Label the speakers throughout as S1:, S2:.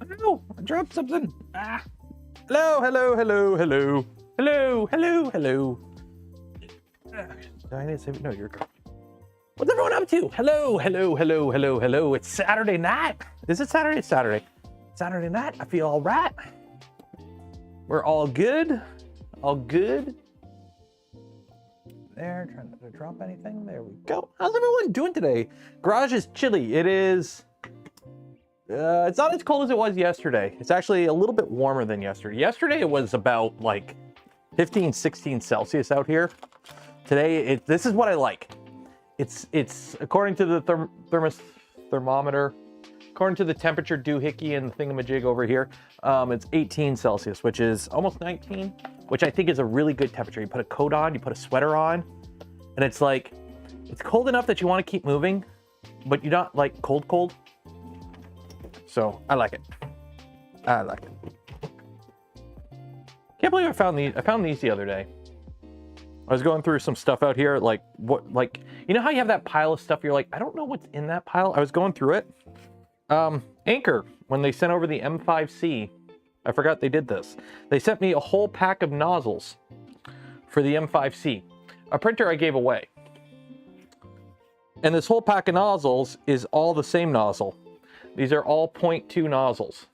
S1: no, I dropped something. Ah. Hello, hello, hello, hello. Hello, hello, hello. I didn't say, no, you're good. What's everyone up to? Hello, hello, hello, hello, hello. It's Saturday night. Is it Saturday? It's Saturday. Saturday night. I feel all right. We're all good. All good. There, trying not to drop anything. There we go. How's everyone doing today? Garage is chilly. It is. It's not as cold as it was yesterday. It's actually a little bit warmer than yesterday. Yesterday it was about like 15, 16 Celsius out here. Today, this is what I like. It's according to the thermometer, according to the temperature doohickey and the thingamajig over here, it's 18 Celsius, which is almost 19, which I think is a really good temperature. You put a coat on, you put a sweater on, and it's like, it's cold enough that you want to keep moving, but you're not like cold. So I like it. I like it. Can't believe I found these the other day. I was going through some stuff out here, like you know how you have that pile of stuff, you're like, I don't know what's in that pile. I was going through it. Anchor, when they sent over the M5C, I forgot they did this. They sent me a whole pack of nozzles for the M5C, a printer I gave away. And this whole pack of nozzles is all the same nozzle. These are all 0.2 nozzles.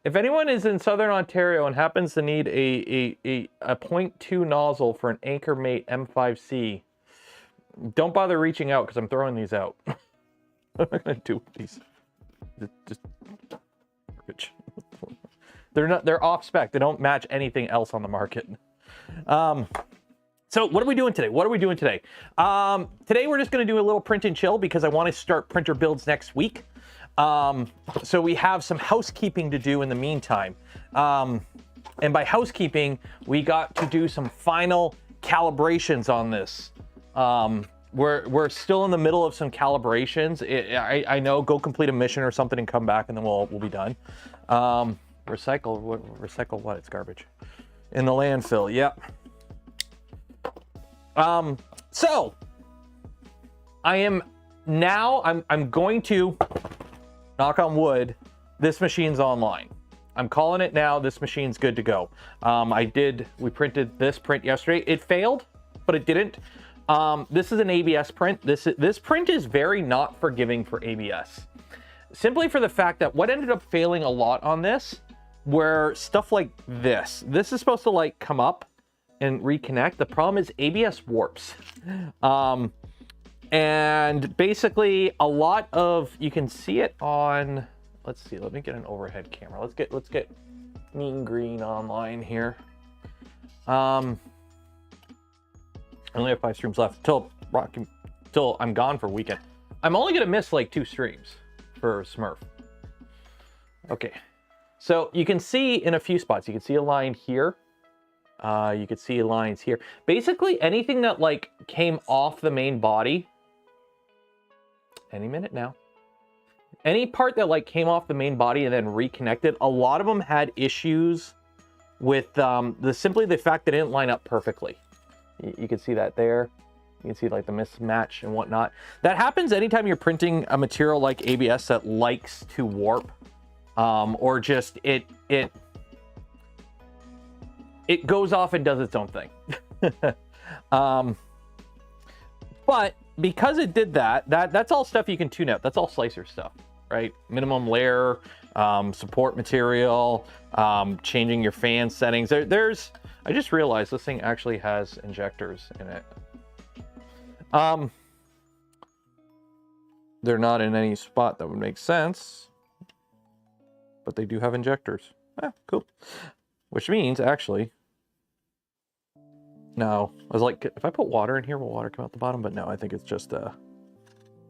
S1: If anyone is in Southern Ontario and happens to need a 0.2 nozzle for an Anchor Mate M5C, don't bother reaching out because I'm throwing these out. What am I going to do with these? Just garbage. They're off spec. They don't match anything else on the market. So what are we doing today? Today we're just going to do a little print and chill because I want to start printer builds next week. So we have some housekeeping to do in the meantime. And by housekeeping, we got to do some final calibrations on this. We're still in the middle of some calibrations. I know, go complete a mission or something and come back and then we'll be done. Recycle what? It's garbage. In the landfill, yep. So I am now, I'm going to, knock on wood, this machine's online. I'm calling it now. This machine's good to go. We printed this print yesterday. It failed, but it didn't. This is an ABS print. This print is very not forgiving for ABS. Simply for the fact that what ended up failing a lot on this were stuff like this. This is supposed to like come up and reconnect. The problem is ABS warps. And basically a lot of, you can see it on, let's see, let me get an overhead camera. Let's get Mean Green online here. I only have 5 streams left till I'm gone for a weekend. I'm only gonna miss like 2 streams for Smurf. Okay, so you can see in a few spots, you can see a line here. You could see lines here. Basically anything that like came off the main body, any minute now, any part that like came off the main body and then reconnected, a lot of them had issues with simply the fact that it didn't line up perfectly. You can see that there. You can see like the mismatch and whatnot. That happens anytime you're printing a material like ABS that likes to warp, or just it goes off and does its own thing. But because it did that's all stuff you can tune out. That's all slicer stuff, right? Minimum layer, support material, changing your fan settings. I just realized this thing actually has injectors in it. They're not in any spot that would make sense, but they do have injectors. Cool. Which means, actually, no, I was like, if I put water in here, will water come out the bottom? But no, I think it's just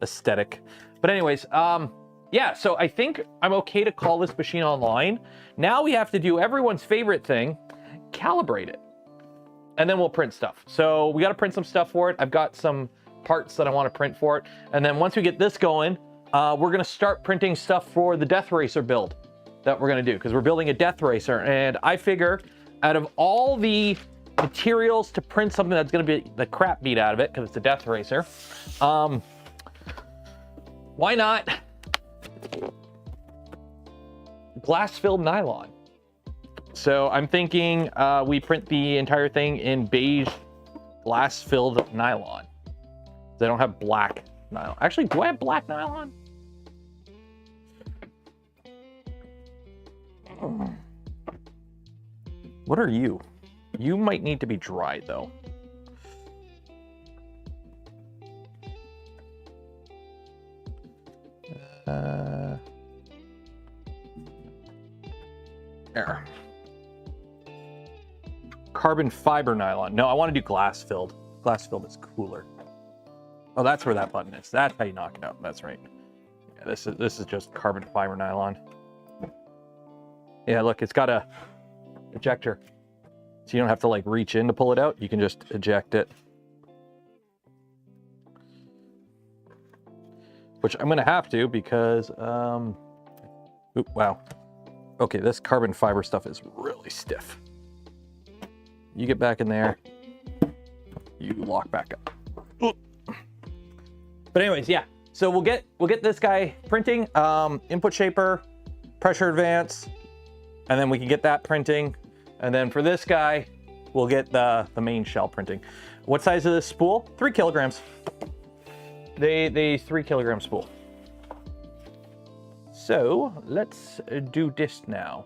S1: aesthetic. But anyways, yeah, so I think I'm okay to call this machine online. Now we have to do everyone's favorite thing, calibrate it. And then we'll print stuff. So we got to print some stuff for it. I've got some parts that I want to print for it. And then once we get this going, we're going to start printing stuff for the Deathracer build that we're going to do, because we're building a Deathracer. And I figure out of all the materials to print something that's going to be the crap beat out of it, because it's a Deathracer, why not glass-filled nylon. So I'm thinking we print the entire thing in beige glass-filled nylon. They don't have black nylon. Actually, do I have black nylon? What are you? You might need to be dried though. There. Carbon fiber nylon. No, I want to do glass filled. Glass filled is cooler. Oh, that's where that button is. That's how you knock it out. That's right. Yeah, this is just carbon fiber nylon. Yeah, look, it's got a ejector. So you don't have to like reach in to pull it out. You can just eject it. Which I'm gonna have to because oop, wow. Okay, this carbon fiber stuff is really stiff. You get back in there, you lock back up. Oop. But anyways, yeah. So we'll get this guy printing, input shaper, pressure advance, and then we can get that printing. And then for this guy, we'll get the main shell printing. What size is this spool? 3 kilograms. They 3 kilogram spool. So let's do this now.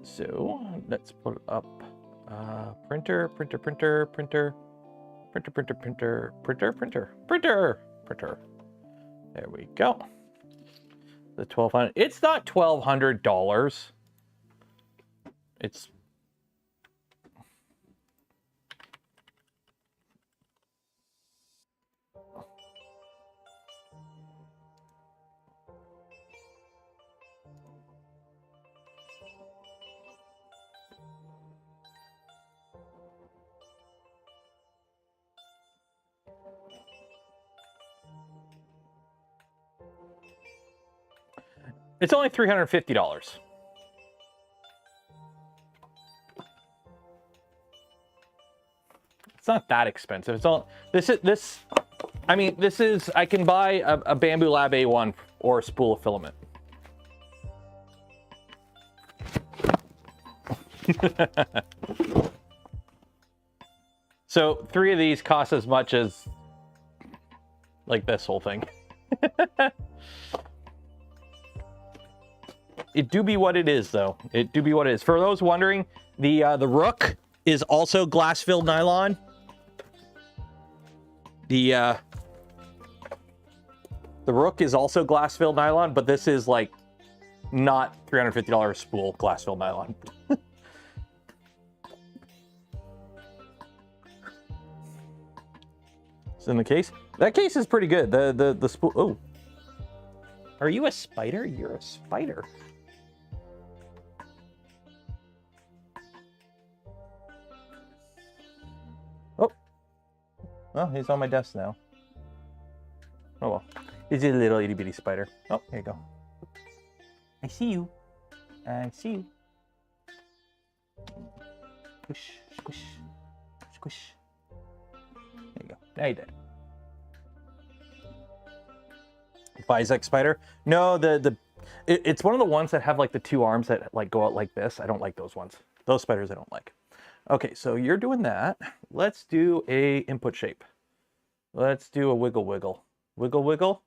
S1: So let's put up printer. There we go. The 1200. It's not $1,200. It's only $350. It's not that expensive. It's all this. I mean, this is. I can buy a Bamboo Lab A1 or a spool of filament. So 3 of these cost as much as like this whole thing. It do be what it is, though. It do be what it is. For those wondering, the Rook is also glass-filled nylon. The Rook is also glass-filled nylon, but this is like not $350 spool glass-filled nylon. It's in the case. That case is pretty good. The spool. Oh, are you a spider? You're a spider. Well, he's on my desk now. Oh well. He's a little itty bitty spider. Oh, here you go. I see you. I see you. Squish, squish, squish. There you go. Now you're dead. Bizek spider? No, it's one of the ones that have like the 2 arms that like go out like this. I don't like those ones. Those spiders I don't like. Okay, so you're doing that. Let's do a input shape. Let's do a wiggle wiggle. Wiggle wiggle.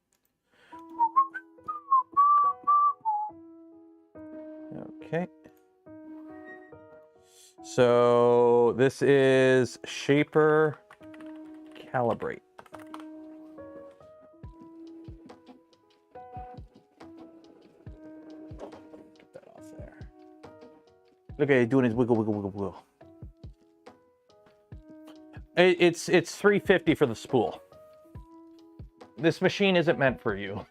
S1: Okay. So this is shaper calibrate. Get that off there. Look at it doing his wiggle wiggle wiggle wiggle. It's $350 for the spool. This machine isn't meant for you.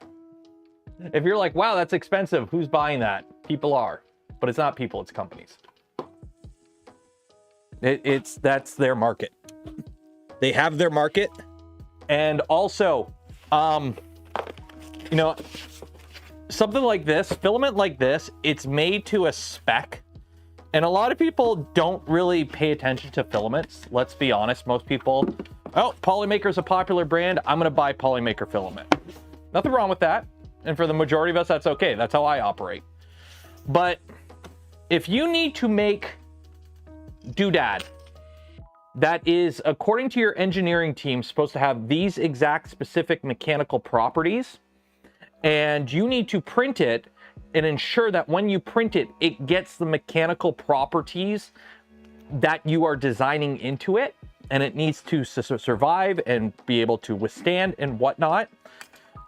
S1: If you're like, wow, that's expensive, who's buying that? People are, but it's not people, it's companies. That's their market. They have their market, and also, you know, something like this, filament like this, it's made to a spec. And a lot of people don't really pay attention to filaments. Let's be honest, most people, oh, POLYMAKER's a popular brand, I'm gonna buy POLYMAKER filament. Nothing wrong with that. And for the majority of us, that's okay. That's how I operate. But if you need to make doodad that is, according to your engineering team, supposed to have these exact specific mechanical properties, and you need to print it and ensure that when you print it, it gets the mechanical properties that you are designing into it, and it needs to survive and be able to withstand and whatnot,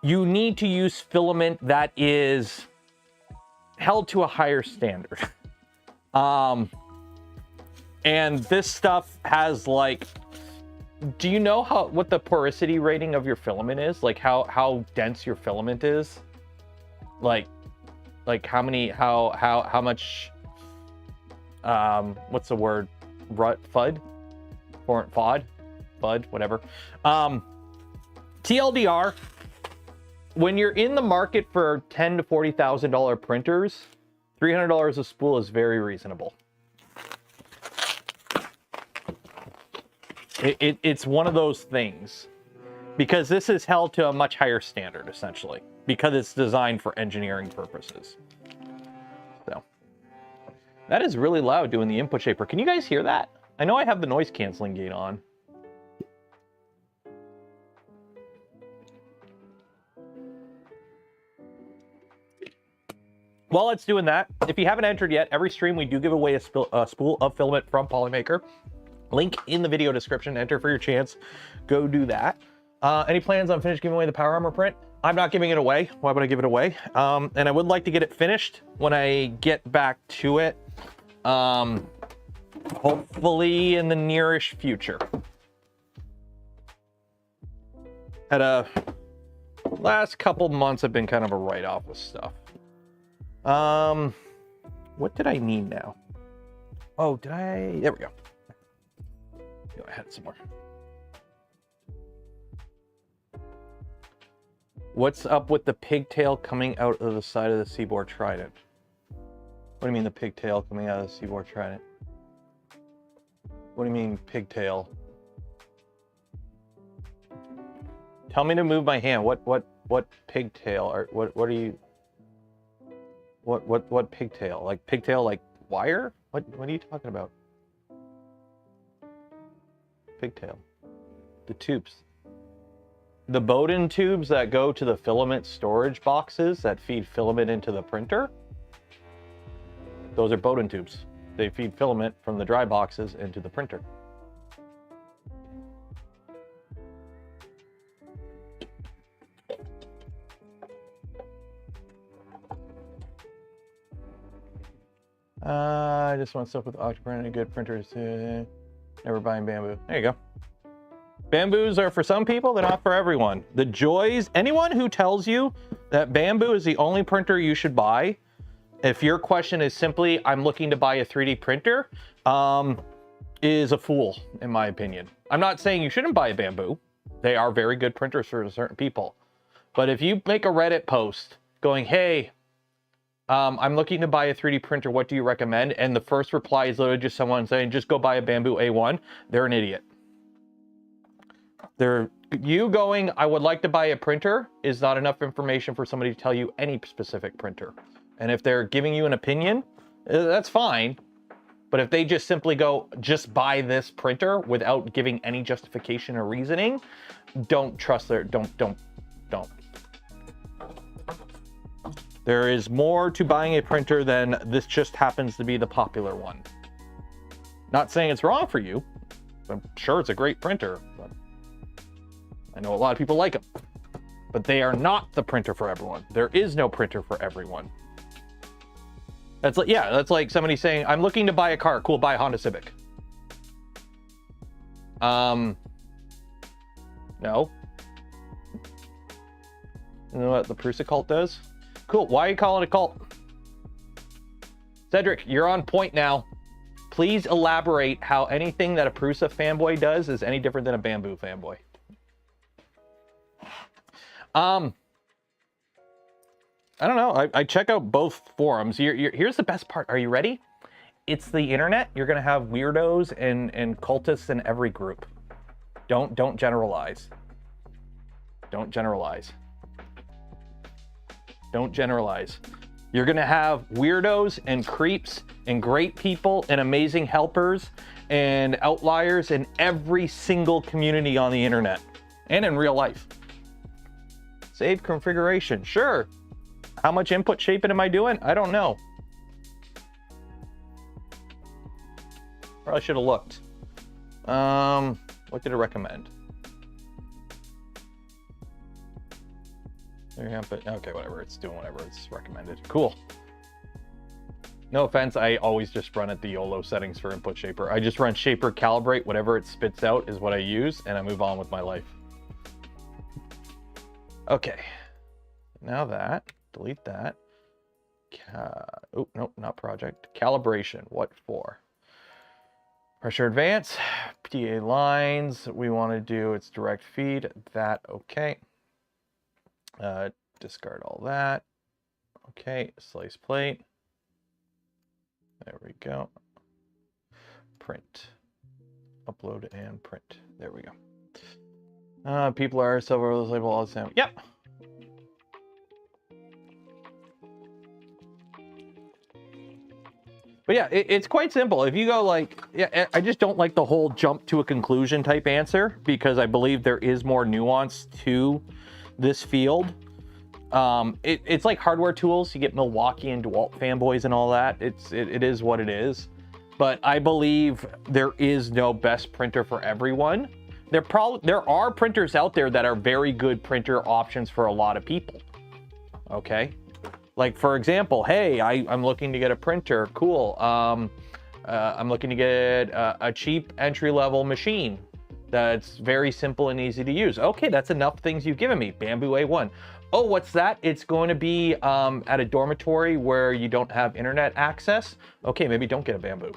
S1: you need to use filament that is held to a higher standard. And this stuff has, like, do you know what the porosity rating of your filament is? Like how dense your filament is? Like how much, what's the word? FUD? FUD, whatever. TLDR, when you're in the market for $10,000 to $40,000 printers, $300 a spool is very reasonable. It's one of those things, because this is held to a much higher standard, essentially, because it's designed for engineering purposes. So that is really loud doing the input shaper. Can you guys hear that? I know I have the noise canceling gate on. While it's doing that, if you haven't entered yet, every stream we do give away a spool of filament from POLYMAKER. Link in the video description. Enter for your chance. Go do that. Any plans on finished giving away the Power Armor print? I'm not giving it away. Why would I give it away? And I would like to get it finished when I get back to it. Hopefully in the nearish future. At a last couple months have been kind of a write-off with stuff. What did I need now? Oh, did I? There we go. I had some more. What's up with the pigtail coming out of the side of the Seaboard Trident? What do you mean the pigtail coming out of the Seaboard Trident? What do you mean pigtail? Tell me to move my hand. What pigtail? Or what are you? What pigtail? Like pigtail, like wire? What are you talking about? Pigtail. The tubes. The Bowden tubes that go to the filament storage boxes that feed filament into the printer. Those are Bowden tubes. They feed filament from the dry boxes into the printer. I just want stuff with Octoprint and good printers. Never buying bamboo. There you go. Bamboos are for some people, they're not for everyone. The joys, anyone who tells you that bamboo is the only printer you should buy, if your question is simply, I'm looking to buy a 3D printer, is a fool, in my opinion. I'm not saying you shouldn't buy a bamboo. They are very good printers for certain people. But if you make a Reddit post going, hey, I'm looking to buy a 3D printer, what do you recommend? And the first reply is literally just someone saying, just go buy a Bamboo A1. They're an idiot. You going, I would like to buy a printer is not enough information for somebody to tell you any specific printer. And if they're giving you an opinion, that's fine. But if they just simply go, just buy this printer without giving any justification or reasoning, don't trust their, don't. There is more to buying a printer than this just happens to be the popular one. Not saying it's wrong for you. I'm sure it's a great printer, but I know a lot of people like them. But they are not the printer for everyone. There is no printer for everyone. That's like, yeah, that's like somebody saying, I'm looking to buy a car. Cool, buy a Honda Civic. No. You know what the Prusa cult does? Cool, why are you calling it a cult? Cedric, you're on point now. Please elaborate how anything that a Prusa fanboy does is any different than a Bamboo fanboy. I don't know. I check out both forums. Here's the best part. Are you ready? It's the internet. You're gonna have weirdos and cultists in every group. Don't generalize. Don't generalize. Don't generalize. You're going to have weirdos and creeps and great people and amazing helpers and outliers in every single community on the internet and in real life. Save configuration, sure. How much input shaping am I doing? I don't know. Probably should have looked. What did it recommend? Okay, whatever. It's doing whatever it's recommended. Cool. No offense, I always just run at the YOLO settings for input shaper. I just run shaper calibrate. Whatever it spits out is what I use, and I move on with my life. Okay. Now that. Delete that. Oh, nope, not project. Calibration. What for? Pressure advance. PA lines. We want to do its direct feed. That, okay. Discard all that. Okay, slice plate. There we go. Print. Upload and print. There we go. People are several of those label all the same. Yep. But yeah, it's quite simple. If you go like, yeah, I just don't like the whole jump to a conclusion type answer because I believe there is more nuance to this field. It's like hardware tools. You get Milwaukee and DeWalt fanboys and all that. It is what it is. But I believe there is no best printer for everyone. There are printers out there that are very good printer options for a lot of people. Okay. Like, for example, hey, I'm looking to get a printer. Cool. I'm looking to get a cheap entry-level machine that's very simple and easy to use. Okay, that's enough things you've given me. Bamboo A1. Oh, what's that? It's going to be at a dormitory where you don't have internet access. Okay, maybe don't get a Bamboo.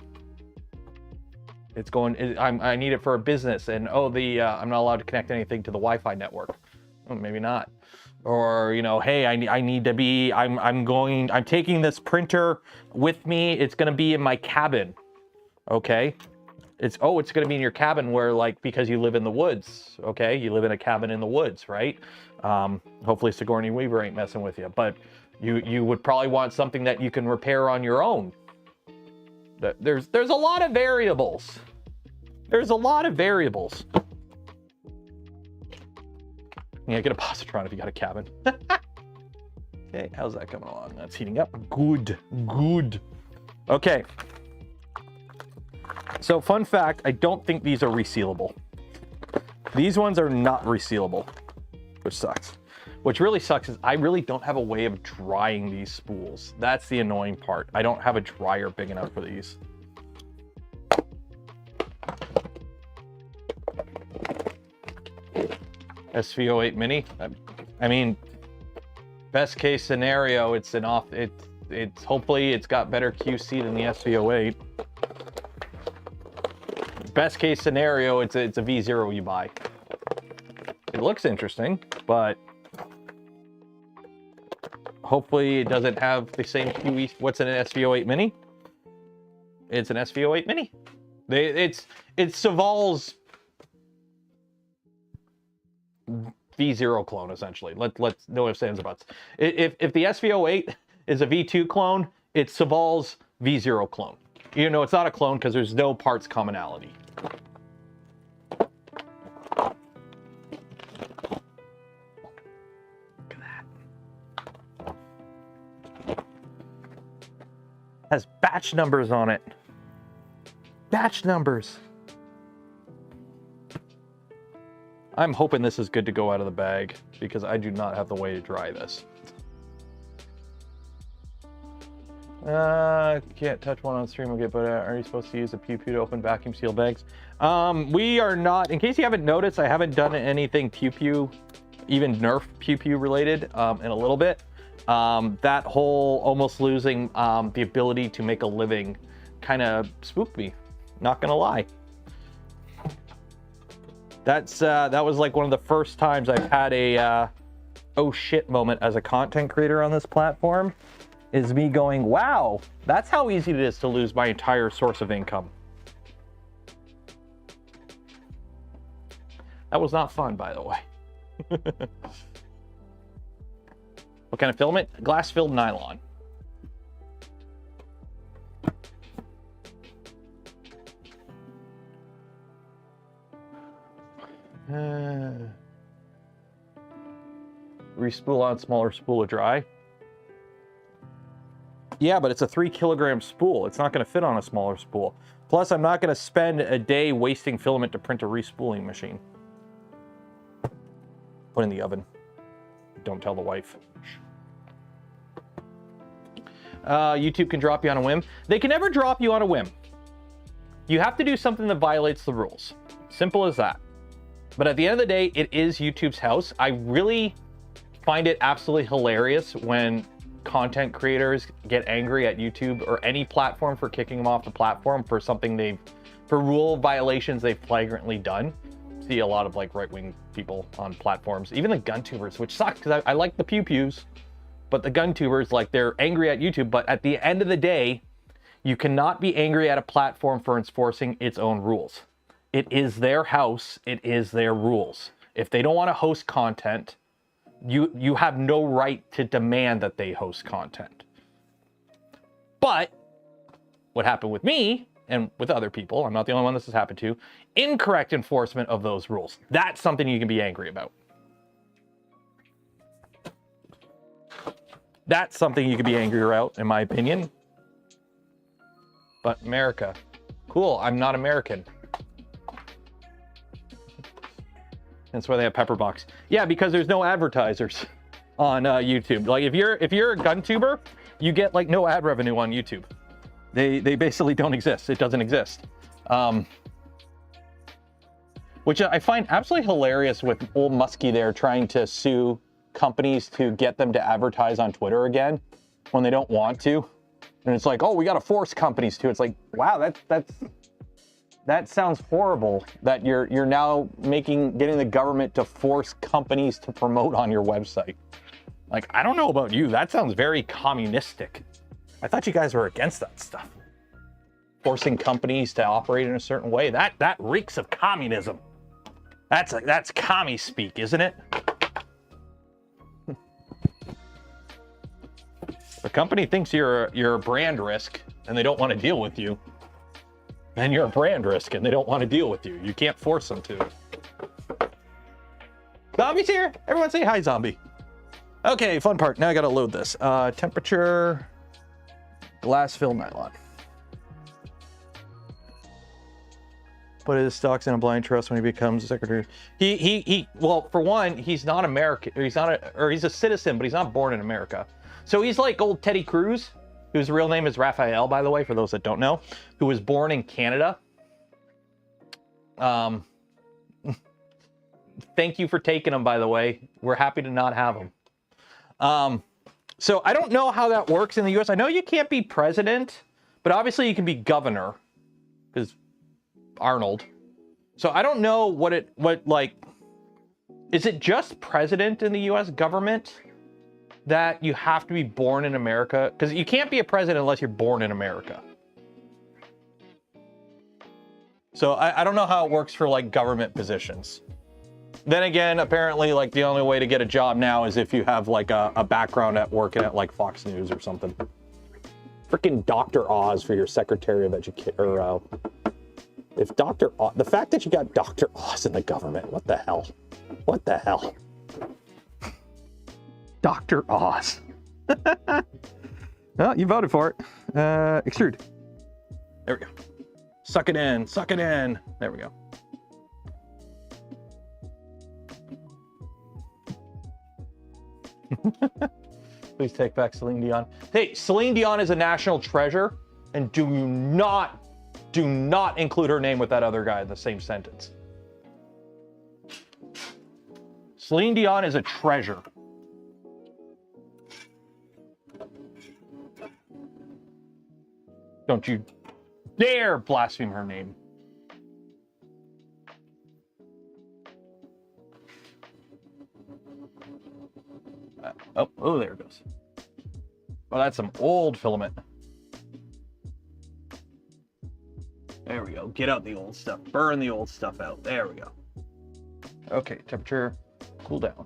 S1: It's going, I need it for a business, and oh, I'm not allowed to connect anything to the Wi-Fi network. Oh, maybe not. Or, you know, hey, I need to be, I'm taking this printer with me. It's going to be in my cabin. Okay. It's going to be in your cabin where, like, because you live in the woods. Okay. You live in a cabin in the woods, right? Hopefully Sigourney Weaver ain't messing with you, but you would probably want something that you can repair on your own. There's a lot of variables. There's a lot of variables. Yeah, get a positron if you got a cabin. Okay, how's that coming along? That's heating up. Good, good. Okay. So, fun fact, I don't think these are resealable. These ones are not resealable, which sucks. Which really sucks is I really don't have a way of drying these spools. That's the annoying part. I don't have a dryer big enough for these. SV08 Mini. I mean, best case scenario, it's hopefully it's got better QC than the SV08. Best case scenario, it's a V0 you buy. It looks interesting, but hopefully it doesn't have the same QE. What's an SV08 Mini? It's an SV08 Mini. It's Saval's V0 clone, essentially. Let's no ifs, ands, or buts. If the SV08 is a V2 clone, it's Saval's V0 clone. You know, it's not a clone because there's no parts commonality. Look at that. Has batch numbers on it. Batch numbers. I'm hoping this is good to go out of the bag because I do not have the way to dry this. Can't touch one on stream, okay, but are you supposed to use a pew pew to open vacuum seal bags? We are not. In case you haven't noticed, I haven't done anything pew pew, even Nerf pew pew related in a little bit. That whole almost losing the ability to make a living kind of spooked me, not gonna lie. That was like one of the first times I've had a oh shit moment as a content creator on this platform, is me going, wow, that's how easy it is to lose my entire source of income. That was not fun, by the way. What kind of filament? Glass filled nylon. Respool on smaller spool of dry. Yeah, but it's a 3 kilogram spool. It's not going to fit on a smaller spool. Plus, I'm not going to spend a day wasting filament to print a respooling machine. Put in the oven. Don't tell the wife. YouTube can drop you on a whim. They can never drop you on a whim. You have to do something that violates the rules. Simple as that. But at the end of the day, it is YouTube's house. I really find it absolutely hilarious when content creators get angry at YouTube or any platform for kicking them off the platform for something for rule violations they've flagrantly done. See a lot of like right-wing people on platforms, even the gun tubers, which sucks because I like the pew-pews, but the gun tubers, like, they're angry at YouTube. But at the end of the day, you cannot be angry at a platform for enforcing its own rules. It is their house. It is their rules. If they don't want to host content, you have no right to demand that they host content. But what happened with me and with other people, I'm not the only one this has happened to, incorrect enforcement of those rules. That's something you can be angry about. That's something you can be angry about, in my opinion. But America, cool, I'm not American. That's why they have Pepperbox. Yeah, because there's no advertisers on YouTube. Like if you're a gun tuber, you get like no ad revenue on YouTube. They basically don't exist. It doesn't exist. Which I find absolutely hilarious with old Muskie there trying to sue companies to get them to advertise on Twitter again when they don't want to. And it's like, oh, we got to force companies to. It's like, wow, that sounds horrible that you're now getting the government to force companies to promote on your website. Like, I don't know about you. That sounds very communistic. I thought you guys were against that stuff. Forcing companies to operate in a certain way. That reeks of communism. That's commie speak, isn't it? If a company thinks you're a brand risk and they don't want to deal with you, then you're a brand risk and they don't want to deal with you. You can't force them to. Zombie's here. Everyone say hi, zombie. Okay, fun part. Now I got to load this. Temperature, glass fill nylon. Put his stocks in a blind trust when he becomes a secretary. Well, for one, he's not American. He's a citizen, but he's not born in America. So he's like old Teddy Cruz, whose real name is Raphael, by the way, for those that don't know, who was born in Canada. Thank you for taking him, by the way. We're happy to not have him. So I don't know how that works in the US. I know you can't be president, but obviously you can be governor, because Arnold. So I don't know is it just president in the US government that you have to be born in America? Because you can't be a president unless you're born in America. So I don't know how it works for like government positions. Then again, apparently like the only way to get a job now is if you have like a background at working at like Fox News or something. Freaking Dr. Oz for your Secretary of Education. Or if Dr. Oz, the fact that you got Dr. Oz in the government, what the hell? What the hell? Dr. Oz. Well, you voted for it. Extrude. There we go. Suck it in. Suck it in. There we go. Please take back Celine Dion. Hey, Celine Dion is a national treasure, and do not include her name with that other guy in the same sentence. Celine Dion is a treasure. Don't you dare blaspheme her name. Oh, there it goes. Oh, that's some old filament. There we go. Get out the old stuff. Burn the old stuff out. There we go. Okay, temperature, cool down.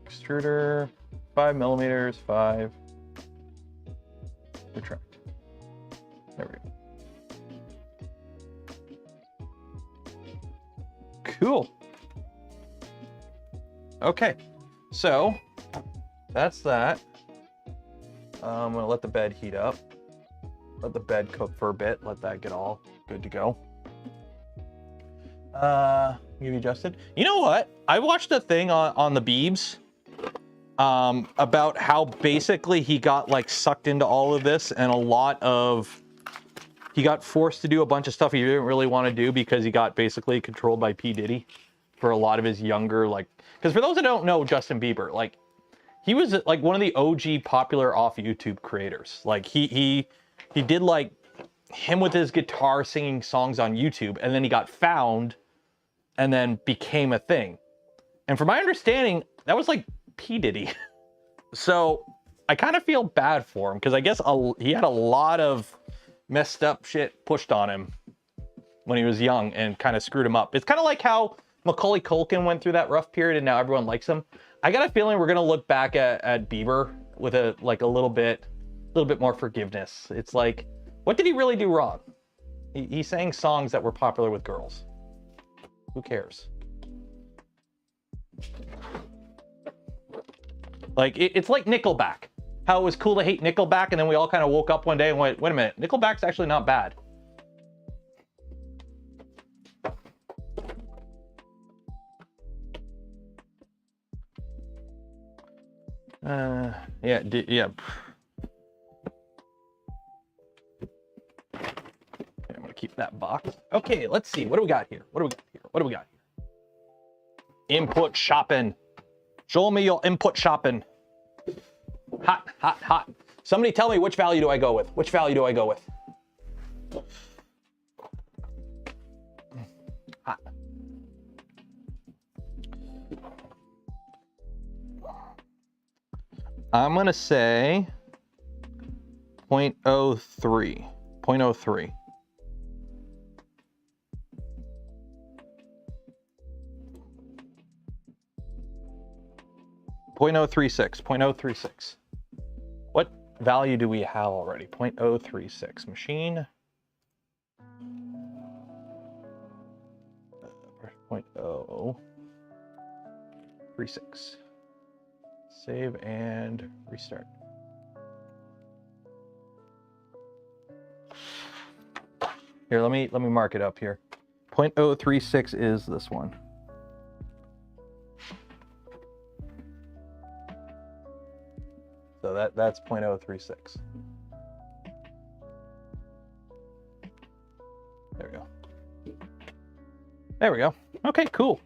S1: Extruder, 5 millimeters, 5. Retract. There we go. Okay, so that's that. I'm gonna let the bed heat up. Let the bed cook for a bit. Let that get all good to go. Give you adjusted. You know what? I watched a thing on the Beebs about how basically he got like sucked into all of this, and he got forced to do a bunch of stuff he didn't really want to do because he got basically controlled by P. Diddy for a lot of his younger, like, because for those that don't know Justin Bieber, like, he was like one of the OG popular off YouTube creators. Like he did like him with his guitar singing songs on YouTube, and then he got found and then became a thing. And from my understanding, that was like P. Diddy. So I kind of feel bad for him because I guess he had a lot of messed up shit pushed on him when he was young and kind of screwed him up. It's kind of like how Macaulay Culkin went through that rough period and now everyone likes him. I got a feeling we're gonna look back at Bieber with a little bit more forgiveness. It's like, what did he really do wrong? He sang songs that were popular with girls. Who cares? Like, it's like Nickelback. How it was cool to hate Nickelback, and then we all kind of woke up one day and went, wait a minute, Nickelback's actually not bad. Yeah. I'm gonna keep that box. Okay, let's see. What do we got here? What do we got here? Input shopping. Show me your input shopping. Hot. Somebody tell me, which value do I go with? Which value do I go with? Hot. I'm gonna say 0.03. 0.03. .036. What value do we have already? 0.036. Machine. 0.036. Save and restart. Here, let me mark it up here. 0.036 is this one. So that's 0.036. There we go. Okay, cool.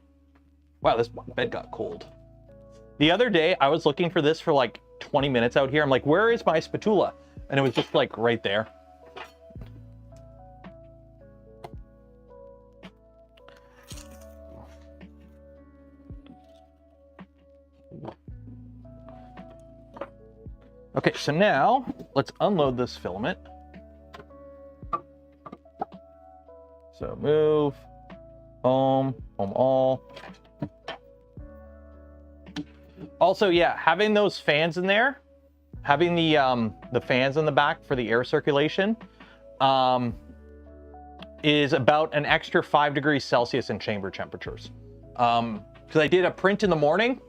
S1: Wow, this bed got cold. The other day, I was looking for this for like 20 minutes out here. I'm like, where is my spatula? And it was just like right there. Okay, so now let's unload this filament. So move, home all. Also, yeah, having those fans in there, having the fans in the back for the air circulation, is about an extra 5 degrees Celsius in chamber temperatures. Because I did a print in the morning.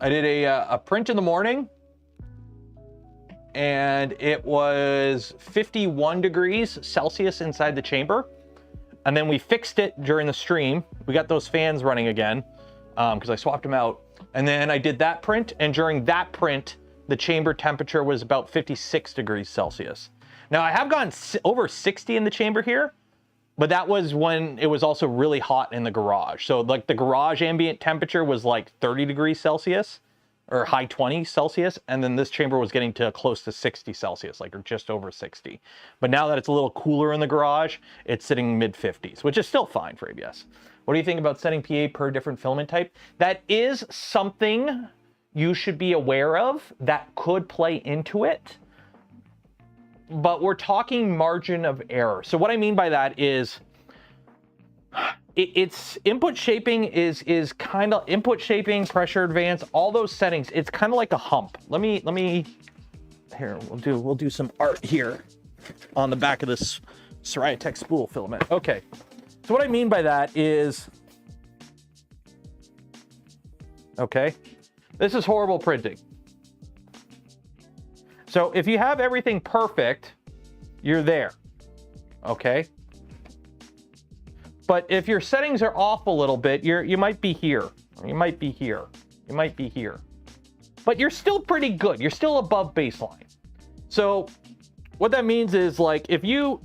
S1: I did a print in the morning, and it was 51 degrees Celsius inside the chamber. And then we fixed it during the stream. We got those fans running again because I swapped them out. And then I did that print, and during that print, the chamber temperature was about 56 degrees Celsius. Now I have gone over 60 in the chamber here, but that was when it was also really hot in the garage. So like the garage ambient temperature was like 30 degrees Celsius or high 20s Celsius. And then this chamber was getting to close to 60 Celsius, like or just over 60. But now that it's a little cooler in the garage, it's sitting mid 50s, which is still fine for ABS. What do you think about setting PA per different filament type? That is something you should be aware of that could play into it. But we're talking margin of error. So what I mean by that is it's input shaping is kind of input shaping, pressure advance, all those settings. It's kind of like a hump. Let me here, we'll do some art here on the back of this Tech spool filament. Okay. So what I mean by that is okay? This is horrible printing. So if you have everything perfect, you're there, okay? But if your settings are off a little bit, you might be here. You might be here. You might be here. But you're still pretty good. You're still above baseline. So what that means is, like, if you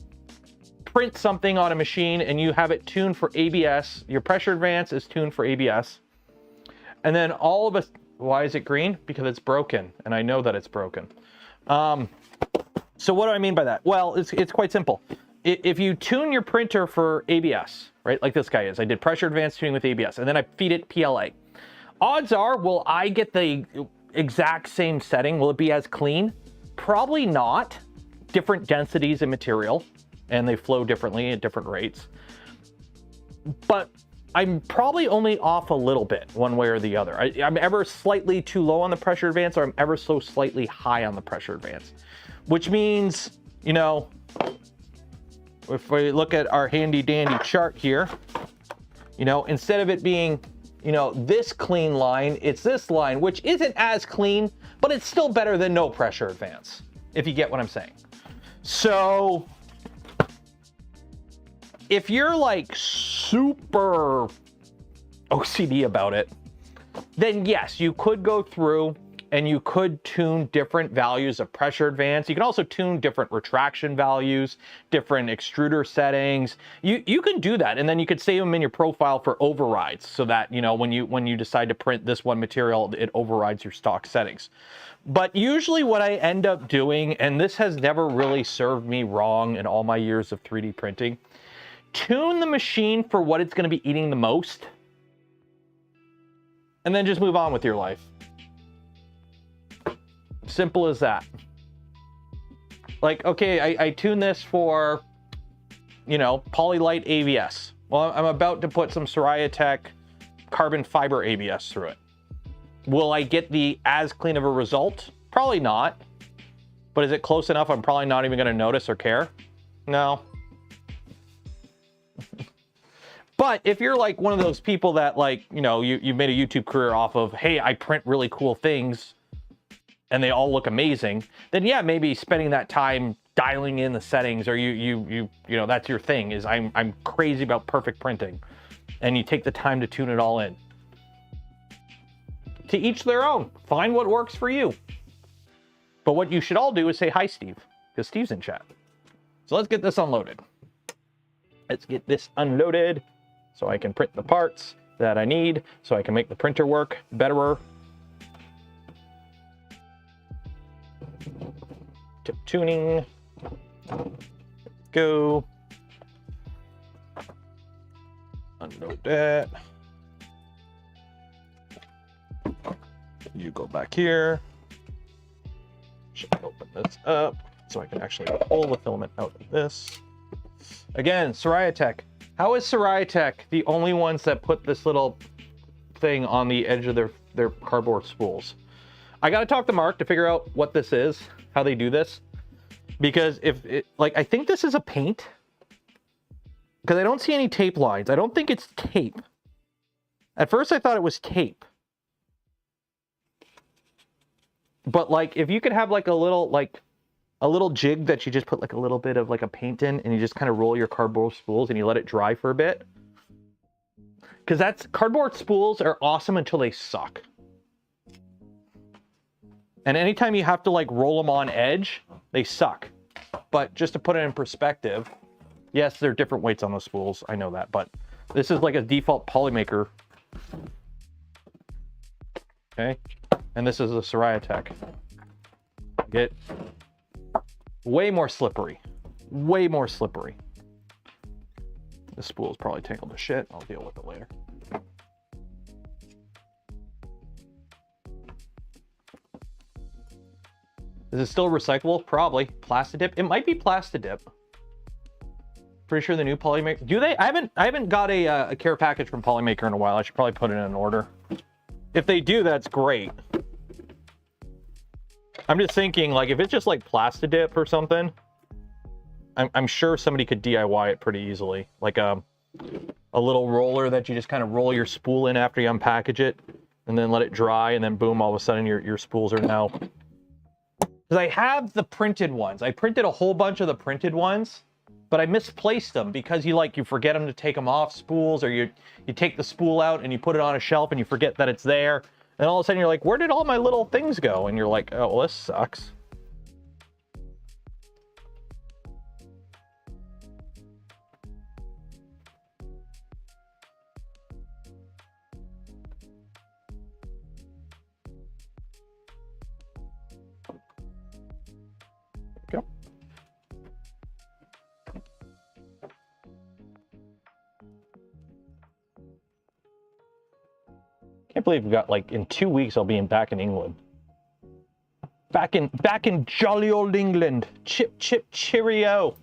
S1: print something on a machine and you have it tuned for ABS, your pressure advance is tuned for ABS, and then all of us, why is it green? Because it's broken, and I know that it's broken. So what do I mean by that? Well, it's quite simple. If you tune your printer for ABS, right, like this guy is, I did pressure advance tuning with ABS, and then I feed it PLA. Odds are, will I get the exact same setting? Will it be as clean? Probably not. Different densities of material, and they flow differently at different rates. But I'm probably only off a little bit, one way or the other. I'm ever slightly too low on the pressure advance, or I'm ever so slightly high on the pressure advance. Which means, you know, if we look at our handy dandy chart here, you know, instead of it being, you know, this clean line, it's this line, which isn't as clean, but it's still better than no pressure advance, if you get what I'm saying. So if you're like super OCD about it, then yes, you could go through and you could tune different values of pressure advance. You can also tune different retraction values, different extruder settings. You can do that, and then you could save them in your profile for overrides, so that, you know, when you decide to print this one material, it overrides your stock settings. But usually what I end up doing, and this has never really served me wrong in all my years of 3D printing, tune the machine for what it's going to be eating the most, and then just move on with your life. Simple as that. Like, okay, I tune this for, you know, Polylite ABS. Well, I'm about to put some Soraya carbon fiber ABS through it. Will I get the as clean of a result? Probably not. But is it close enough I'm probably not even going to notice or care? No. But if you're like one of those people that, like, you know, you've made a YouTube career off of, hey, I print really cool things and they all look amazing, then yeah, maybe spending that time dialing in the settings, or you know, that's your thing, is I'm crazy about perfect printing, and you take the time to tune it all in. To each their own. Find what works for you. But what you should all do is say hi, Steve, because Steve's in chat. So let's get this unloaded. Let's get this unloaded so I can print the parts that I need, so I can make the printer work betterer. Tip tuning. Go. Unload that. You go back here. Should open this up so I can actually pull the filament out of this. Again, Soraya. How is Soraya the only ones that put this little thing on the edge of their cardboard spools? I gotta talk to Mark to figure out what this is, how they do this. Because if it, like, I think this is a paint. Because I don't see any tape lines. I don't think it's tape. At first I thought it was tape. But like, if you could have like a little jig that you just put like a little bit of like a paint in, and you just kind of roll your cardboard spools and you let it dry for a bit. Because cardboard spools are awesome until they suck. And anytime you have to like roll them on edge, they suck. But just to put it in perspective, yes, there are different weights on the spools, I know that, but this is like a default POLYMAKER. Okay, and this is a Soraya. Get way more slippery. Way more slippery. This spool is probably tangled to shit. I'll deal with it later. Is it still recyclable? Probably. Plastidip? It might be Plastidip. Pretty sure the new POLYMAKER... Do they? I haven't got a care package from POLYMAKER in a while. I should probably put it in an order. If they do, that's great. I'm just thinking, like, if it's just like Plastidip or something, I'm sure somebody could DIY it pretty easily. Like a little roller that you just kind of roll your spool in after you unpackage it, and then let it dry, and then boom, all of a sudden your spools are now. Because I have the printed ones. I printed a whole bunch of the printed ones, but I misplaced them because you forget them to take them off spools, or you take the spool out and you put it on a shelf and you forget that it's there. And all of a sudden you're like, where did all my little things go? And you're like, oh, well, this sucks. Go. Can't believe we got, like, in 2 weeks I'll be back in England. Back in jolly old England. Chip cheerio.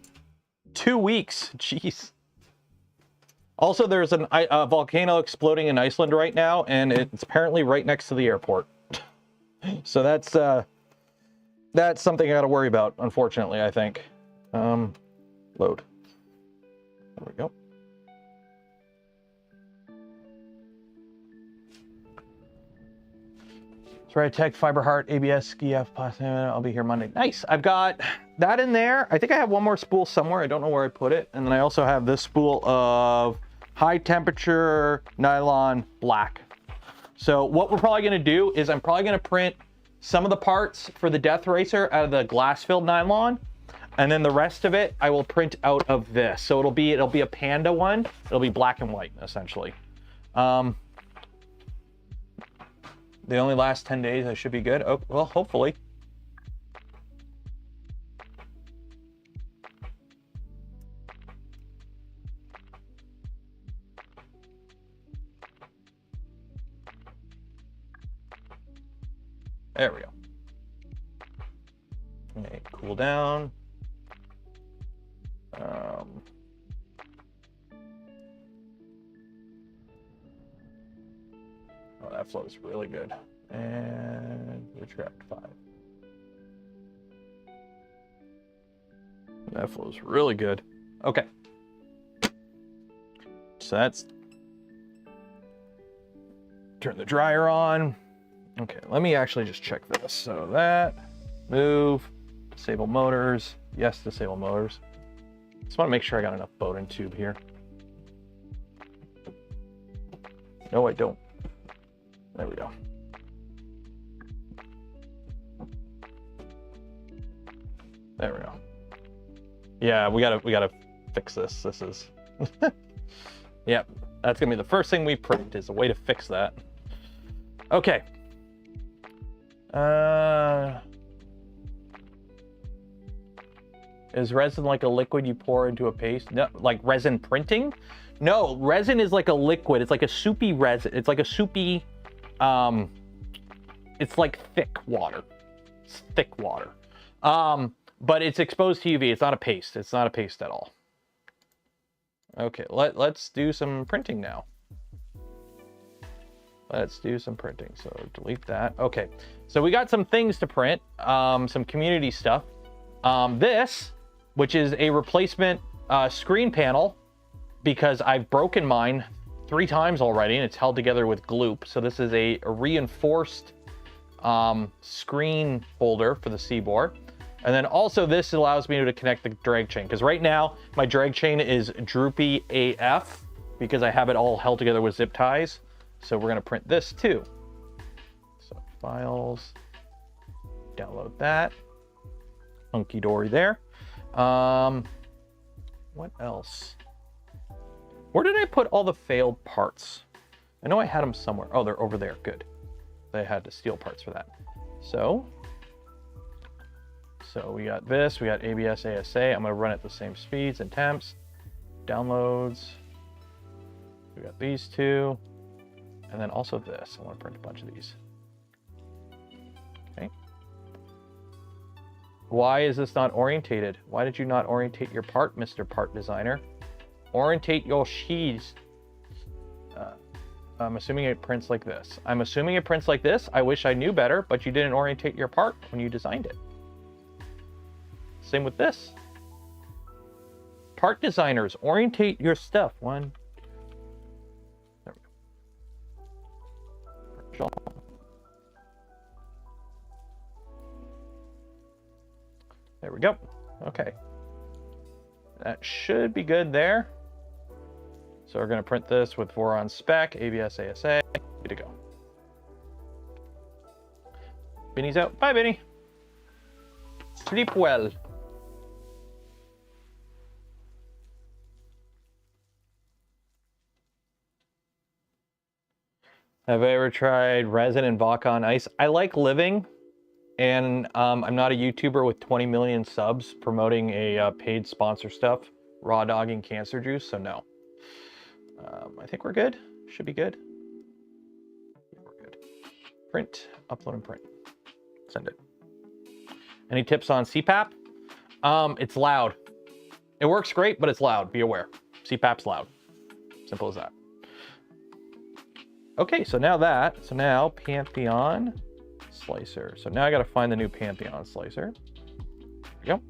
S1: 2 weeks. Jeez. Also, there's a volcano exploding in Iceland right now, and it's apparently right next to the airport. So that's something I got to worry about, unfortunately, I think. Load. There we go. Right, Tech, Fiber Heart, ABS, SkiF, I'll be here Monday. Nice. I've got that in there. I think I have one more spool somewhere. I don't know where I put it. And then I also have this spool of high temperature nylon black. So what we're probably going to do is I'm probably going to print some of the parts for the Deathracer out of the glass-filled nylon. And then the rest of it, I will print out of this. So it'll be a Panda one. It'll be black and white, essentially. They only last 10 days. I should be good. Oh, well, hopefully. There we go. Okay, cool down. Oh, that flows really good. And retract 5. That flows really good. Okay. So that's... Turn the dryer on. Okay, let me actually just check this. So that, move, disable motors. Yes, disable motors. Just want to make sure I got enough Bowden tube here. No, I don't. There we go. There we go. Yeah, we gotta fix this. This is yep, that's gonna be the first thing we print, is a way to fix that. Okay. Is resin like a liquid you pour into a paste? No, like resin printing? No, resin is like a liquid. It's like a soupy resin. It's like a soupy, it's like thick water. It's thick water. But it's exposed to UV. It's not a paste. It's not a paste at all. Okay, let's do some printing now. Let's do some printing. So delete that. Okay, so we got some things to print, some community stuff. This, which is a replacement screen panel, because I've broken mine 3 times already and it's held together with gloop. So this is a reinforced screen holder for the Seaboard. And then also this allows me to connect the drag chain, because right now my drag chain is droopy AF because I have it all held together with zip ties. So we're gonna print this too. So files, download that. Hunky dory there. What else? Where did I put all the failed parts? I know I had them somewhere. Oh, they're over there. Good. They had the steel parts for that. So we got this. We got ABS, ASA. I'm going to run at the same speeds and temps. Downloads. We got these two. And then also this. I want to print a bunch of these. Okay. Why is this not orientated? Why did you not orientate your part, Mr. Part Designer? Orientate your sheets. I'm assuming it prints like this. I'm assuming it prints like this. I wish I knew better, but you didn't orientate your part when you designed it. Same with this. Part designers, orientate your stuff. 1, 2. There we go. There we go. Okay. That should be good there. So we're going to print this with Voron spec, ABS, ASA. Good to go. Benny's out. Bye, Benny. Sleep well. Have I ever tried resin and vodka on ice? I like living, and I'm not a YouTuber with 20 million subs promoting a paid sponsor stuff, raw dogging cancer juice, so no. I think we're good. Should be good. Yeah, we're good. Print, upload and print. Send it. Any tips on CPAP? It's loud. It works great, but it's loud. Be aware. CPAP's loud. Simple as that. Okay, so now Pantheon slicer. So now I got to find the new Pantheon slicer. There we go.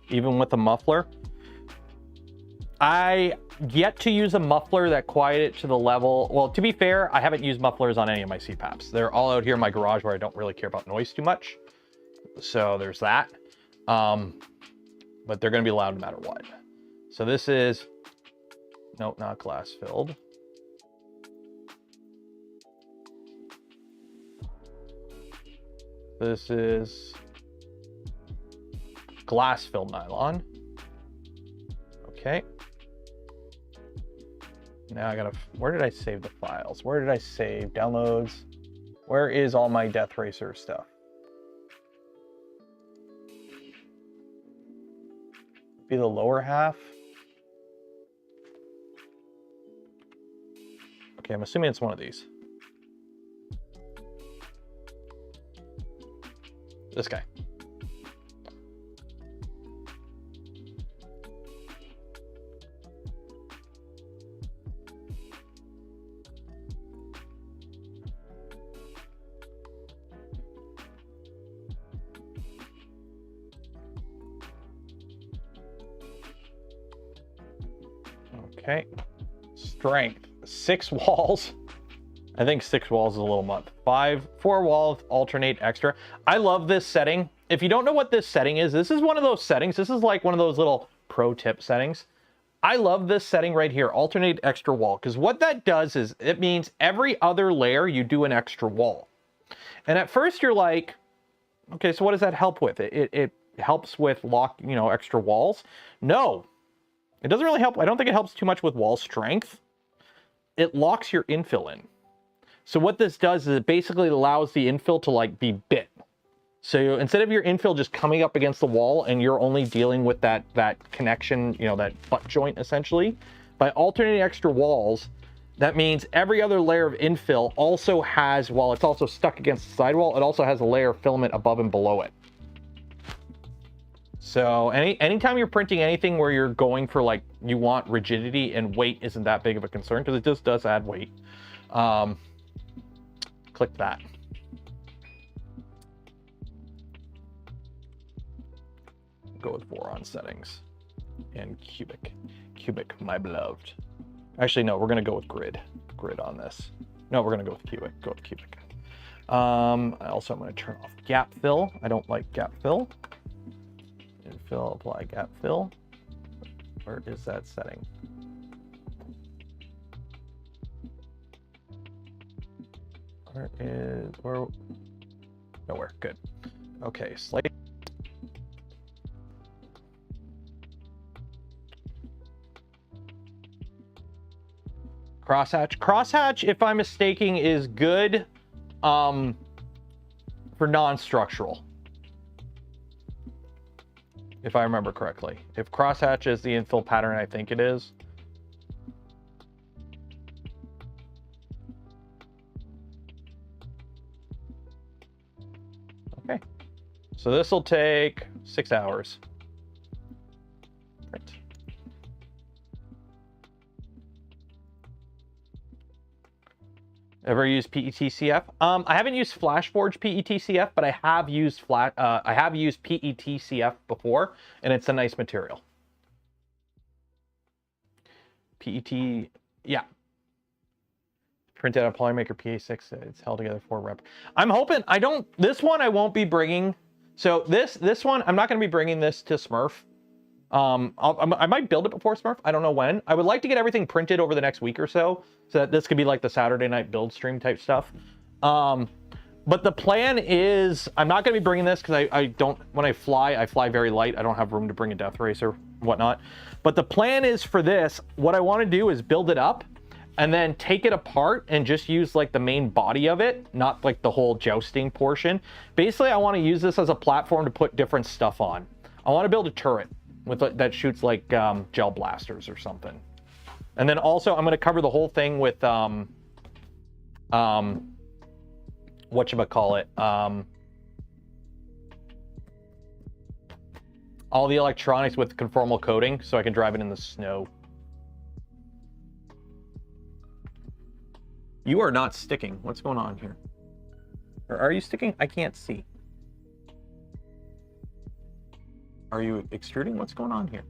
S1: Even with a muffler, I yet to use a muffler that quieted it to the level. Well, to be fair, I haven't used mufflers on any of my CPAPs. They're all out here in my garage where I don't really care about noise too much. So there's that. But they're going to be loud no matter what. So this is, nope, not glass filled. This is glass filled nylon. Okay. Now I gotta, where did I save the files? Where did I save downloads? Where is all my Deathracer stuff? Be the lower half. Okay, I'm assuming it's one of these. This guy. Okay, strength, 6 walls. I think 6 walls is a little much. 4 walls, alternate extra. I love this setting. If you don't know what this setting is, this is one of those settings. This is like one of those little pro tip settings. I love this setting right here, alternate extra wall, because what that does is it means every other layer you do an extra wall. And at first you're like, okay, so what does that help with? It helps with extra walls. No. It doesn't really help. I don't think it helps too much with wall strength. It locks your infill in. So what this does is it basically allows the infill to like be bit. So instead of your infill just coming up against the wall and you're only dealing with that connection, that butt joint essentially, by alternating extra walls, that means every other layer of infill also has, while it's also stuck against the sidewall, it also has a layer of filament above and below it. So anytime you're printing anything where you're going for like, you want rigidity and weight isn't that big of a concern, because it just does add weight. Click that. Go with Voron settings and cubic, my beloved. Actually, no, we're gonna go with grid on this. No, we're gonna go with cubic, Also, I'm gonna turn off gap fill. I don't like gap fill. Infill, apply gap fill. Where is that setting? Nowhere, good. Okay, slate. Crosshatch. Crosshatch, if I'm mistaken, is good for non-structural. If I remember correctly. If crosshatch is the infill pattern, I think it is. Okay. So this will take 6 hours. Right. Ever used PETCF? I haven't used FlashForge PETCF, but I have used PETCF before, and it's a nice material. PET, yeah. Printed out a Polymaker PA6. It's held together for rep. I'm hoping this one I won't be bringing. So this one I'm not going to be bringing this to Smurf. I might build it before Smurf. I don't know when. I would like to get everything printed over the next week or so that this could be like the Saturday night build stream type stuff. But the plan is I'm not going to be bringing this because I don't, when I fly very light. I don't have room to bring a Deathracer, whatnot. But the plan is for this, what I want to do is build it up and then take it apart and just use like the main body of it, not like the whole jousting portion. Basically, I want to use this as a platform to put different stuff on. I want to build a turret with that shoots like gel blasters or something. And then also I'm going to cover the whole thing with whatchamacallit, all the electronics with conformal coating so I can drive it in the snow. You are not sticking. What's going on here? Or are you sticking? I can't see. Are you extruding? What's going on here?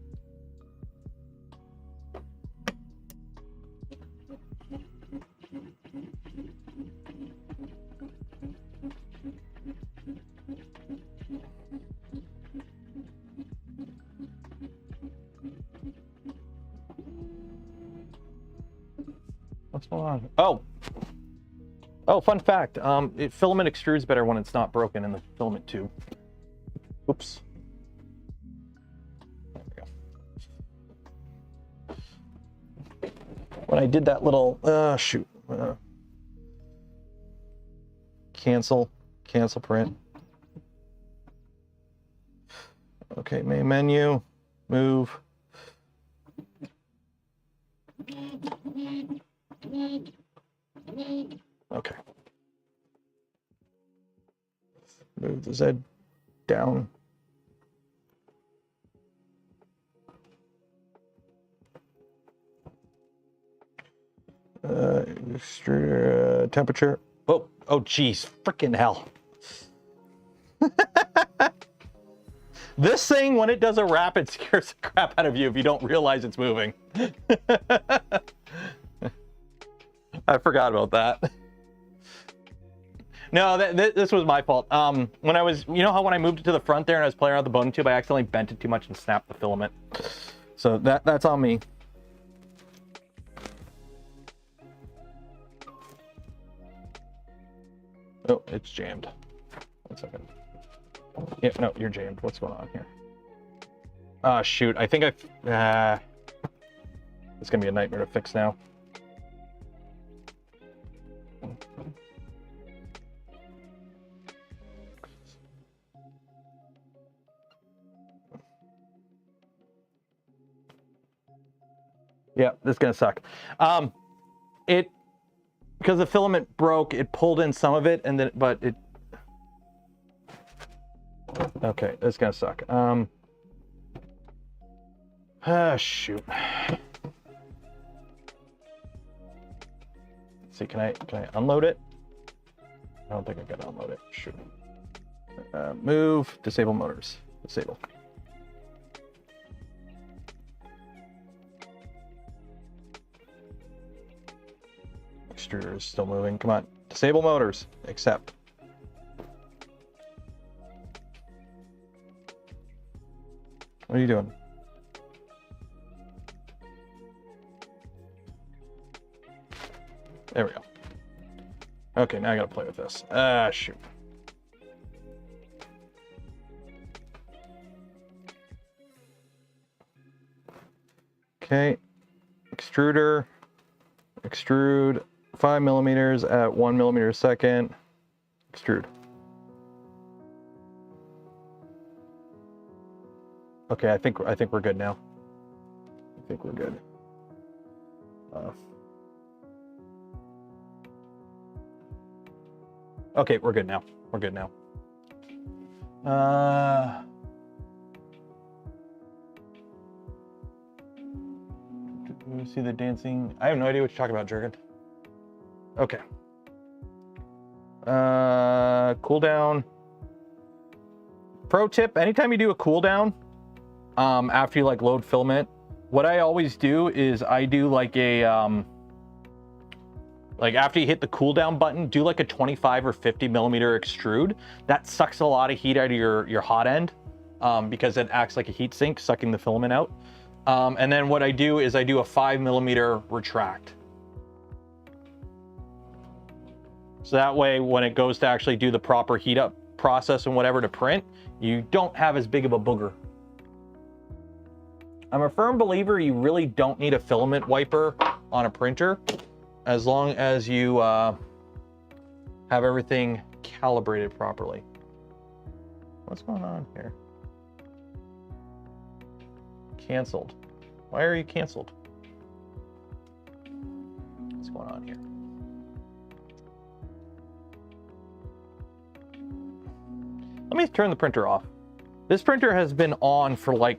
S1: What's going on? Oh, fun fact. Filament extrudes better when it's not broken in the filament tube. Oops. There we go. When I did that little, shoot. Cancel print. Okay, main menu, move. Okay. Move the Z down. Extruder temperature. Oh, geez, freaking hell. This thing, when it does a wrap, it scares the crap out of you if you don't realize it's moving. I forgot about that. No, this was my fault. When I was, you know how when I moved it to the front there and I was playing around with the bone tube, I accidentally bent it too much and snapped the filament. So that's on me. Oh, it's jammed. 1 second. Yeah, no, you're jammed. What's going on here? Ah, shoot. I think it's gonna be a nightmare to fix now. Yeah, this is gonna suck. Because the filament broke, it pulled in some of it, and then okay, it's gonna suck. Shoot. Let's see, can I unload it? I don't think I can unload it. Shoot. Move, disable motors. Disable. Extruder is still moving. Come on. Disable motors. Accept. What are you doing? There we go. Okay, now I gotta play with this. Shoot. Okay. Extruder. Extrude 5 millimeters at 1 millimeter a second. Extrude. Okay, I think we're good now. I think we're good. Okay, we're good now. We're good now. See the dancing? I have no idea what you're talking about, Jurgen. Okay. Cooldown. Pro tip, anytime you do a cooldown, after you like load filament, what I always do is I do like a, like after you hit the cooldown button, do like a 25 or 50 millimeter extrude. That sucks a lot of heat out of your hot end, because it acts like a heat sink, sucking the filament out. And then what I do is I do a 5 millimeter retract. So that way, when it goes to actually do the proper heat up process and whatever to print, you don't have as big of a booger. I'm a firm believer you really don't need a filament wiper on a printer, as long as you have everything calibrated properly. What's going on here? Canceled. Why are you canceled? What's going on here? Let me turn the printer off. This printer has been on for like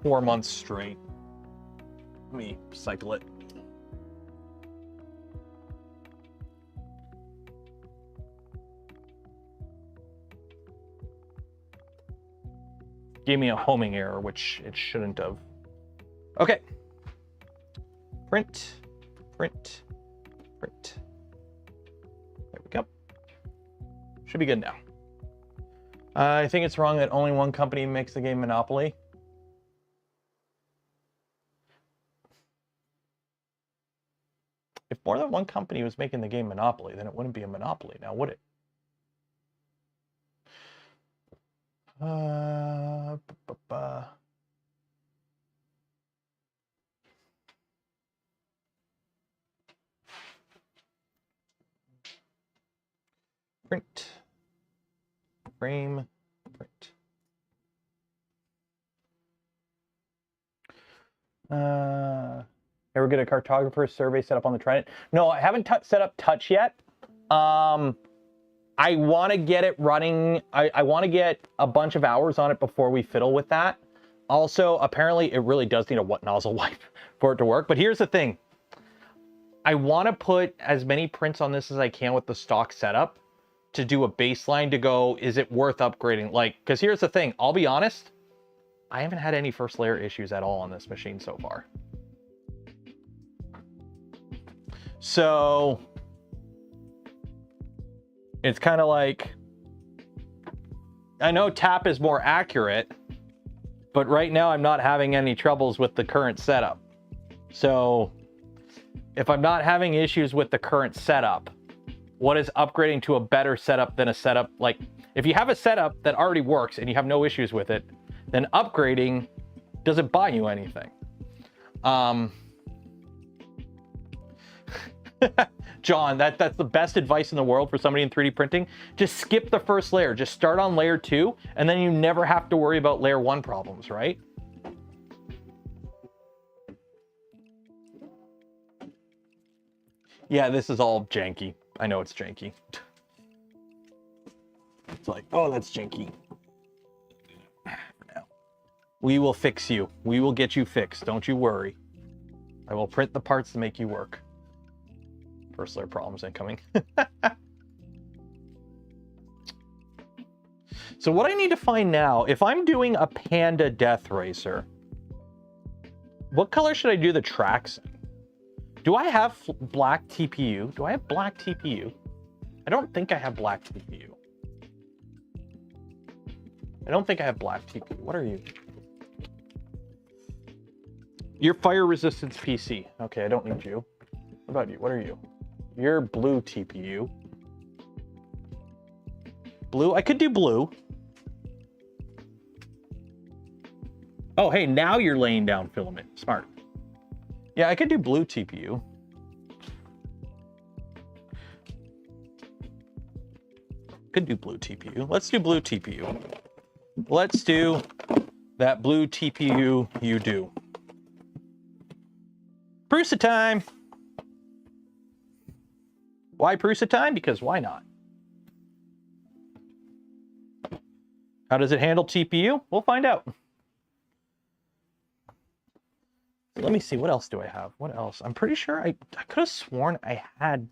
S1: 4 months straight. Let me cycle it. Gave me a homing error, which it shouldn't have. Okay. Print, print, print. There we go. Should be good now. I think it's wrong that only one company makes the game Monopoly. If more than one company was making the game Monopoly, then it wouldn't be a monopoly now, would it? Print. Frame. Print. Ever get a cartographer survey set up on the Trident? No, I haven't set up touch yet. I want to get it running. I want to get a bunch of hours on it before we fiddle with that. Also, apparently, it really does need a wet nozzle wipe for it to work. But here's the thing. I want to put as many prints on this as I can with the stock setup to do a baseline to go, is it worth upgrading? Like, because here's the thing. I'll be honest. I haven't had any first layer issues at all on this machine so far. So it's kind of like, I know tap is more accurate, but right now I'm not having any troubles with the current setup. So if I'm not having issues with the current setup, what is upgrading to a better setup than a setup? Like, if you have a setup that already works and you have no issues with it, then upgrading doesn't buy you anything. John, that's the best advice in the world for somebody in 3D printing. Just skip the first layer. Just start on layer 2, and then you never have to worry about layer 1 problems, right? Yeah, this is all janky. I know it's janky. It's like, oh, that's janky. No. We will fix you. We will get you fixed. Don't you worry. I will print the parts to make you work. First layer problems incoming. So what I need to find now, if I'm doing a Panda Deathracer, what color should I do the tracks in? Do I have black TPU? Do I have black TPU? I don't think I have black TPU. I don't think I have black TPU. What are you? You're fire resistance PC. Okay, I don't need you. What about you? What are you? You're blue TPU. Blue? I could do blue. Oh, hey, now you're laying down filament. Smart. Yeah, I could do blue TPU. Could do blue TPU. Let's do blue TPU. Let's do that blue TPU you do. Prusa time! Why Prusa time? Because why not? How does it handle TPU? We'll find out. Let me see, what else do I have? What else? I'm pretty sure I could have sworn I had...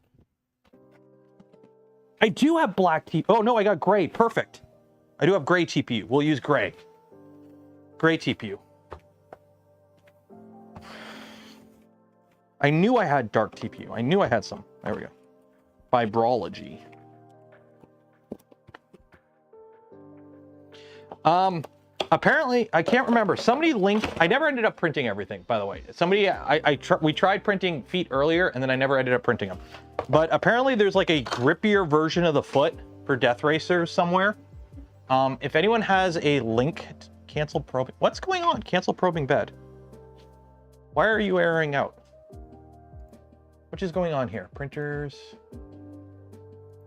S1: I do have black TPU. Oh, no, I got gray. Perfect. I do have gray TPU. We'll use gray. Gray TPU. I knew I had dark TPU. I knew I had some. There we go. Fibrology. Apparently, I can't remember. Somebody linked. I never ended up printing everything, by the way. Somebody, we tried printing feet earlier, and then I never ended up printing them. But apparently, there's like a grippier version of the foot for Deathracer somewhere. If anyone has a link, cancel probing. What's going on? Cancel probing bed. Why are you airing out? What is going on here? Printers.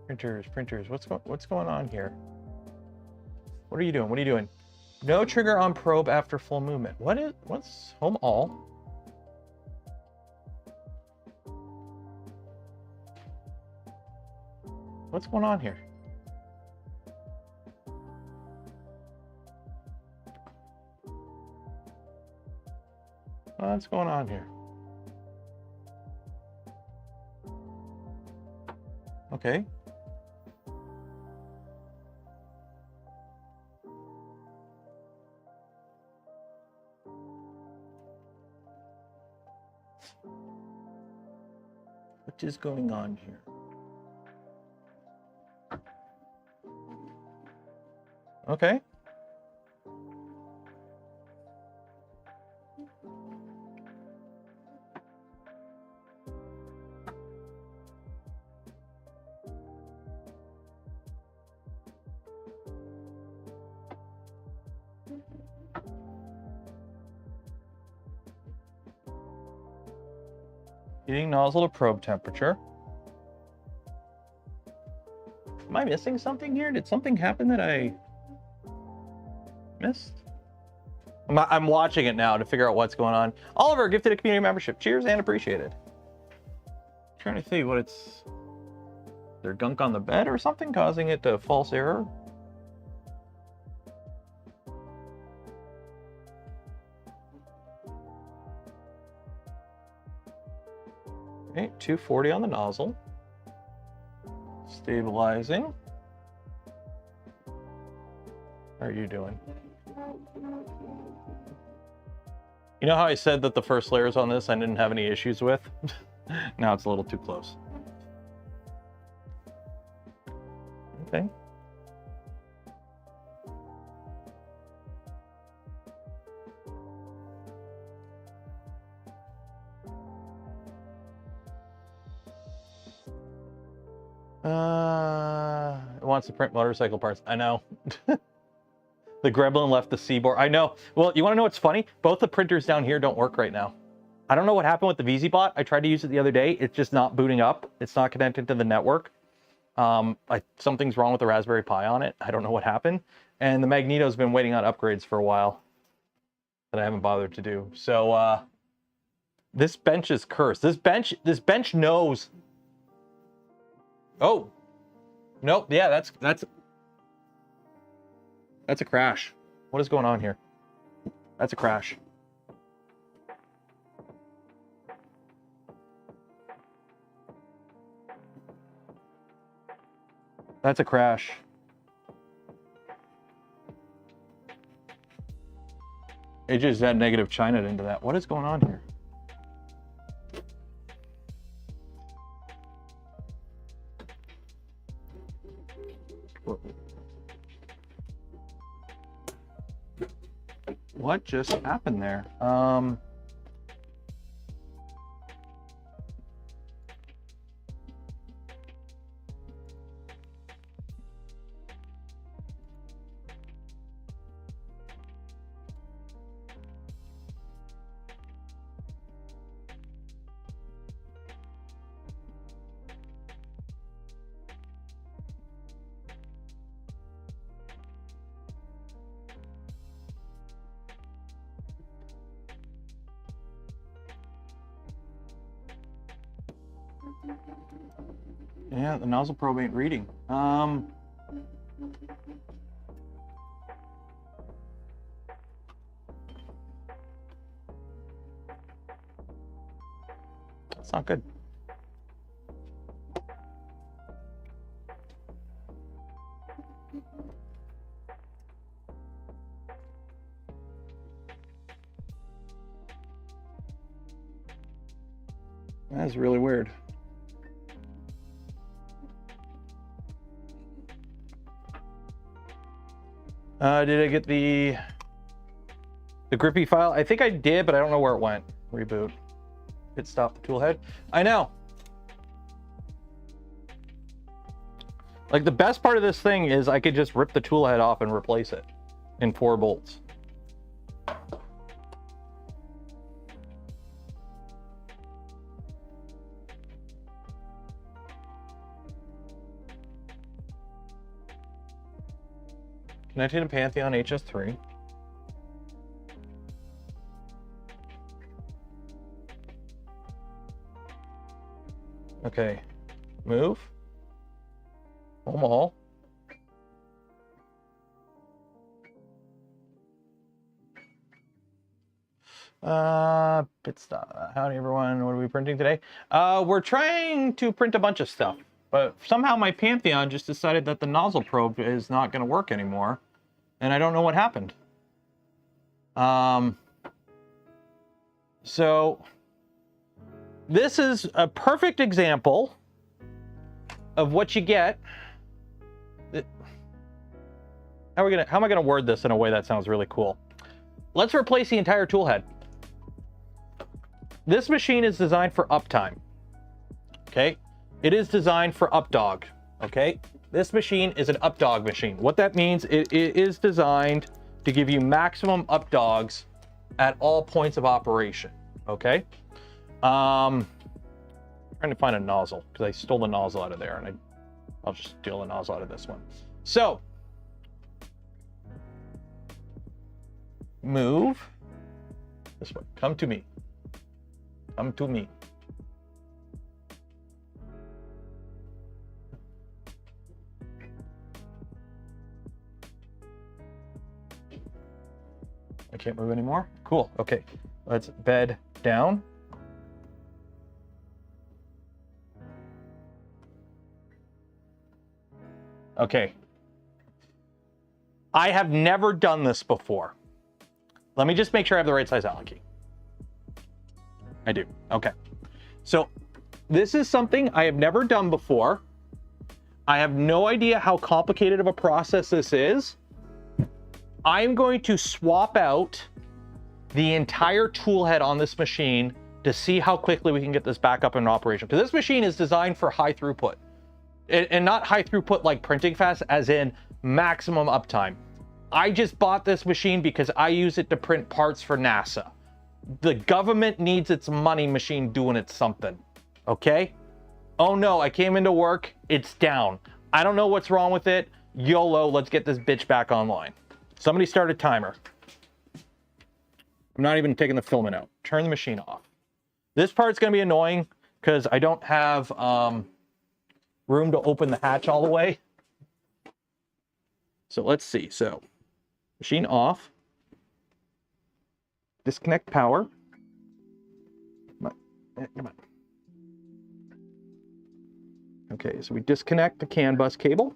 S1: What's going on here? What are you doing? What are you doing? No trigger on probe after full movement. What's home all? What's going on here? What's going on here? Okay. What is going on here? Okay. Heating nozzle to probe temperature. Am I missing something here? Did something happen that I missed? I'm watching it now to figure out what's going on. Oliver gifted a community membership. Cheers and appreciated. Trying to see what it's... There gunk on the bed or something causing it to false error? Okay, 240 on the nozzle. Stabilizing. How are you doing? You know how I said that the first layers on this I didn't have any issues with? Now it's a little too close. Okay. It wants to print motorcycle parts. I know. The gremlin left the seaboard. I know. Well, you want to know what's funny? Both the printers down here don't work right now. I don't know what happened with the VZBot. I tried to use it the other day. It's just not booting up. It's not connected to the network. Something's wrong with the Raspberry Pi on it. I don't know what happened. And the Magneto's been waiting on upgrades for a while that I haven't bothered to do. So this bench is cursed. This bench knows. Oh. Nope. Yeah, that's a crash. What is going on here? That's a crash. That's a crash. It just had negative China into that. What is going on here? What just happened there? Yeah, the nozzle probe ain't reading. It's not good. That's really weird. Did I get the grippy file? I think I did, but I don't know where it went. Reboot. Hit stop tool head. I know. Like, the best part of this thing is I could just rip the tool head off and replace it in 4 bolts. Connected to Pantheon HS3. Okay, move. Home all. Pit stop. Howdy everyone, what are we printing today? We're trying to print a bunch of stuff, but somehow my Pantheon just decided that the nozzle probe is not going to work anymore, and I don't know what happened. So this is a perfect example of what you get. How am I gonna word this in a way that sounds really cool? Let's replace the entire tool head. This machine is designed for uptime. Okay, it is designed for updog. Okay, this machine is an updog machine. What that means, it is designed to give you maximum updogs at all points of operation. Okay, trying to find a nozzle because I stole the nozzle out of there, and I'll just steal the nozzle out of this one. So move this way. Come to me. Come to me. I can't move anymore. Cool. Okay. Let's bed down. Okay. I have never done this before. Let me just make sure I have the right size Allen key. I do. Okay. So this is something I have never done before. I have no idea how complicated of a process this is. I'm going to swap out the entire tool head on this machine to see how quickly we can get this back up in operation. Because this machine is designed for high throughput. And not high throughput like printing fast, as in maximum uptime. I just bought this machine because I use it to print parts for NASA. The government needs its money machine doing its something, okay? Oh no, I came into work, it's down. I don't know what's wrong with it. YOLO, let's get this bitch back online. Somebody start a timer. I'm not even taking the filament out. Turn the machine off. This part's gonna be annoying because I don't have room to open the hatch all the way. So let's see. So machine off. Disconnect power. Come on. Come on. Okay, so we disconnect the CAN bus cable.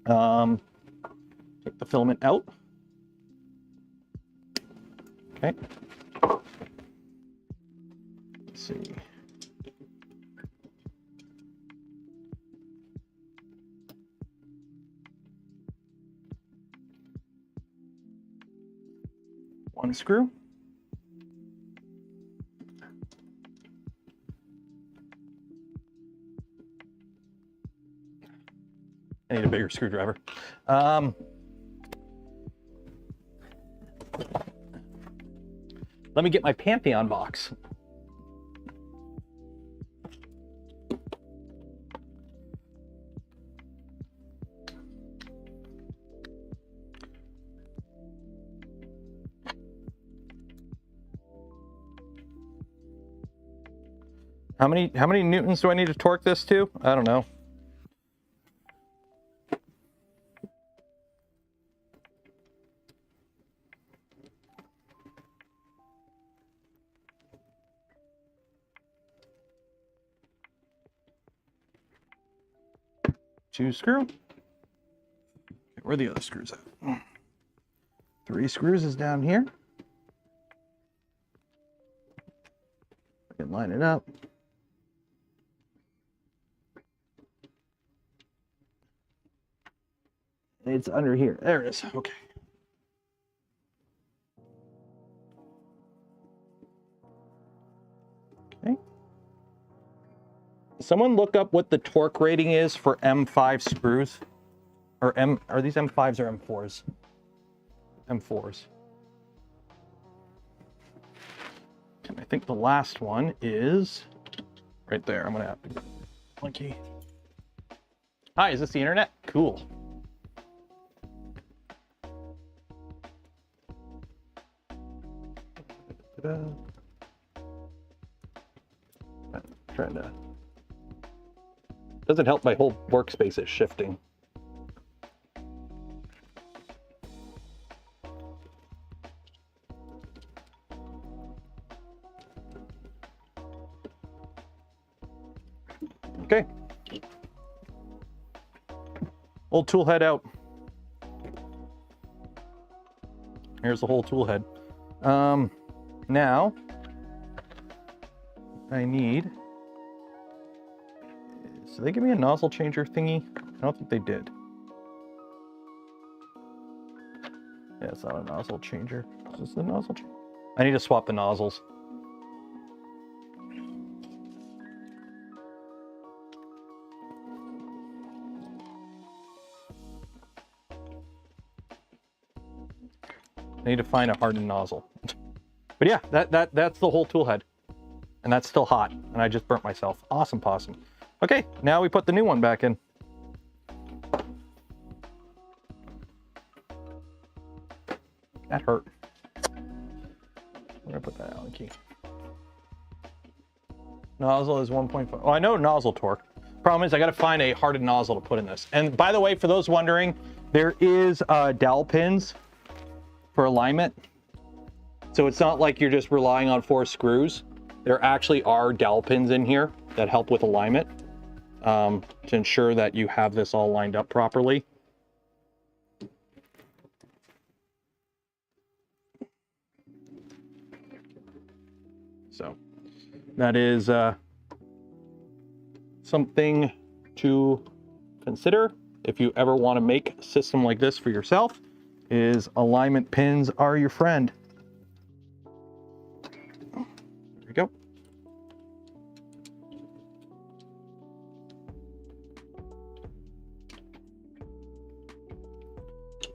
S1: Take the filament out. Okay. Let's see. One screw. I need a bigger screwdriver. Let me get my Pantheon box. How many newtons do I need to torque this to? I don't know. Two screw. where are the other screws at? 3 screws is down here. I can line it up. It's under here. There it is. Okay. Okay. Someone look up what the torque rating is for M5 screws. Or are these M5s or M4s? M4s. And I think the last one is right there. I'm gonna have to get one key. Hi, is this the internet? Cool. Trying to. Doesn't help my whole workspace is shifting. Okay. Old tool head out. Here's the whole tool head. Now I need. So they give me a nozzle changer thingy? I don't think they did. Yeah, it's not a nozzle changer. Is this the nozzle changer? I need to swap the nozzles. I need to find a hardened nozzle. But yeah, that's the whole tool head. And that's still hot. And I just burnt myself. Awesome possum. Okay, now we put the new one back in. That hurt. I'm gonna put that Allen key. Nozzle is 1.5. Oh, I know nozzle torque. Problem is I gotta find a hardened nozzle to put in this. And by the way, for those wondering, there is dowel pins for alignment. So it's not like you're just relying on 4 screws. There actually are dowel pins in here that help with alignment to ensure that you have this all lined up properly. So that is something to consider if you ever want to make a system like this for yourself. Is alignment pins are your friend. There we go.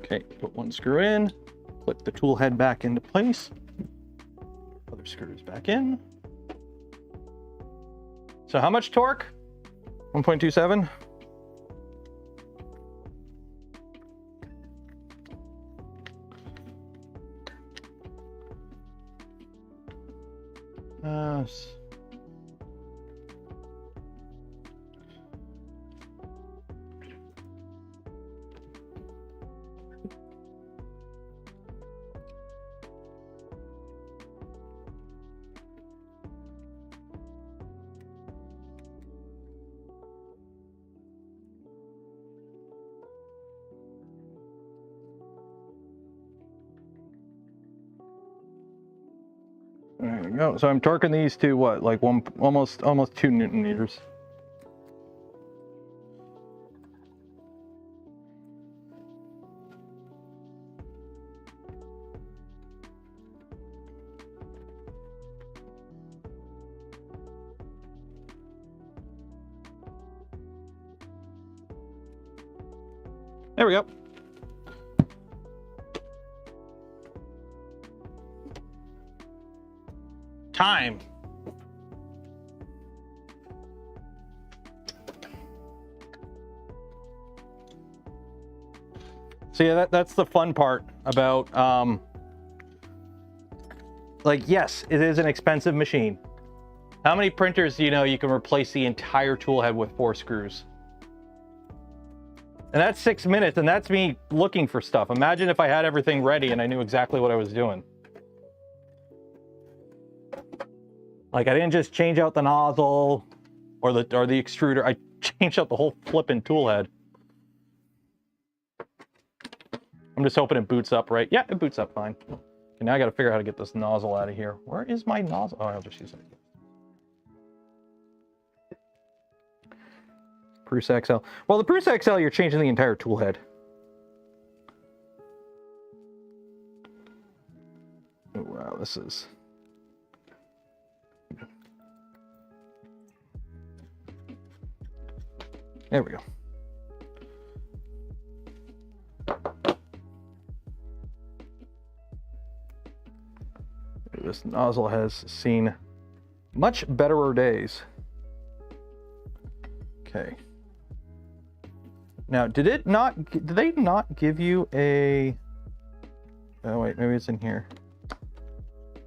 S1: Okay, put one screw in, clip the tool head back into place. Other screws back in. So how much torque? 1.27. There we go. So I'm torquing these to what, like almost 2 Newton meters. There we go. Time. So yeah, that's the fun part about, like, yes, it is an expensive machine. How many printers do you know you can replace the entire tool head with 4 screws? And that's 6 minutes, and that's me looking for stuff. Imagine if I had everything ready and I knew exactly what I was doing. Like, I didn't just change out the nozzle or the extruder. I changed out the whole flipping tool head. I'm just hoping it boots up right. Yeah, it boots up fine. And now I got to figure out how to get this nozzle out of here. Where is my nozzle? Oh, I'll just use it. Prusa XL. Well, the Prusa XL, you're changing the entire tool head. Oh, wow, this is... There we go. This nozzle has seen much betterer days. Okay. Now, did they not give you a... Oh, wait, maybe it's in here.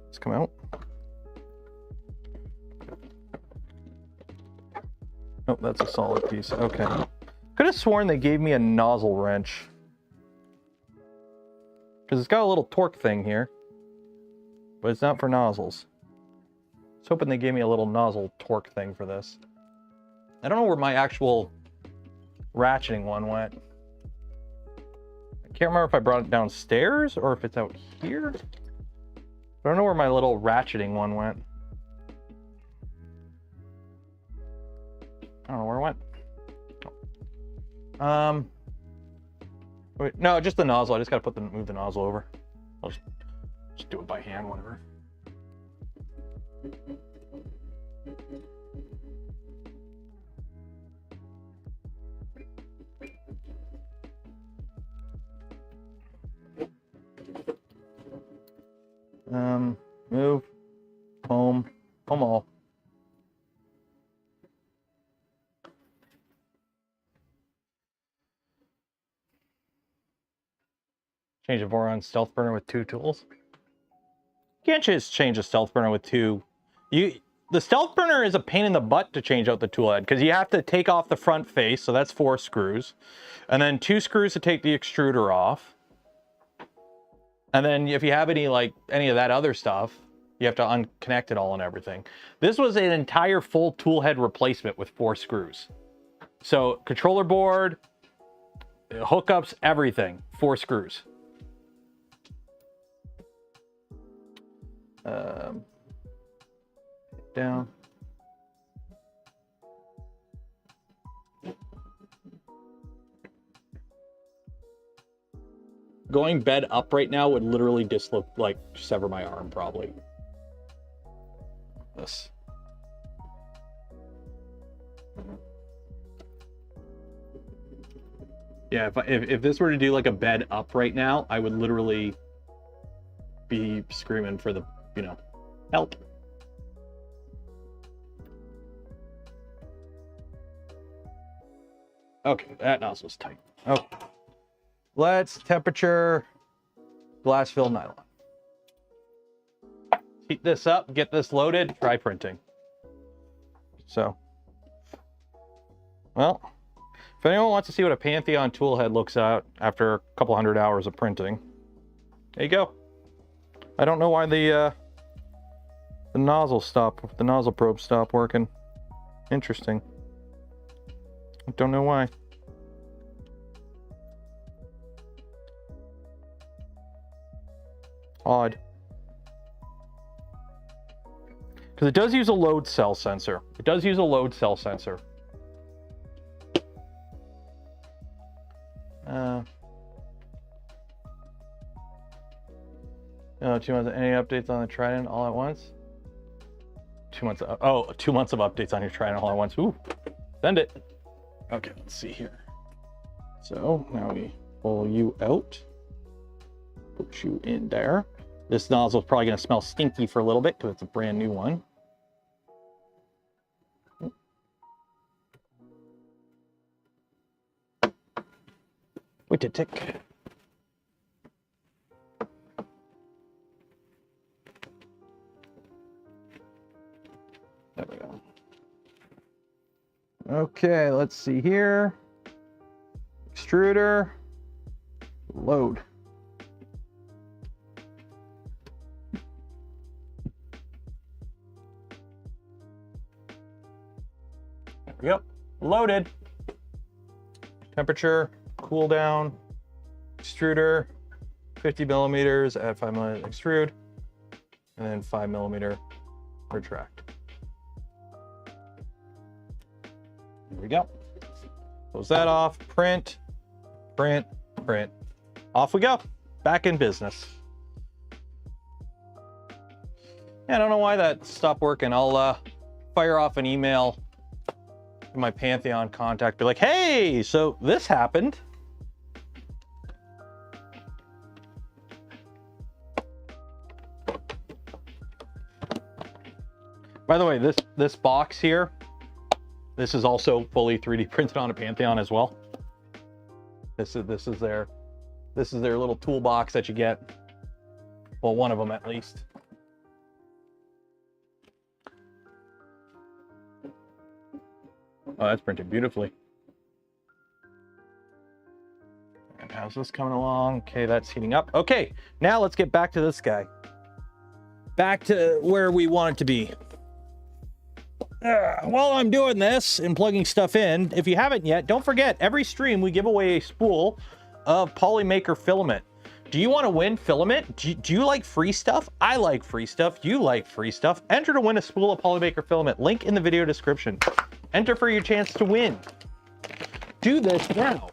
S1: Let's come out. Oh, that's a solid piece. Okay. Could have sworn they gave me a nozzle wrench. Because it's got a little torque thing here. But it's not for nozzles. I was hoping they gave me a little nozzle torque thing for this. I don't know where my actual ratcheting one went. I can't remember if I brought it downstairs or if it's out here. I don't know where my little ratcheting one went. I don't know where it went. Wait, no, just the nozzle. I just gotta move the nozzle over. I'll just do it by hand, whatever. Move, home all. Change a Voron stealth burner with 2 tools. You can't just change a stealth burner with 2. The stealth burner is a pain in the butt to change out the tool head because you have to take off the front face, so that's 4 screws, and then 2 screws to take the extruder off. And then if you have any of that other stuff, you have to unconnect it all and everything. This was an entire full tool head replacement with 4 screws. So controller board, hookups, everything, 4 screws. Down. Going bed up right now would literally just look like sever my arm, probably. This. Yeah, if this were to do like a bed up right now, I would literally be screaming for the, help. Okay, that nozzle's tight. Okay. Let's temperature glass fill nylon. Heat this up, get this loaded, try printing. So, well, if anyone wants to see what a Pantheon tool head looks out after a couple 100 hours of printing, there you go. I don't know why the nozzle probe stopped working. Interesting. I don't know why. Odd. Because it does use a load cell sensor. It does use a load cell sensor. No, 2 months. Any updates on the Trident all at once? 2 months. Oh, 2 months of updates on your Trident all at once. Ooh, send it. Okay, let's see here. So now we pull you out. Put you in there. This nozzle is probably going to smell stinky for a little bit because it's a brand new one. Wait a tick. There we go. Okay, let's see here. Extruder. Load. There we go. Loaded. Temperature, cool down, extruder, 50 millimeters at 5 millimeter extrude, and then 5 millimeter retract. There we go. Close that off, print, print, print. Off we go, back in business. Yeah, I don't know why that stopped working. I'll fire off an email to my Pantheon contact, be like, hey, so this happened. By the way, this box here, this is also fully 3D printed on a Pantheon as well. This is their little toolbox that you get. Well, one of them at least. Oh, that's printed beautifully. And how's this coming along? Okay, that's heating up. Okay, now let's get back to this guy. Back to where we want it to be. While I'm doing this and plugging stuff in, if you haven't yet, don't forget, every stream we give away a spool of POLYMAKER filament. Do you want to win filament? Do you like free stuff? I like free stuff. You like free stuff. Enter to win a spool of POLYMAKER filament. Link in the video description. Enter for your chance to win. Do this now.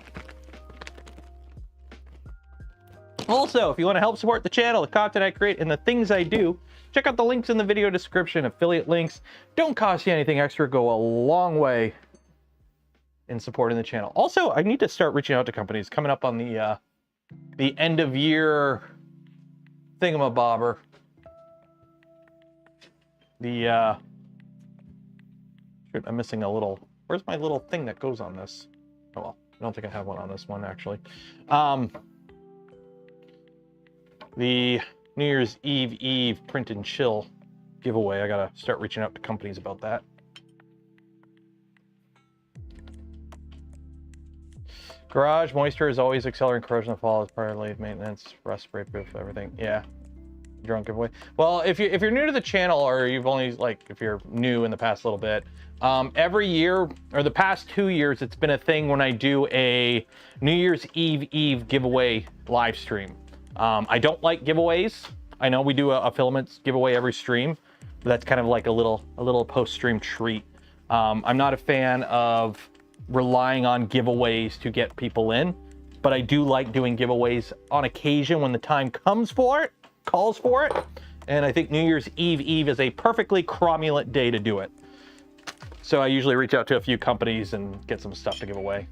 S1: Also, if you want to help support the channel, the content I create, and the things I do, check out the links in the video description. Affiliate links don't cost you anything extra, go a long way in supporting the channel. Also, I need to start reaching out to companies coming up on the end of year thingamabobber. I'm missing a little, where's my little thing that goes on this? Oh well, I don't think I have one on this one actually. The New Year's Eve print and chill giveaway. I gotta start reaching out to companies about that. Garage moisture is always accelerating corrosion in the fall as part of lathe maintenance, rust spray proof, everything. Yeah. Drunk giveaway. Well, if you're new to the channel, or you've only, like, if you're new in the past little bit, every year, or the past 2 years, it's been a thing when I do a New Year's Eve giveaway live stream. I don't like giveaways. I know we do a filament giveaway every stream, but that's kind of like a little post-stream treat. I'm not a fan of relying on giveaways to get people in, but I do like doing giveaways on occasion when the time calls for it. And I think New Year's Eve is a perfectly cromulent day to do it. So I usually reach out to a few companies and get some stuff to give away.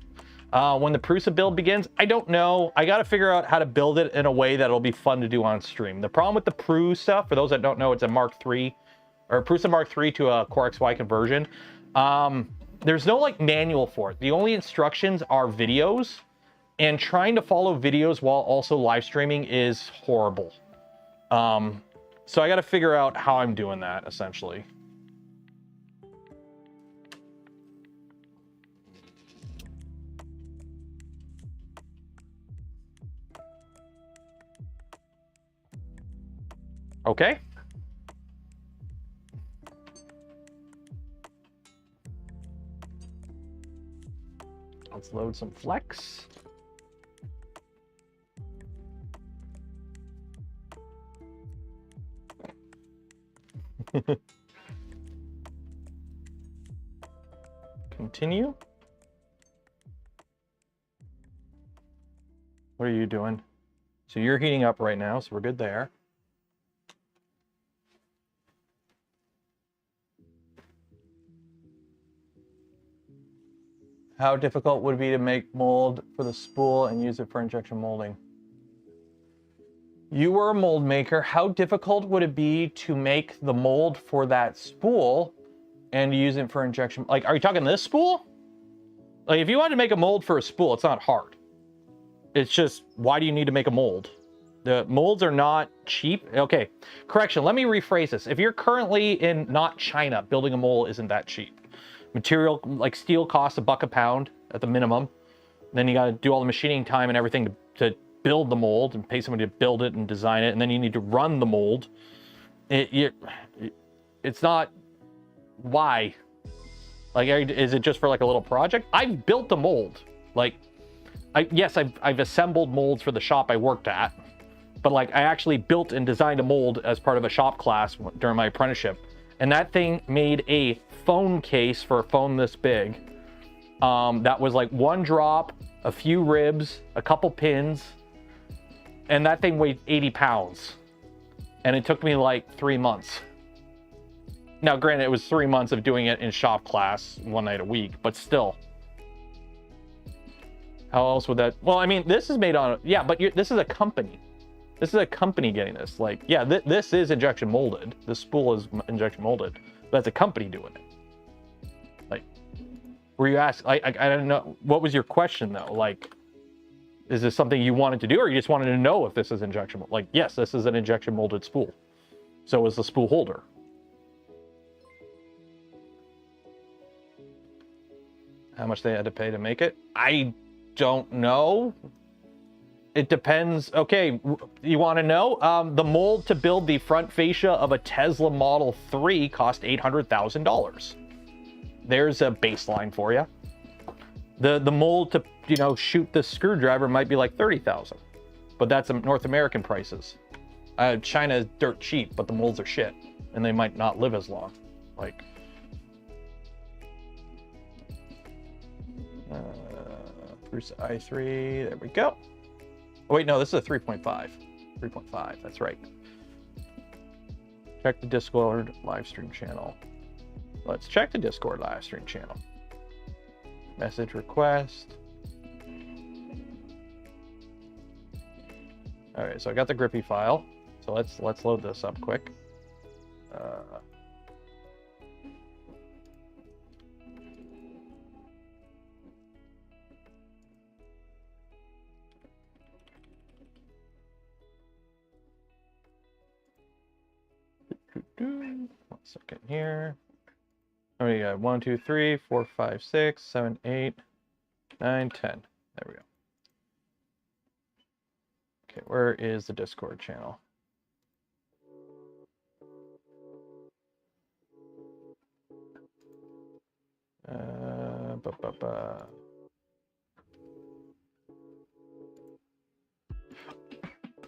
S1: When the Prusa build begins, I don't know. I got to figure out how to build it in a way that'll be fun to do on stream. The problem with the Prusa, for those that don't know, it's a Mark III, or Prusa Mark III to a Core XY conversion. There's no like manual for it. The only instructions are videos, and trying to follow videos while also live streaming is horrible. So I got to figure out how I'm doing that essentially. Okay. Let's load some flex. Continue. What are you doing? So you're heating up right now, so we're good there. How difficult would it be to make mold for the spool and use it for injection molding? You were a mold maker. How difficult would it be to make the mold for that spool and use it for injection? Like, are you talking this spool? Like, if you wanted to make a mold for a spool, it's not hard. It's just, why do you need to make a mold? The molds are not cheap. Okay, correction, let me rephrase this. If you're currently in not China, building a mold isn't that cheap. Material, like steel, costs $1 a pound at the minimum. Then you got to do all the machining time and everything to build the mold and pay somebody to build it and design it. And then you need to run the mold. It's not, why? Like, is it just for like a little project? I've built a mold. Like, yes, I've assembled molds for the shop I worked at. but like I actually built and designed a mold as part of a shop class during my apprenticeship. And that thing made a phone case for a phone this big. That was like one drop, a few ribs, a couple pins, and that thing weighed 80 pounds. And it took me like 3 months. Now, granted, it was 3 months of doing it in shop class 1 night a week, but still. How else would that? Well, I mean, this is made on, yeah, but this is a company. This is a company getting this. Like, yeah, this is injection molded. This spool is injection molded. But that's a company doing it. Like, were you asked? I don't know. What was your question though? Like, is this something you wanted to do, or you just wanted to know if this is injection? Like, yes, this is an injection molded spool. So is the spool holder. How much they had to pay to make it? I don't know. It depends. Okay, you want to know? The mold to build the front fascia of a Tesla Model 3 cost $800,000. There's a baseline for you. The mold to, you know, shoot the screwdriver might be like $30,000, but that's North American prices. China is dirt cheap, but the molds are shit, and they might not live as long. Like, Bruce i3. There we go. Oh, wait, no, this is a 3.5. 3.5, that's right. Check the Discord live stream channel. Let's check the Discord live stream channel. Message request. All right, so I got the grippy file. So let's load this up quick. One second here. Oh, we got 1, 2, 3, 4, 5, 6, 7, 8, 9, 10. There we go. Okay, where is the Discord channel?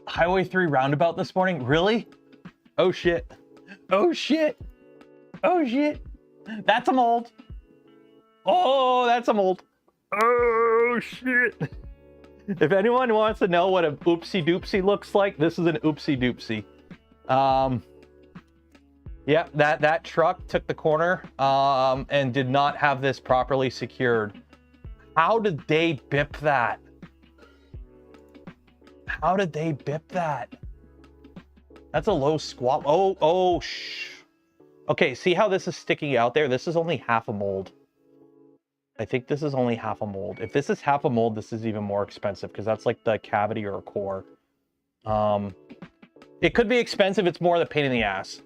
S1: Highway 3 roundabout this morning? Really? Oh shit. Oh shit. Oh shit. That's a mold. Oh, that's a mold. Oh shit. If anyone wants to know what a oopsie doopsie looks like, this is an oopsie doopsie. Yeah, that truck took the corner and did not have this properly secured. How did they bip that? How did they bip that? That's a low squat. Okay, see how this is sticking out there? This is only half a mold. I think this is only half a mold. If this is half a mold, this is even more expensive because that's like the cavity or a core. It could be expensive. It's more the pain in the ass.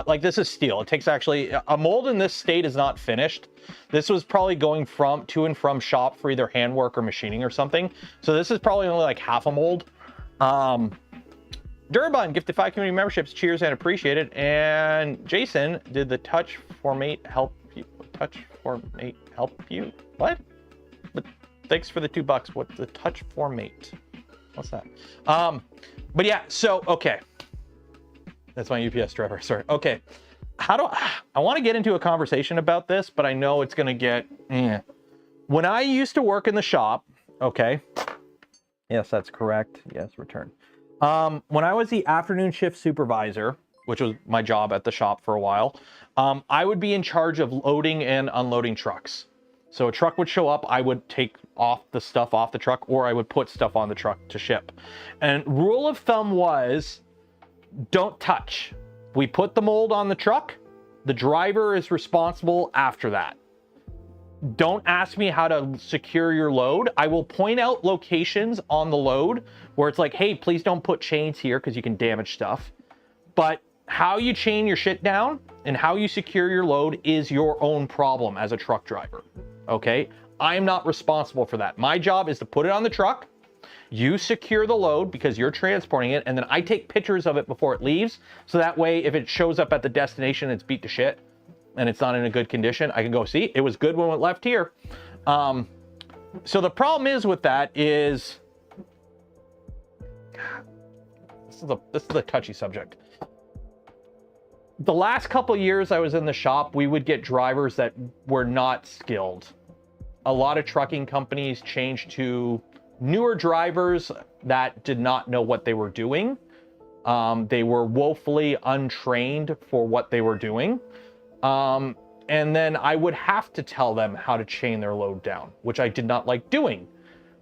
S1: Like this is steel. It takes actually a mold in this state is not finished. This was probably going to and from shop for either handwork or machining or something. So this is probably only like half a mold. Durban gifted 5 community memberships. Cheers and appreciate it. And Jason, did the touch formate help you? Touch formate help you? What? But thanks for the $2. What's the touch formate? What's that? But yeah, so okay. That's my UPS driver. Sorry. Okay. I want to get into a conversation about this, but I know it's gonna get. When I used to work in the shop, okay. Yes, that's correct. Yes, return. When I was the afternoon shift supervisor, which was my job at the shop for a while, I would be in charge of loading and unloading trucks. So a truck would show up, I would take off the stuff off the truck, or I would put stuff on the truck to ship. And rule of thumb was, don't touch. We put the mold on the truck. The driver is responsible after that. Don't ask me how to secure your load. I will point out locations on the load where it's like, hey, please don't put chains here because you can damage stuff. But how you chain your shit down and how you secure your load is your own problem as a truck driver, okay? I am not responsible for that. My job is to put it on the truck. You secure the load because you're transporting it, and then I take pictures of it before it leaves. So that way, if it shows up at the destination, it's beat to shit and it's not in a good condition, I can go, see, it was good when it left here. So the problem is with that is, this is a touchy subject. The last couple years I was in the shop, we would get drivers that were not skilled. A lot of trucking companies changed to newer drivers that did not know what they were doing. They were woefully untrained for what they were doing. And then I would have to tell them how to chain their load down, which I did not like doing.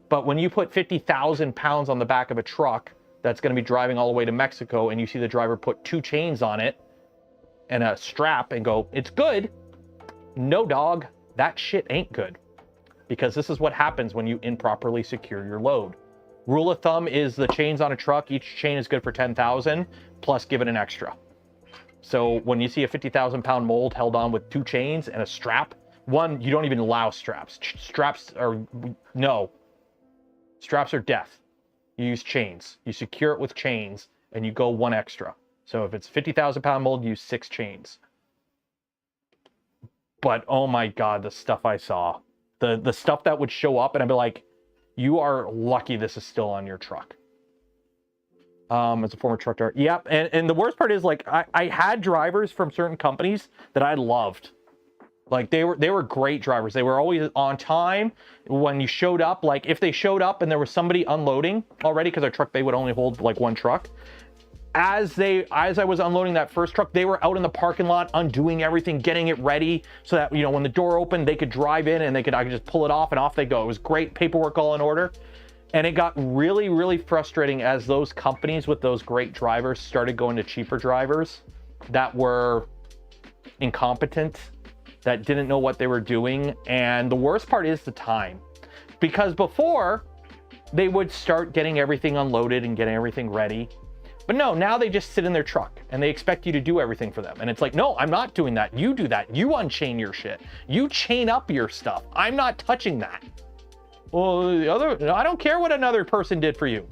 S1: But when you put 50,000 pounds on the back of a truck that's going to be driving all the way to Mexico, and you see the driver put 2 chains on it and a strap and go, it's good. No, dog, that shit ain't good. Because this is what happens when you improperly secure your load. Rule of thumb is the chains on a truck, each chain is good for 10,000, plus give it an extra. So when you see a 50,000 pound mold held on with 2 chains and a strap, one, you don't even allow straps. Straps are, no. Straps are death. You use chains. You secure it with chains and you go 1 extra. So if it's 50,000 pound mold, use 6 chains. But oh my God, the stuff I saw. The stuff that would show up and I'd be like, you are lucky this is still on your truck. As a former truck driver. Yep. And the worst part is, like, I had drivers from certain companies that I loved. Like, they were great drivers. They were always on time when you showed up. Like, if they showed up and there was somebody unloading already, because our truck, they would only hold like 1 truck. As I was unloading that first truck, they were out in the parking lot undoing everything, getting it ready so that, you know, when the door opened, they could drive in and I could just pull it off and off they go. It was great, paperwork all in order. And it got really, really frustrating as those companies with those great drivers started going to cheaper drivers that were incompetent, that didn't know what they were doing. And the worst part is the time. Because before, they would start getting everything unloaded and getting everything ready. But no, now they just sit in their truck and they expect you to do everything for them. And it's like, no, I'm not doing that. You do that. You unchain your shit. You chain up your stuff. I'm not touching that. Well, I don't care what another person did for you.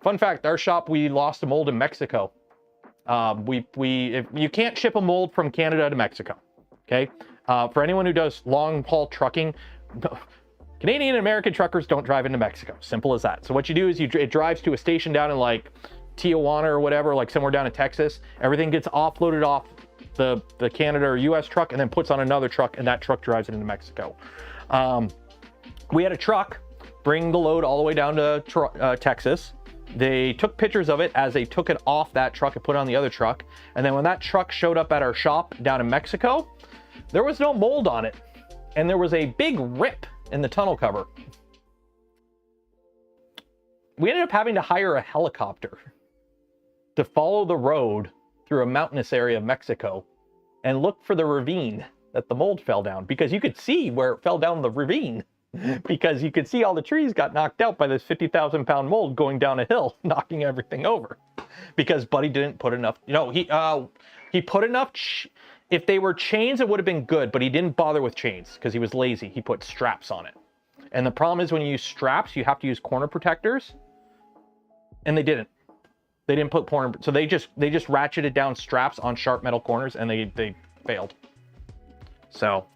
S1: Fun fact, our shop, we lost a mold in Mexico. If you can't ship a mold from Canada to Mexico, okay? For anyone who does long haul trucking, Canadian and American truckers don't drive into Mexico. Simple as that. So what you do is it drives to a station down in like Tijuana or whatever, like somewhere down in Texas. Everything gets offloaded off the Canada or US truck and then puts on another truck, and that truck drives it into Mexico. We had a truck bring the load all the way down to Texas. They took pictures of it as they took it off that truck and put it on the other truck. And then when that truck showed up at our shop down in Mexico, there was no mold on it. And there was a big rip in the tunnel cover. We ended up having to hire a helicopter to follow the road through a mountainous area of Mexico and look for the ravine that the mold fell down, because you could see where it fell down the ravine, because you could see all the trees got knocked out by this 50,000 pound mold going down a hill, knocking everything over, because Buddy didn't put enough, you know, he put enough, if they were chains, it would have been good, but he didn't bother with chains because he was lazy. He put straps on it. And the problem is when you use straps, you have to use corner protectors, and they didn't. They didn't put corner, so they just ratcheted down straps on sharp metal corners, and they failed. So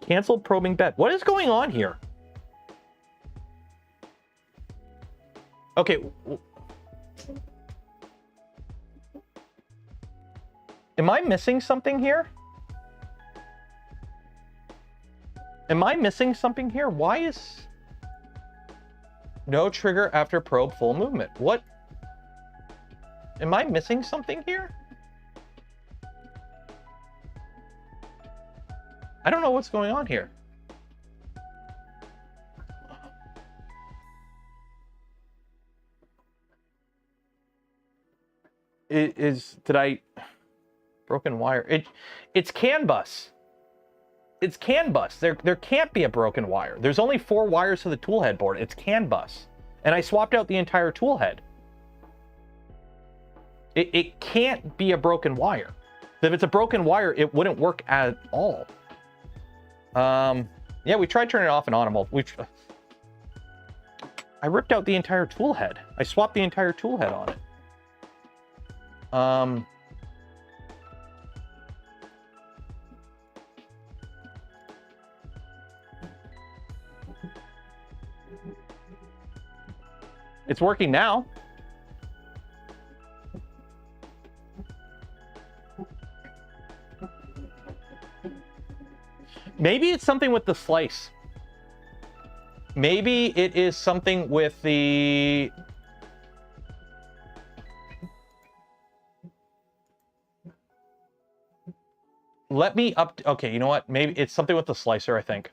S1: canceled probing bet. What is going on here? Okay. Am I missing something here? Am I missing something here? Why is no trigger after probe full movement? What? Am I missing something here? I don't know what's going on here. Did I broken wire? It's CAN bus. It's CAN bus. There can't be a broken wire. There's only 4 wires to the tool head board. It's CAN bus. And I swapped out the entire tool head. It can't be a broken wire. If it's a broken wire, it wouldn't work at all. Yeah, we tried turning it off and on. I ripped out the entire tool head. I swapped the entire tool head on it. It's working now. Maybe it's something with the slice. Maybe it is something with the... Let me up... Okay, you know what? Maybe it's something with the slicer, I think.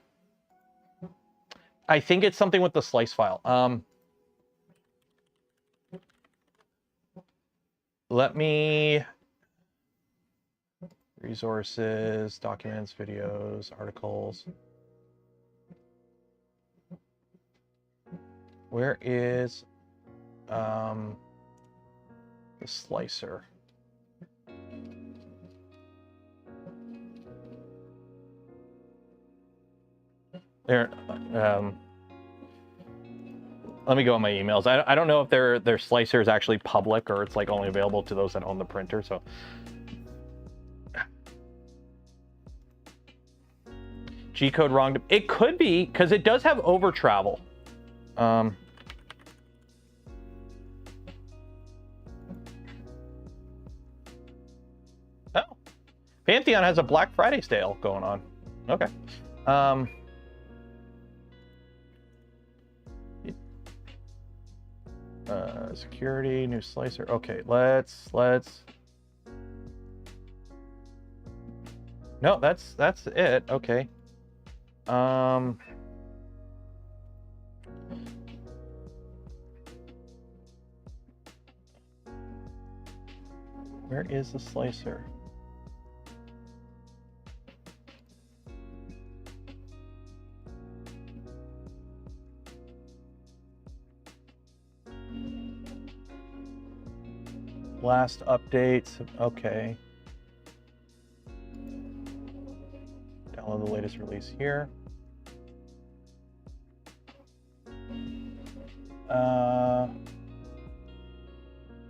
S1: I think it's something with the slice file. Let me... Resources, documents, videos, articles. Where is the slicer? There. Let me go on my emails. I don't know if their slicer is actually public or it's like only available to those that own the printer. So. G-code wrong. It could be because it does have over travel. Oh, Pantheon has a Black Friday sale going on. Okay. Security, new slicer. Okay, let's. No, that's it. Okay. Where is the slicer? Last updates. Okay. Download the latest release here.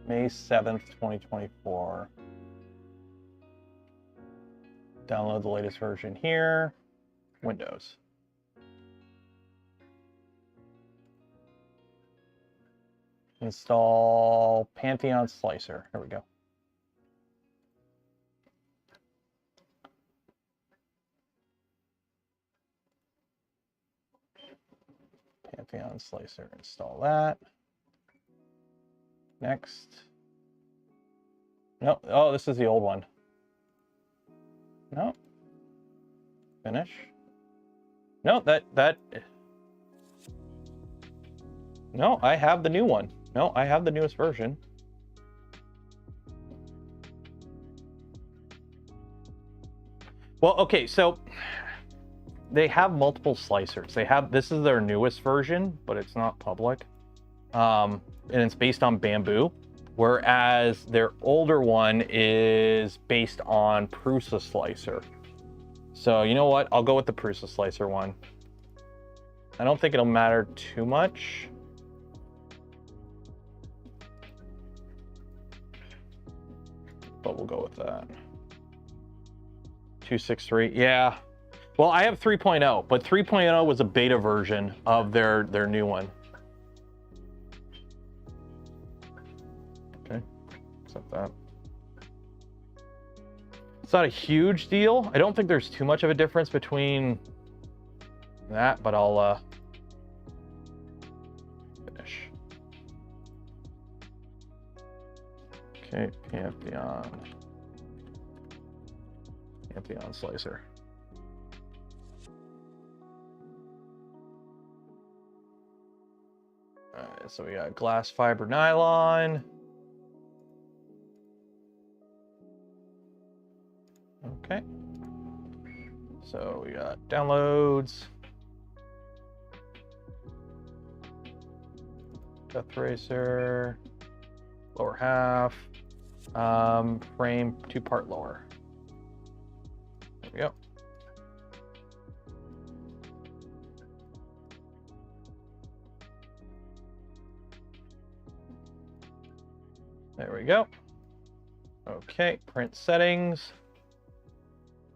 S1: May 7th, 2024. Download the latest version here. Windows. Install Pantheon Slicer. There we go. Pantheon Slicer. Install that. Next. No. Oh, this is the old one. No. Finish. No, that. No, I have the new one. No, I have the newest version. Well, okay, so they have multiple slicers. They have, this is their newest version, but it's not public. And it's based on Bamboo, whereas their older one is based on Prusa Slicer. So you know what? I'll go with the Prusa Slicer one. I don't think it'll matter too much. But we'll go with that. 263, yeah. Well, I have 3.0, but 3.0 was a beta version of their new one. Okay, accept that. It's not a huge deal. I don't think there's too much of a difference between that, but I'll finish. Okay, Pantheon Slicer. All right, so we got glass fiber nylon. Okay. So we got downloads. Deathracer. Lower half. Frame 2-part lower. There we go. There we go. Okay, print settings.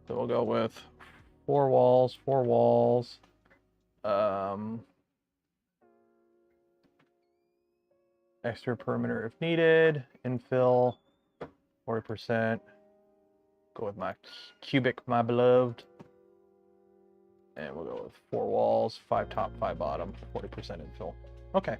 S1: So we'll go with 4 walls, 4 walls. Extra perimeter if needed. Infill, 40%. Go with my cubic, my beloved. And we'll go with 4 walls, 5 top, 5 bottom, 40% infill. Okay.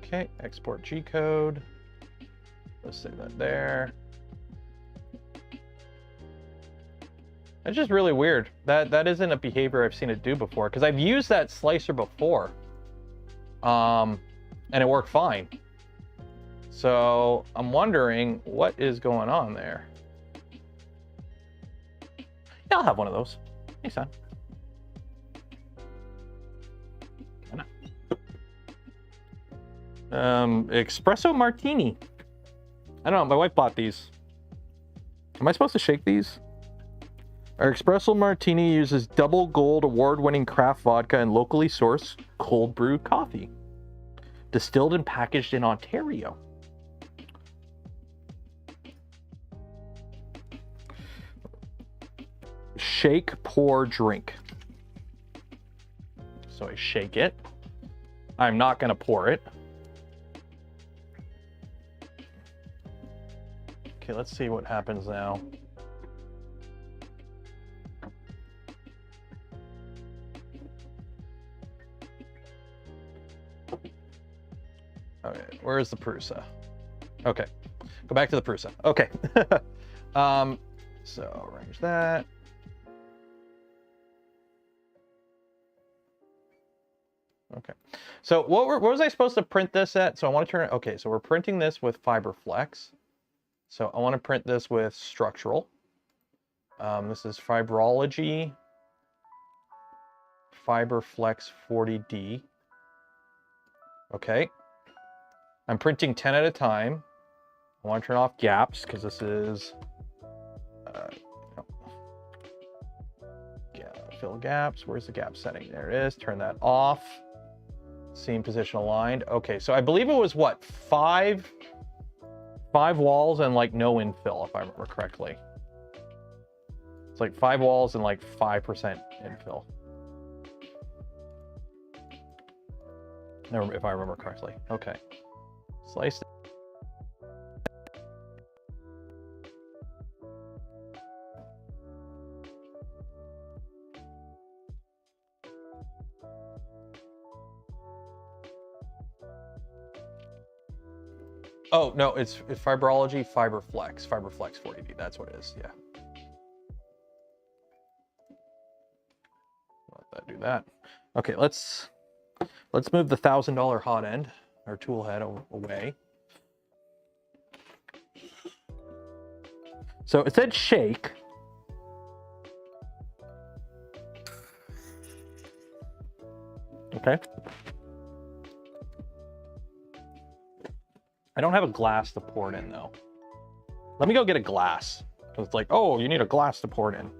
S1: Okay, export G code. Let's save that there. It's just really weird. That isn't a behavior I've seen it do before, because I've used that slicer before. And it worked fine. So I'm wondering what is going on there. Yeah, I'll have one of those. Hey, son. Espresso martini. I don't know. My wife bought these. Am I supposed to shake these? Our espresso martini uses double gold award-winning craft vodka and locally sourced cold brew coffee, distilled and packaged in Ontario. Shake, pour, drink. So I shake it. I'm not going to pour it. Okay, let's see what happens now. Okay, where is the Prusa? Okay, go back to the Prusa. Okay. So arrange that. Okay, so what was I supposed to print this at? So I want to turn it, okay, so we're printing this with FiberFlex. So I want to print this with structural. This is Fibrology FiberFlex 40D. Okay, I'm printing 10 at a time. I want to turn off gaps because this is fill gaps. Where's the gap setting? There it is. Turn that off. Seam position aligned. Okay, so I believe it was what, five walls and like no infill, if I remember correctly. It's like 5 walls and like 5% infill. If I remember correctly. Okay. Slice it. Oh, no, it's Fibrology FiberFlex 40D. That's what it is, yeah. Let that do that. Okay, let's move the $1,000 hot end, or tool head, away. So it said shake. Okay. I don't have a glass to pour it in, though. Let me go get a glass. It's like, oh, you need a glass to pour it in.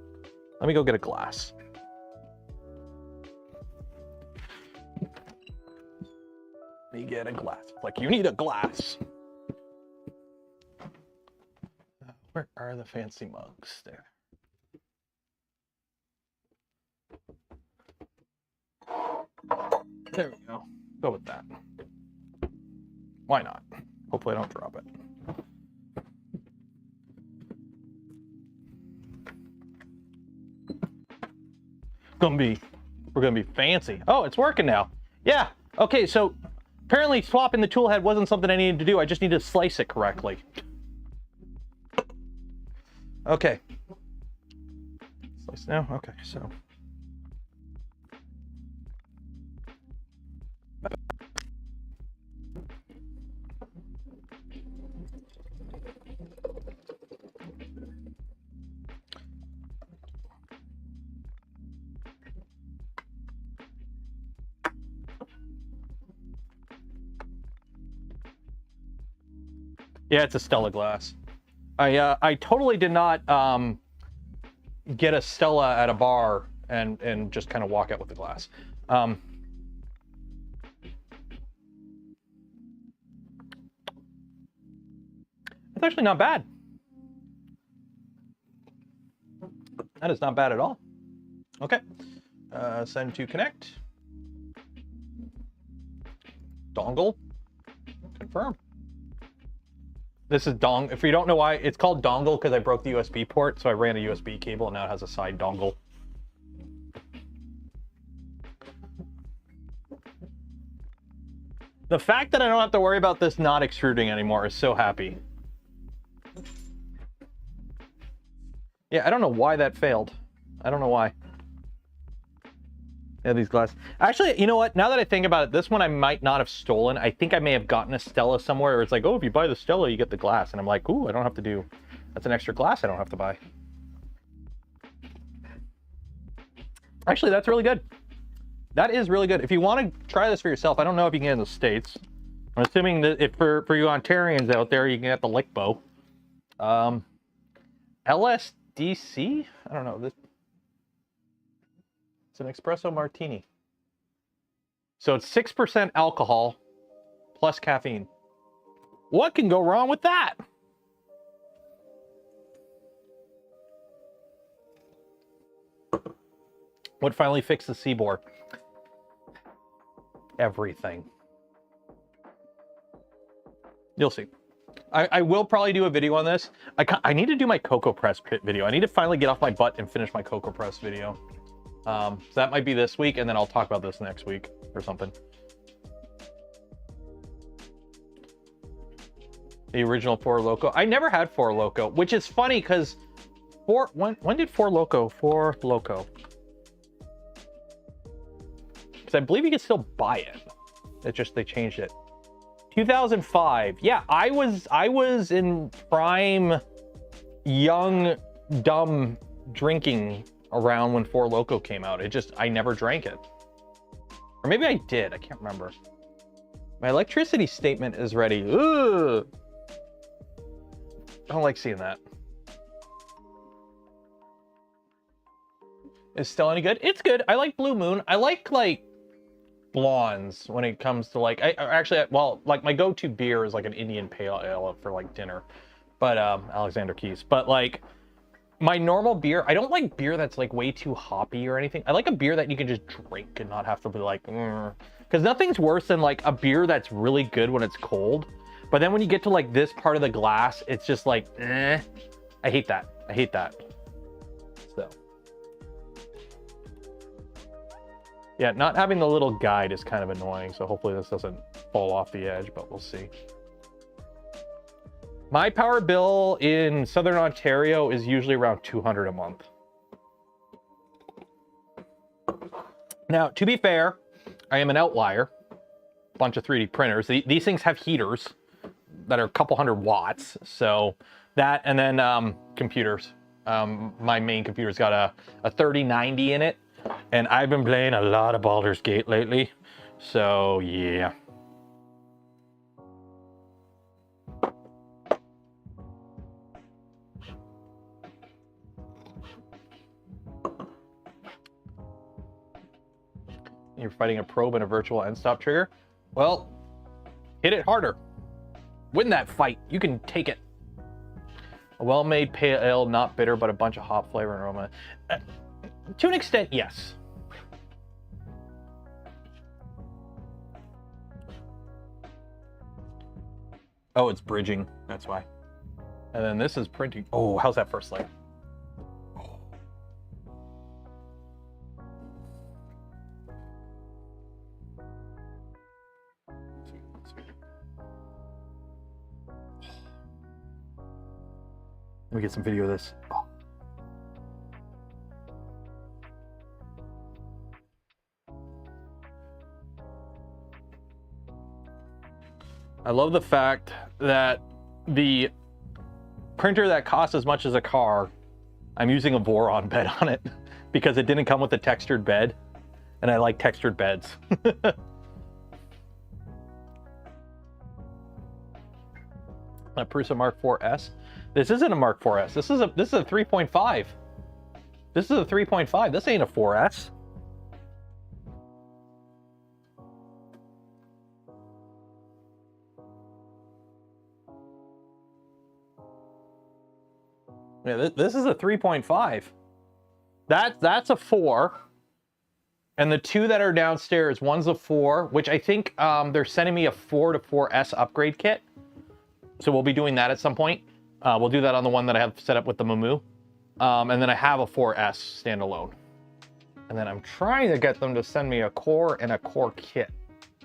S1: Let me go get a glass. Let me get a glass. Like, you need a glass. Where are the fancy mugs? There. There we go. Go with that. Why not? Hopefully I don't drop it. We're gonna be fancy. Oh, it's working now. Yeah. Okay, so apparently swapping the tool head wasn't something I needed to do. I just needed to slice it correctly. Okay. Slice now? Okay, so. Yeah, it's a Stella glass. I totally did not get a Stella at a bar and just kind of walk out with the glass. It's actually not bad. That is not bad at all. Okay. Send to connect. Dongle. Confirm. This is If you don't know why, it's called dongle because I broke the USB port, so I ran a USB cable and now it has a side dongle. The fact that I don't have to worry about this not extruding anymore is so happy. Yeah, I don't know why that failed. I don't know why. Yeah, these glass. Actually, you know what? Now that I think about it, this one I might not have stolen. I think I may have gotten a Stella somewhere where it's like, oh, if you buy the Stella, you get the glass. And I'm like, ooh, I don't have to do... That's an extra glass I don't have to buy. Actually, that's really good. That is really good. If you want to try this for yourself, I don't know if you can get in the States. I'm assuming that if for you Ontarians out there, you can get the Lickbo. LSDC? I don't know. This... It's an espresso martini. So it's 6% alcohol plus caffeine. What can go wrong with that? What finally fixed the Seaboard? Everything. You'll see. I will probably do a video on this. I need to do my Cocoa Press video. I need to finally get off my butt and finish my Cocoa Press video. So that might be this week, and then I'll talk about this next week or something. The original Four Loko. I never had Four Loko, which is funny because when did Four Loko? Because I believe you can still buy it. It's just they changed it. 2005. Yeah, I was in prime young dumb drinking around when Four Loko came out. I never drank it. Or maybe I did, I can't remember. My electricity statement is ready. Ugh. I don't like seeing that. Is still any good? It's good. I like Blue Moon. I like blondes when it comes to like, well, like my go-to beer is like an Indian Pale Ale for like dinner, but Alexander Keys. But like my normal beer, I don't like beer that's like way too hoppy or anything. I like a beer that you can just drink and not have to be like, because nothing's worse than like a beer that's really good when it's cold, but then when you get to like this part of the glass, it's just like, I hate that. I hate that. So. Yeah, not having the little guide is kind of annoying, so hopefully this doesn't fall off the edge, but we'll see. My power bill in Southern Ontario is usually around $200 a month. Now, to be fair, I am an outlier. Bunch of 3D printers. These things have heaters that are a couple hundred watts, so that, and then computers. My main computer's got a 3090 in it. And I've been playing a lot of Baldur's Gate lately, so yeah. You're fighting a probe and a virtual end stop trigger? Well, hit it harder. Win that fight. You can take it. A well-made pale ale, not bitter, but a bunch of hop flavor and aroma. To an extent, yes. Oh, it's bridging. That's why. And then this is printing. Oh, how's that first layer? Let me get some video of this. Oh. I love the fact that the printer that costs as much as a car, I'm using a Voron bed on it because it didn't come with a textured bed, and I like textured beds. A Prusa Mark IV's. This isn't a Mark IV's. This is a 3.5. This is a 3.5. This ain't a 4S. Yeah, this is a 3.5. That's a 4. And the 2 that are downstairs, one's a 4, which I think they're sending me a 4 to 4S upgrade kit. So we'll be doing that at some point. We'll do that on the one that I have set up with the Mamu. And then I have a 4S standalone. And then I'm trying to get them to send me a core and a core kit.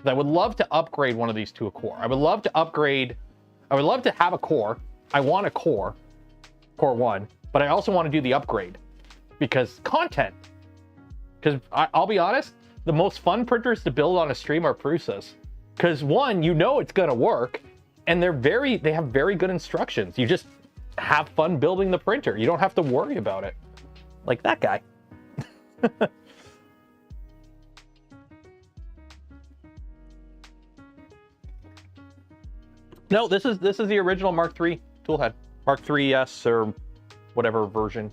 S1: I would love to upgrade one of these to a core. I would love to upgrade. I would love to have a core. I want a core 1, but I also want to do the upgrade because content. Because I'll be honest, the most fun printers to build on a stream are Prusas. Because one, you know it's gonna work, and they have very good instructions. You just have fun building the printer. You don't have to worry about it. Like that guy. No, this is the original Mark III toolhead. Mark III's or whatever version.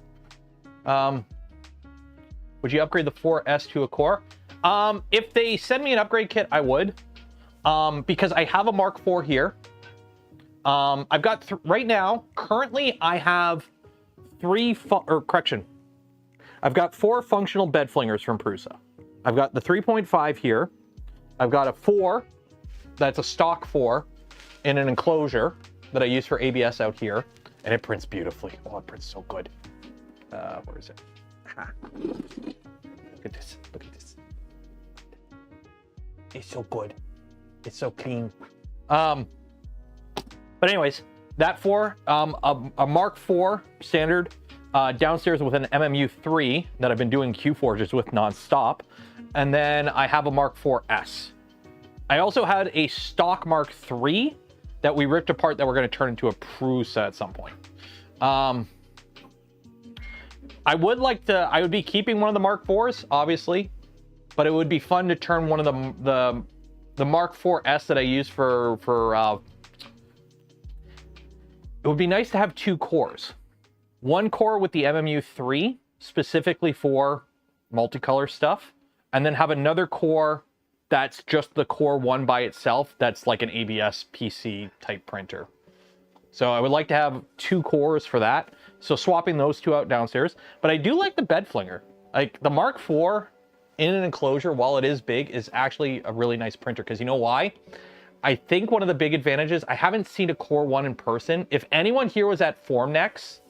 S1: Would you upgrade the 4S to a core? If they send me an upgrade kit, I would. Because I have a Mark IV here. I've got, right now, currently I have I've got 4 functional bed flingers from Prusa. I've got the 3.5 here. I've got a 4, that's a stock 4, in an enclosure that I use for ABS out here. And it prints beautifully. Oh, it prints so good. Where is it? Look at this. Look at this. It's so good. It's so clean. But anyways, that 4, a Mark IV standard downstairs with an MMU3 that I've been doing Q-Forges with nonstop. And then I have a Mark IV-S. I also had a stock Mark III that we ripped apart that we're going to turn into a Prusa at some point. I would be keeping one of the Mark IVs, obviously, but it would be fun to turn one of the Mark IV-S that I use for it would be nice to have 2 cores. One core with the MMU3, specifically for multicolor stuff, and then have another core that's just the core 1 by itself, that's like an ABS PC type printer. So I would like to have 2 cores for that. So swapping those 2 out downstairs. But I do like the bed flinger. Like the Mark IV in an enclosure, while it is big, is actually a really nice printer. Because you know why? I think one of the big advantages, I haven't seen a Core 1 in person. If anyone here was at Formnext,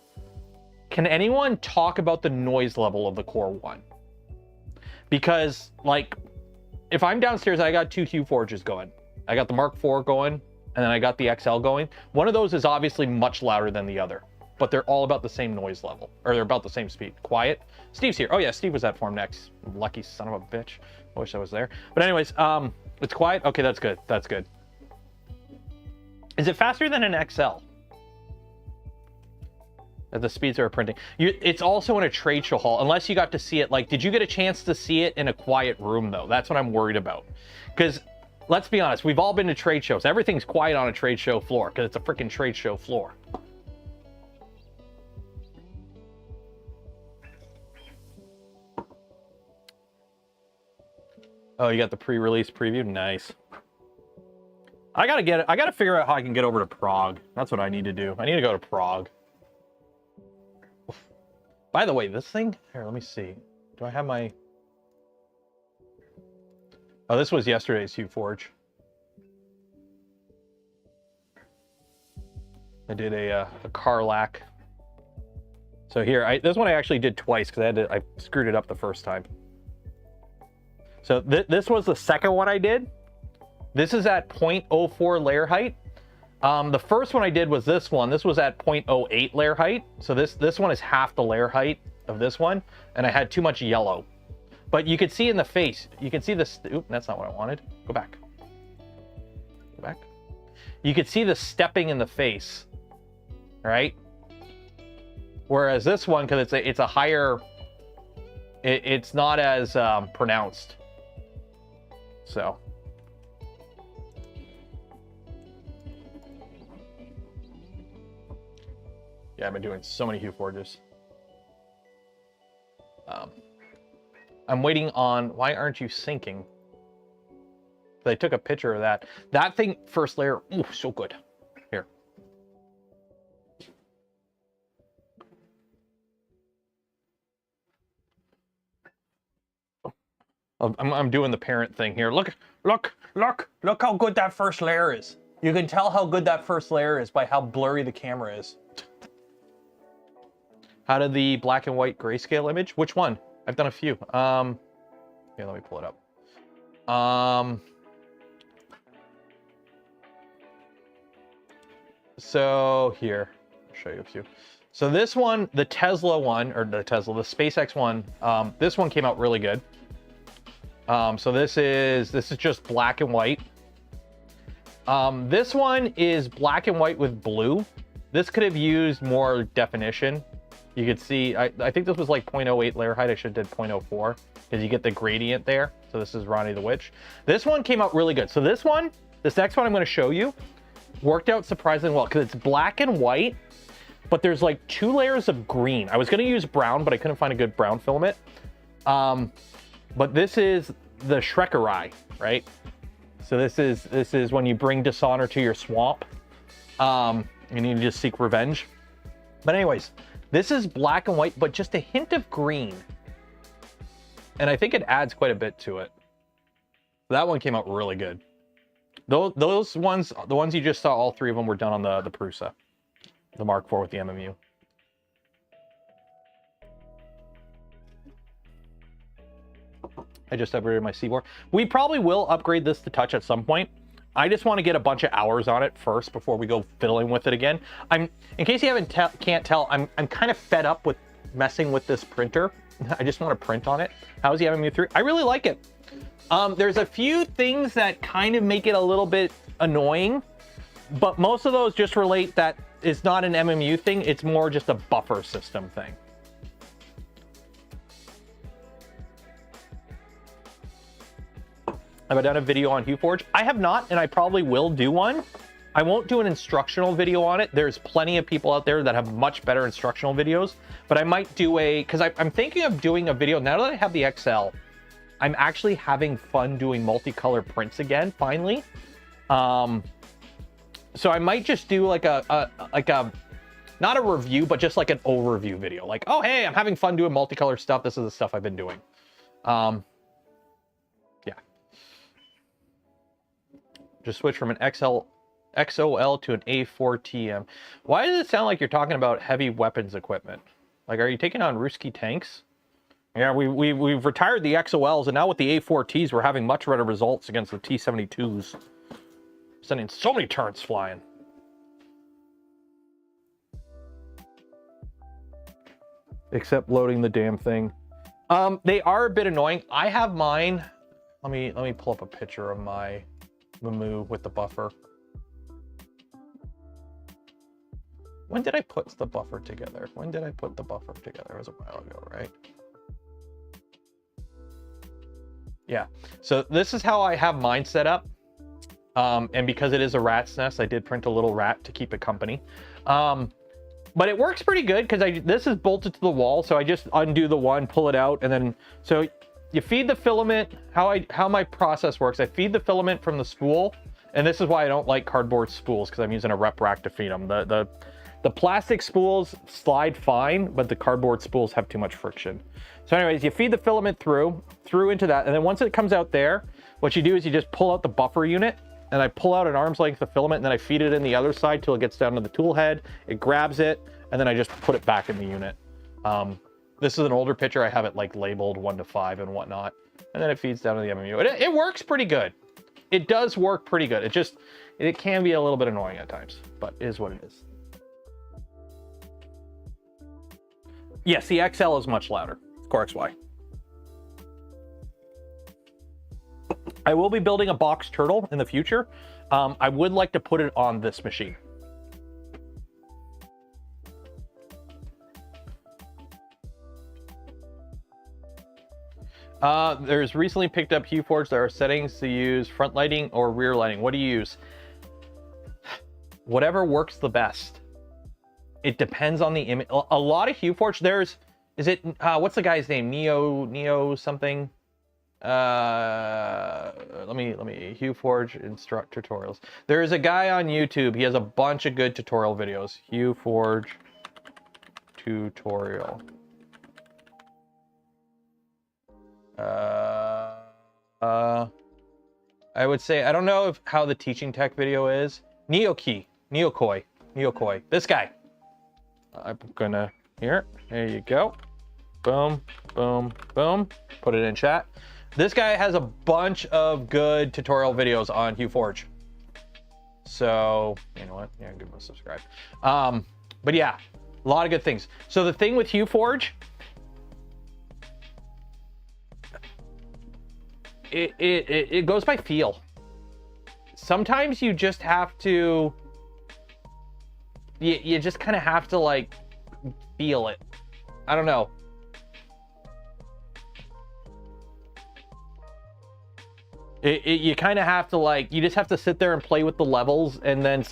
S1: can anyone talk about the noise level of the Core 1? Because, like, if I'm downstairs, I got 2 Q-Forges going. I got the Mark IV going, and then I got the XL going. One of those is obviously much louder than the other, but they're all about the same noise level, or they're about the same speed. Quiet. Steve's here. Oh yeah, Steve was at Formnext. Lucky son of a bitch. I wish I was there. But anyways, it's quiet. Okay, that's good. That's good. Is it faster than an XL? At the speeds are printing. It's also in a trade show hall, unless you got to see it. Like, did you get a chance to see it in a quiet room though? That's what I'm worried about. Because let's be honest, we've all been to trade shows. Everything's quiet on a trade show floor because it's a freaking trade show floor. Oh, you got the pre-release preview? Nice. I gotta figure out how I can get over to Prague. That's what I need to do. I need to go to Prague. By the way, this thing, here, let me see. Do I have my... Oh, this was yesterday's Q-Forge. I did a Carlac. So here, this one I actually did twice because I screwed it up the first time. So this was the second one I did. This is at 0.04 layer height. The first one I did was this one. This was at 0.08 layer height. So this one is half the layer height of this one. And I had too much yellow. But you could see in the face, you can see this. Oop, that's not what I wanted. Go back. Go back. You could see the stepping in the face, right? Whereas this one, because it's a higher, it's not as pronounced. So. Yeah, I've been doing so many Q-Forges. I'm waiting on, why aren't you syncing? I took a picture of that. That thing, first layer, ooh, so good. Here. I'm doing the parent thing here. Look how good that first layer is. You can tell how good that first layer is by how blurry the camera is. How did the black and white grayscale image? Which one? I've done a few. Yeah, let me pull it up. So here, I'll show you a few. So this one, the Tesla one, or the SpaceX one, this one came out really good. So this is just black and white. This one is black and white with blue. This could have used more definition. You could see, I think this was like 0.08 layer height. I should have did 0.04 because you get the gradient there. So this is Ronnie the Witch. This one came out really good. So this next one I'm going to show you worked out surprisingly well because it's black and white, but there's like 2 layers of green. I was going to use brown, but I couldn't find a good brown filament. But this is the Shrekker eye, right? So this is when you bring dishonor to your swamp. And you just seek revenge. But anyways, this is black and white, but just a hint of green. And I think it adds quite a bit to it. That one came out really good. Those ones, the ones you just saw, all 3 of them were done on the Prusa. The Mark IV with the MMU. I just upgraded my C4. We probably will upgrade this to touch at some point. I just want to get a bunch of hours on it first before we go fiddling with it again. In case you can't tell, I'm kind of fed up with messing with this printer. I just want to print on it. How's the MMU3? I really like it. There's a few things that kind of make it a little bit annoying, but most of those just relate that it's not an MMU thing. It's more just a buffer system thing. Have I done a video on HueForge? I have not, and I probably will do one. I won't do an instructional video on it. There's plenty of people out there that have much better instructional videos, but I might do because I'm thinking of doing a video, now that I have the XL, I'm actually having fun doing multicolor prints again, finally. So I might just do like not a review, but just like an overview video. Like, oh, hey, I'm having fun doing multicolor stuff. This is the stuff I've been doing. Yeah. Just switch from an XOL to an A4TM. Why does it sound like you're talking about heavy weapons equipment? Like, are you taking on Ruski tanks? Yeah, we've retired the XOLs, and now with the A4Ts, we're having much better results against the T-72s. Sending so many turrets flying. Except loading the damn thing. They are a bit annoying. I have mine. Let me pull up a picture of my Mamu with the buffer. When did I put the buffer together? When did I put the buffer together? It was a while ago, right? Yeah. So this is how I have mine set up. And because it is a rat's nest, I did print a little rat to keep it company. But it works pretty good because this is bolted to the wall. So I just undo the one, pull it out, and then so you feed the filament. How my process works, I feed the filament from the spool, and this is why I don't like cardboard spools, because I'm using a rep rack to feed them. The plastic spools slide fine, but the cardboard spools have too much friction. So anyways, you feed the filament through into that, and then once it comes out there, what you do is you just pull out the buffer unit, and I pull out an arm's length of filament, and then I feed it in the other side till it gets down to the tool head. It grabs it, and then I just put it back in the unit. This is an older picture. I have it like labeled 1 to 5 and whatnot, and then it feeds down to the MMU. It works pretty good. It does work pretty good. It can be a little bit annoying at times, but it is what it is. Yes, the XL is much louder. Of course, why? I will be building a box turtle in the future. I would like to put it on this machine. There's recently picked up HueForge. There are settings to use front lighting or rear lighting. What do you use? Whatever works the best. It depends on the image. A lot of HueForge, what's the guy's name? Neo something? Let me HueForge instruct tutorials. There is a guy on YouTube. He has a bunch of good tutorial videos. HueForge tutorial. I would say, I don't know if how the teaching tech video is. Neokoi. This guy. I'm gonna, here, there you go. Boom, boom, boom. Put it in chat. This guy has a bunch of good tutorial videos on HueForge. So, you know what? Yeah, give him a subscribe. But yeah, a lot of good things. So the thing with HueForge, it goes by feel. Sometimes you just have to, you just kind of have to like feel it. I don't know. You kind of have to like, you just have to sit there and play with the levels, and then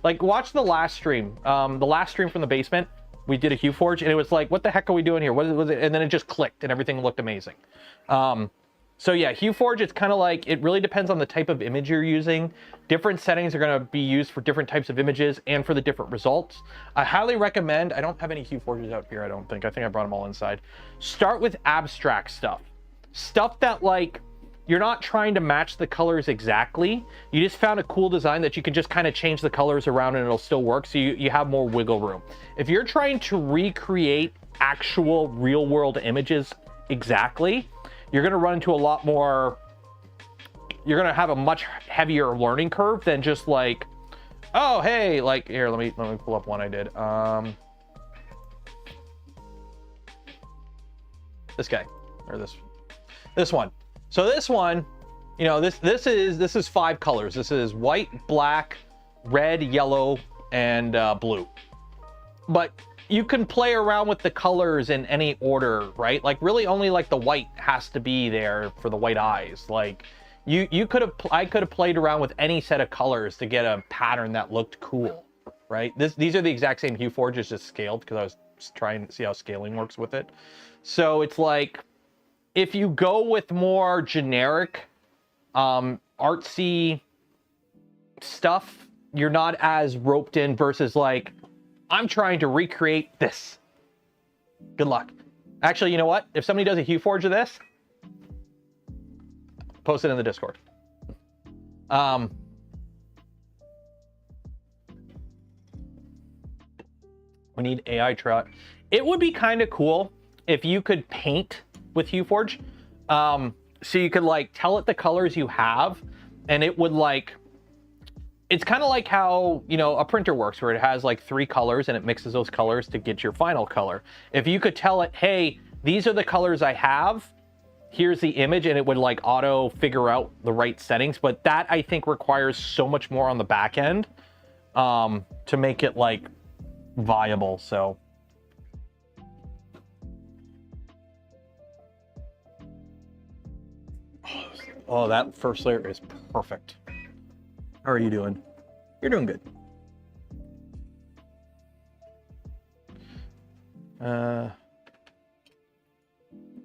S1: like watch the last stream. The last stream from the basement, we did a HueForge, and it was like, what the heck are we doing here? What was it? And then it just clicked and everything looked amazing. So yeah, HueForge, it's kind of like, it really depends on the type of image you're using. Different settings are going to be used for different types of images and for the different results. I highly recommend, I don't have any HueForges out here, I think I brought them all inside. Start with abstract stuff. Stuff that like, you're not trying to match the colors exactly. You just found a cool design that you can just kind of change the colors around and it'll still work, so you have more wiggle room. If you're trying to recreate actual real world images exactly, you're gonna run into a lot more, you're gonna have a much heavier learning curve than just like, oh, hey, like, here, let me pull up one I did. This guy, or this one. So this one, you know, this is 5 colors. This is white, black, red, yellow, and blue. But you can play around with the colors in any order, right? Like really only like the white has to be there for the white eyes. Like I could have played around with any set of colors to get a pattern that looked cool, right? These are the exact same HueForge, just scaled, because I was trying to see how scaling works with it. So it's like, if you go with more generic, artsy stuff, you're not as roped in versus like, I'm trying to recreate this. Good luck. Actually, you know what? If somebody does a HueForge of this, post it in the Discord. We need AI trot. It would be kind of cool if you could paint with HueForge. So you could like tell it the colors you have, and it would like, it's kind of like how, you know, a printer works, where it has like 3 colors and it mixes those colors to get your final color. If you could tell it, hey, these are the colors I have, here's the image, and it would like auto figure out the right settings. But that, I think, requires so much more on the back end to make it like viable. So oh, that first layer is perfect. How are you doing? You're doing good.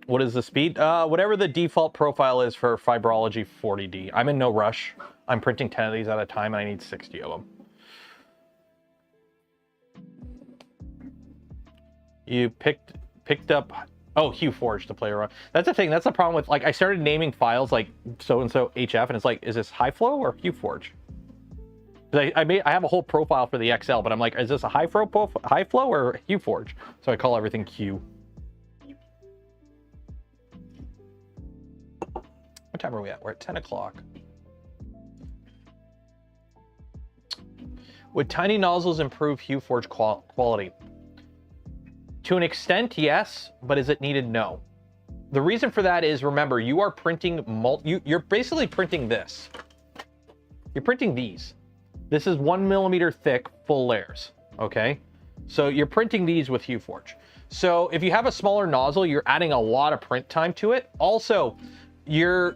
S1: What is the speed? Whatever the default profile is for Fibrology 40D. I'm in no rush. I'm printing 10 of these at a time, and I need 60 of them. You picked up, oh, HueForge to play around. That's the thing. That's the problem with, like, I started naming files like so-and-so HF, and it's like, is this high flow or HueForge? I have a whole profile for the XL, but I'm like, is this a high flow or HueForge? So I call everything Q. What time are we at? We're at 10 o'clock. Would tiny nozzles improve HueForge quality? To an extent, yes, but is it needed? No. The reason for that is, remember, you are printing, you're basically printing this. You're printing these. This is 1 millimeter thick, full layers, okay? So you're printing these with HueForge. So if you have a smaller nozzle, you're adding a lot of print time to it. Also, your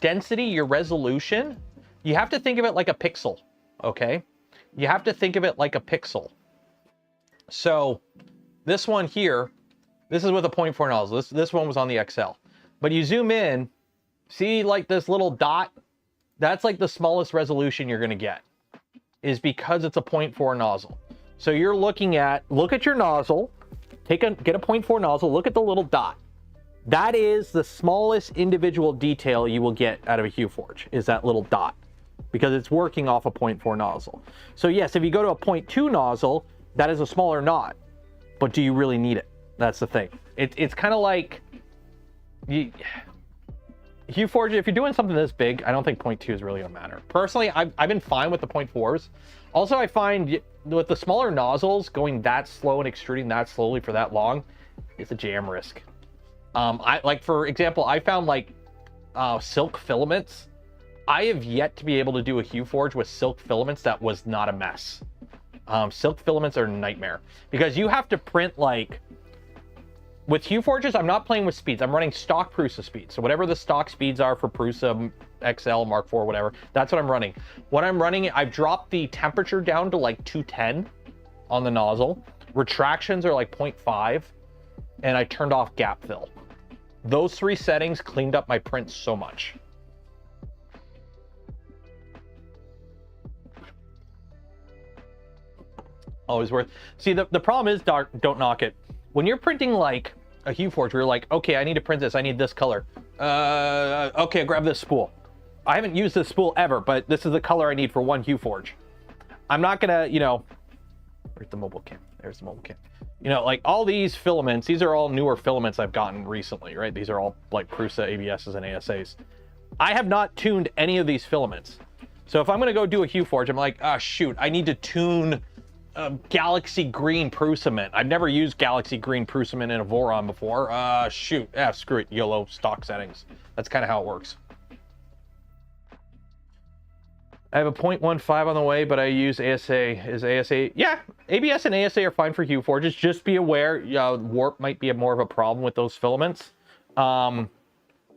S1: density, your resolution, you have to think of it like a pixel, okay? You have to think of it like a pixel. So this one here, this is with a 0.4 nozzle. This one was on the XL. But you zoom in, see like this little dot? That's like the smallest resolution you're gonna get, is because it's a 0.4 nozzle. So you're looking at, look at your nozzle, get a 0.4 nozzle, look at the little dot. That is the smallest individual detail you will get out of a Hue Forge, is that little dot, because it's working off a 0.4 nozzle. So yes, if you go to a 0.2 nozzle, that is a smaller knot, but do you really need it? That's the thing. It's kind of like, Hue Forge, if you're doing something this big, I don't think 0.2 is really gonna matter. Personally, I've been fine with the 0.4s. Also, I find with the smaller nozzles, going that slow and extruding that slowly for that long is a jam risk. Like for example, I found like silk filaments. I have yet to be able to do a Hue Forge with silk filaments that was not a mess. Silk filaments are a nightmare because you have to print like, with Hue Forges, I'm not playing with speeds. I'm running stock Prusa speeds. So whatever the stock speeds are for Prusa XL, Mark IV, whatever, that's what I'm running. What I'm running, I've dropped the temperature down to like 210 on the nozzle. Retractions are like 0.5, and I turned off gap fill. Those 3 settings cleaned up my print so much. Always worth. See, the problem is, don't knock it. When you're printing like a Hue Forge, where you're like, okay, I need to print this, I need this color. Okay, grab this spool. I haven't used this spool ever, but this is the color I need for one Hue Forge. I'm not gonna, you know, where's the mobile cam? There's the mobile cam. You know, like all these filaments, these are all newer filaments I've gotten recently, right? These are all like Prusa ABSs and ASAs. I have not tuned any of these filaments. So if I'm gonna go do a Hue Forge, I'm like, ah, shoot, I need to tune Galaxy Green Prusament. I've never used Galaxy Green Prusament in a Voron before. Shoot, yeah, screw it, YOLO stock settings. That's kind of how it works. I have a 0.15 on the way, but I use ASA. Is ASA? Yeah, ABS and ASA are fine for Hue Forges. Just be aware, warp might be more of a problem with those filaments.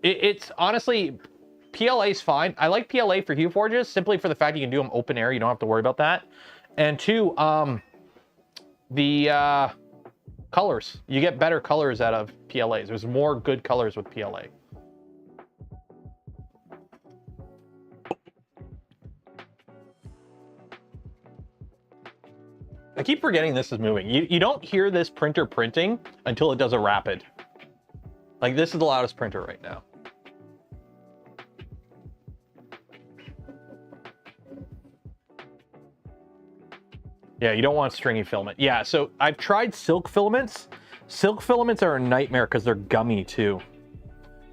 S1: It's honestly, PLA is fine. I like PLA for Hue Forges simply for the fact you can do them open air. You don't have to worry about that. And 2, the colors. You get better colors out of PLAs. There's more good colors with PLA. I keep forgetting this is moving. You don't hear this printer printing until it does a rapid. Like, this is the loudest printer right now. Yeah, you don't want stringy filament. Yeah, so I've tried silk filaments. Silk filaments are a nightmare because they're gummy too.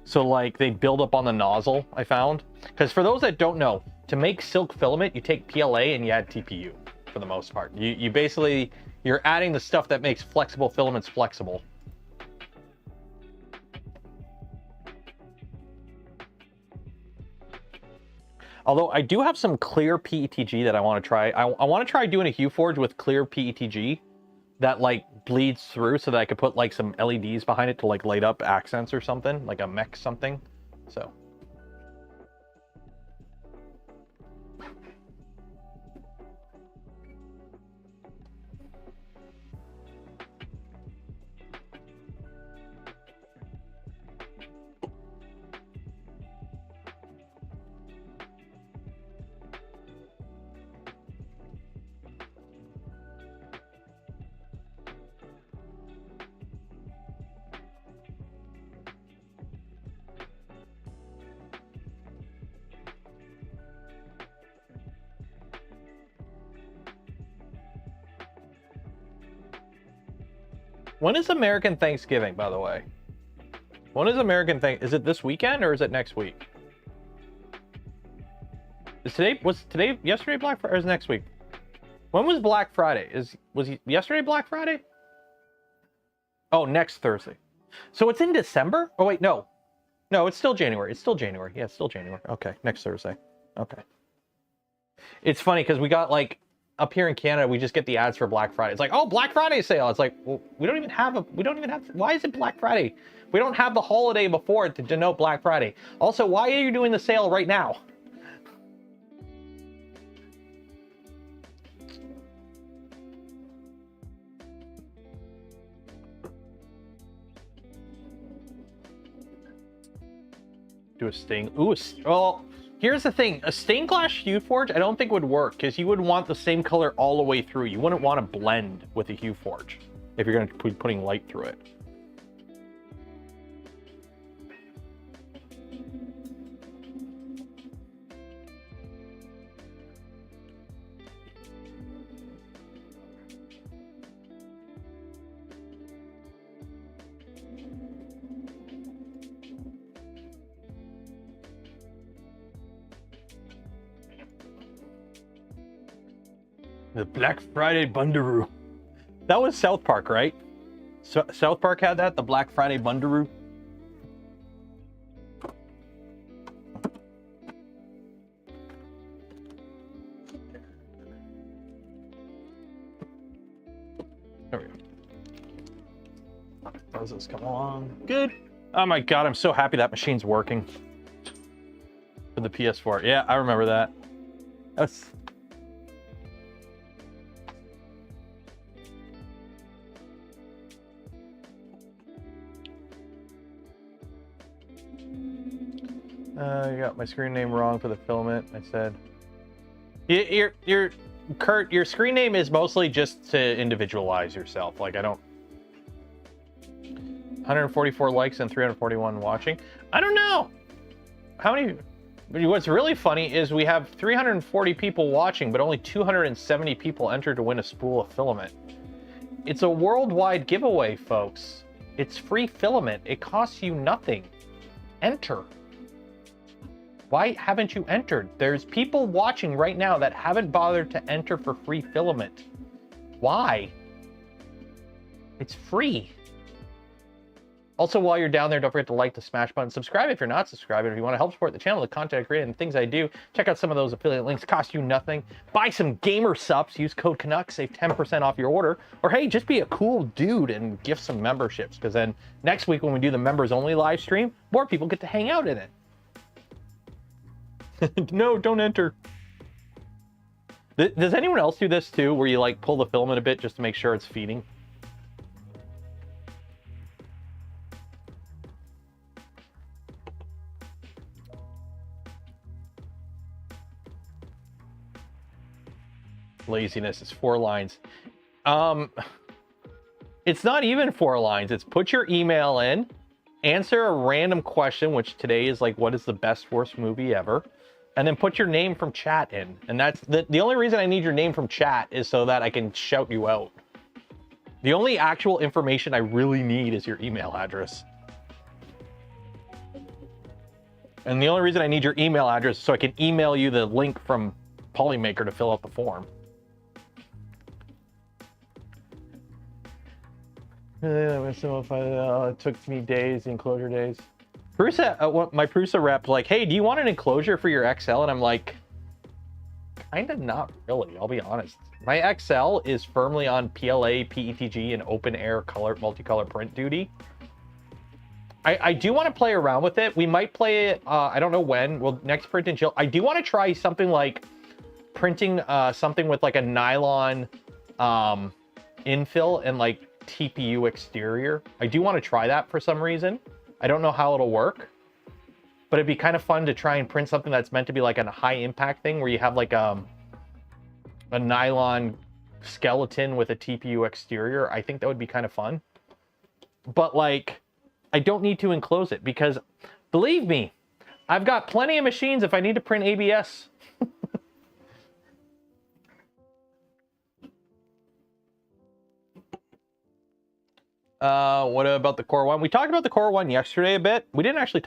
S1: So like they build up on the nozzle, I found. Because for those that don't know, to make silk filament, you take PLA and you add TPU for the most part. You basically, you're adding the stuff that makes flexible filaments flexible. Although I do have some clear PETG that I want to try. I want to try doing a Hue Forge with clear PETG that like bleeds through so that I could put like some LEDs behind it to like light up accents or something, like a mech something. So. When is American Thanksgiving, by the way? When is American Thanksgiving? Is it this weekend or is it next week? Was today, yesterday Black Friday or is it next week? When was Black Friday? Was yesterday Black Friday? Oh, next Thursday. So it's in December? Oh wait, no. No, it's still January. It's still January. Yeah, it's still January. Okay, next Thursday. Okay. It's funny because we got like, up here in Canada, we just get the ads for Black Friday. It's like, oh, Black Friday sale. It's like, well, we don't even have, why is it Black Friday? We don't have the holiday before it to denote Black Friday. Also, why are you doing the sale right now? Do a stain. Ooh, well, here's the thing. A stained glass Hue Forge, I don't think would work because you would want the same color all the way through. You wouldn't want to blend with a Hue Forge if you're going to be putting light through it. The Black Friday Bundaroo. That was South Park, right? So, South Park had that, the Black Friday Bundaroo. There we go. How's this come along? Good. Oh my god, I'm so happy that machine's working. For the PS4. Yeah, I remember that. That's... you got my screen name wrong for the filament. I said, Kurt, your screen name is mostly just to individualize yourself. Like, I don't... 144 likes and 341 watching. I don't know. How many... What's really funny is we have 340 people watching, but only 270 people entered to win a spool of filament. It's a worldwide giveaway, folks. It's free filament. It costs you nothing. Enter. Why haven't you entered? There's people watching right now that haven't bothered to enter for free filament. Why? It's free. Also, while you're down there, don't forget to like the smash button. Subscribe if you're not subscribed. If you want to help support the channel, the content I create, and the things I do, check out some of those affiliate links. Cost you nothing. Buy some gamer subs. Use code Canuck. Save 10% off your order. Or hey, just be a cool dude and gift some memberships. Because then next week when we do the members only live stream, more people get to hang out in it. No, don't enter. Does anyone else do this too, where you like pull the filament a bit just to make sure it's feeding? Laziness is 4 lines. It's not even 4 lines. It's put your email in, answer a random question, which today is like, what is the best worst movie ever? And then put your name from chat in. And that's the only reason I need your name from chat is so that I can shout you out. The only actual information I really need is your email address. And the only reason I need your email address is so I can email you the link from POLYMAKER to fill out the form. It took me days, the enclosure days. Prusa, my Prusa rep, like, hey, do you want an enclosure for your XL? And I'm like, kind of not really, I'll be honest. My XL is firmly on PLA, PETG, and open air color, multicolor print duty. I do want to play around with it. We might play it, I don't know when. We'll next print and chill. I do want to try something like printing something with like a nylon infill and like TPU exterior. I do want to try that for some reason. I don't know how it'll work, but it'd be kind of fun to try and print something that's meant to be like a high impact thing where you have like a nylon skeleton with a TPU exterior. I think that would be kind of fun. But like, I don't need to enclose it because believe me, I've got plenty of machines if I need to print ABS. What about the Core 1? We talked about the Core 1 yesterday a bit. I didn't actually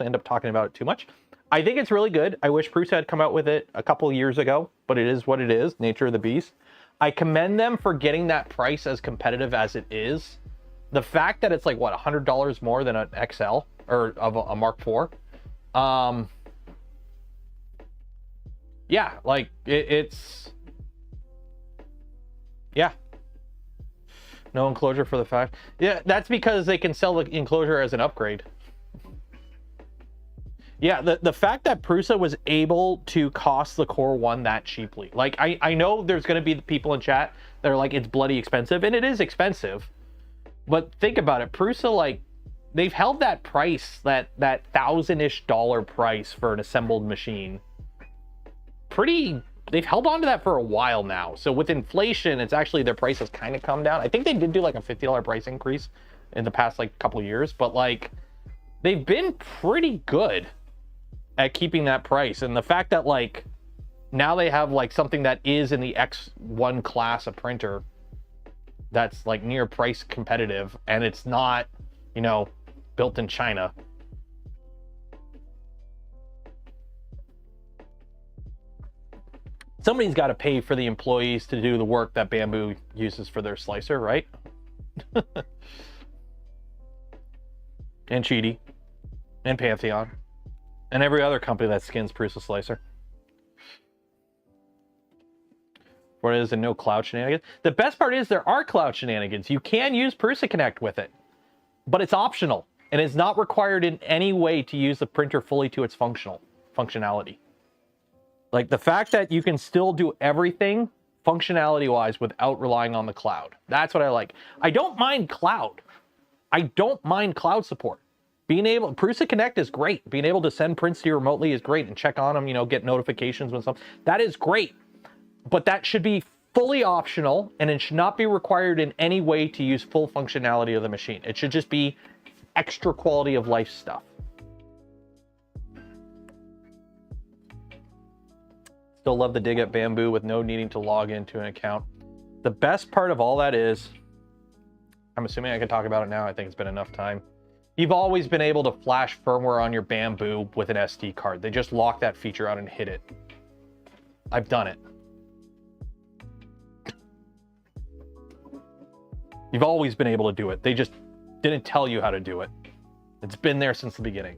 S1: end up talking about it too much. I think it's really good. I wish Prusa had come out with it a couple of years ago, but it is what it is, nature of the beast. I commend them for getting that price as competitive as it is. The fact that it's like, what, $100 more than an XL, or of a Mark IV. Yeah, like, it's... Yeah. No enclosure for the fact. Yeah, that's because they can sell the enclosure as an upgrade. Yeah, the fact that Prusa was able to cost the Core 1 that cheaply. Like, I know there's going to be the people in chat that are like, it's bloody expensive, and it is expensive. But think about it. Prusa, like, they've held that price, that $1,000-ish price for an assembled machine. They've held on to that for a while now. So with inflation, it's actually their price has kind of come down. I think they did do like a $50 price increase in the past like couple of years, but like they've been pretty good at keeping that price. And the fact that like now they have like something that is in the X1 class of printer that's like near price competitive, and it's not, you know, built in China. Somebody's got to pay for the employees to do the work that Bamboo uses for their slicer, right? And Cheedy, and Pantheon, and every other company that skins Prusa Slicer. What is and no cloud shenanigans? The best part is there are cloud shenanigans. You can use Prusa Connect with it, but it's optional, and it's not required in any way to use the printer fully to its functionality. Like the fact that you can still do everything functionality-wise without relying on the cloud. That's what I like. I don't mind cloud. I don't mind cloud support. Being able, Prusa Connect is great. Being able to send prints to you remotely is great and check on them, you know, get notifications when something. That is great. But that should be fully optional, and it should not be required in any way to use full functionality of the machine. It should just be extra quality of life stuff. Still love the dig at Bamboo with no needing to log into an account. The best part of all that is, I'm assuming I can talk about it now. I think it's been enough time. You've always been able to flash firmware on your Bamboo with an SD card. They just lock that feature out and hit it. I've done it. You've always been able to do it. They just didn't tell you how to do it. It's been there since the beginning.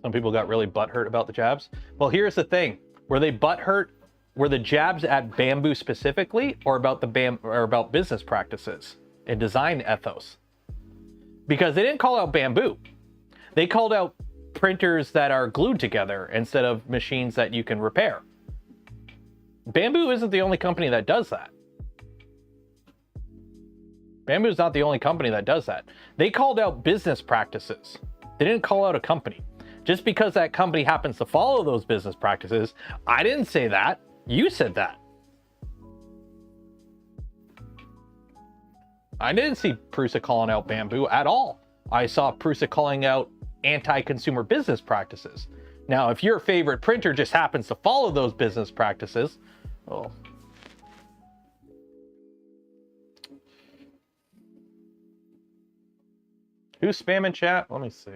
S1: Some people got really butthurt about the jabs. Well, here's the thing. Were they butthurt? Were the jabs at Bamboo specifically, or about the about business practices and design ethos? Because they didn't call out Bamboo. They called out printers that are glued together instead of machines that you can repair. Bamboo isn't the only company that does that. Bamboo is not the only company that does that. They called out business practices. They didn't call out a company. Just because that company happens to follow those business practices, I didn't say that. You said that. I didn't see Prusa calling out Bamboo at all. I saw Prusa calling out anti-consumer business practices. Now, if your favorite printer just happens to follow those business practices, oh. Who's spamming chat? Let me see.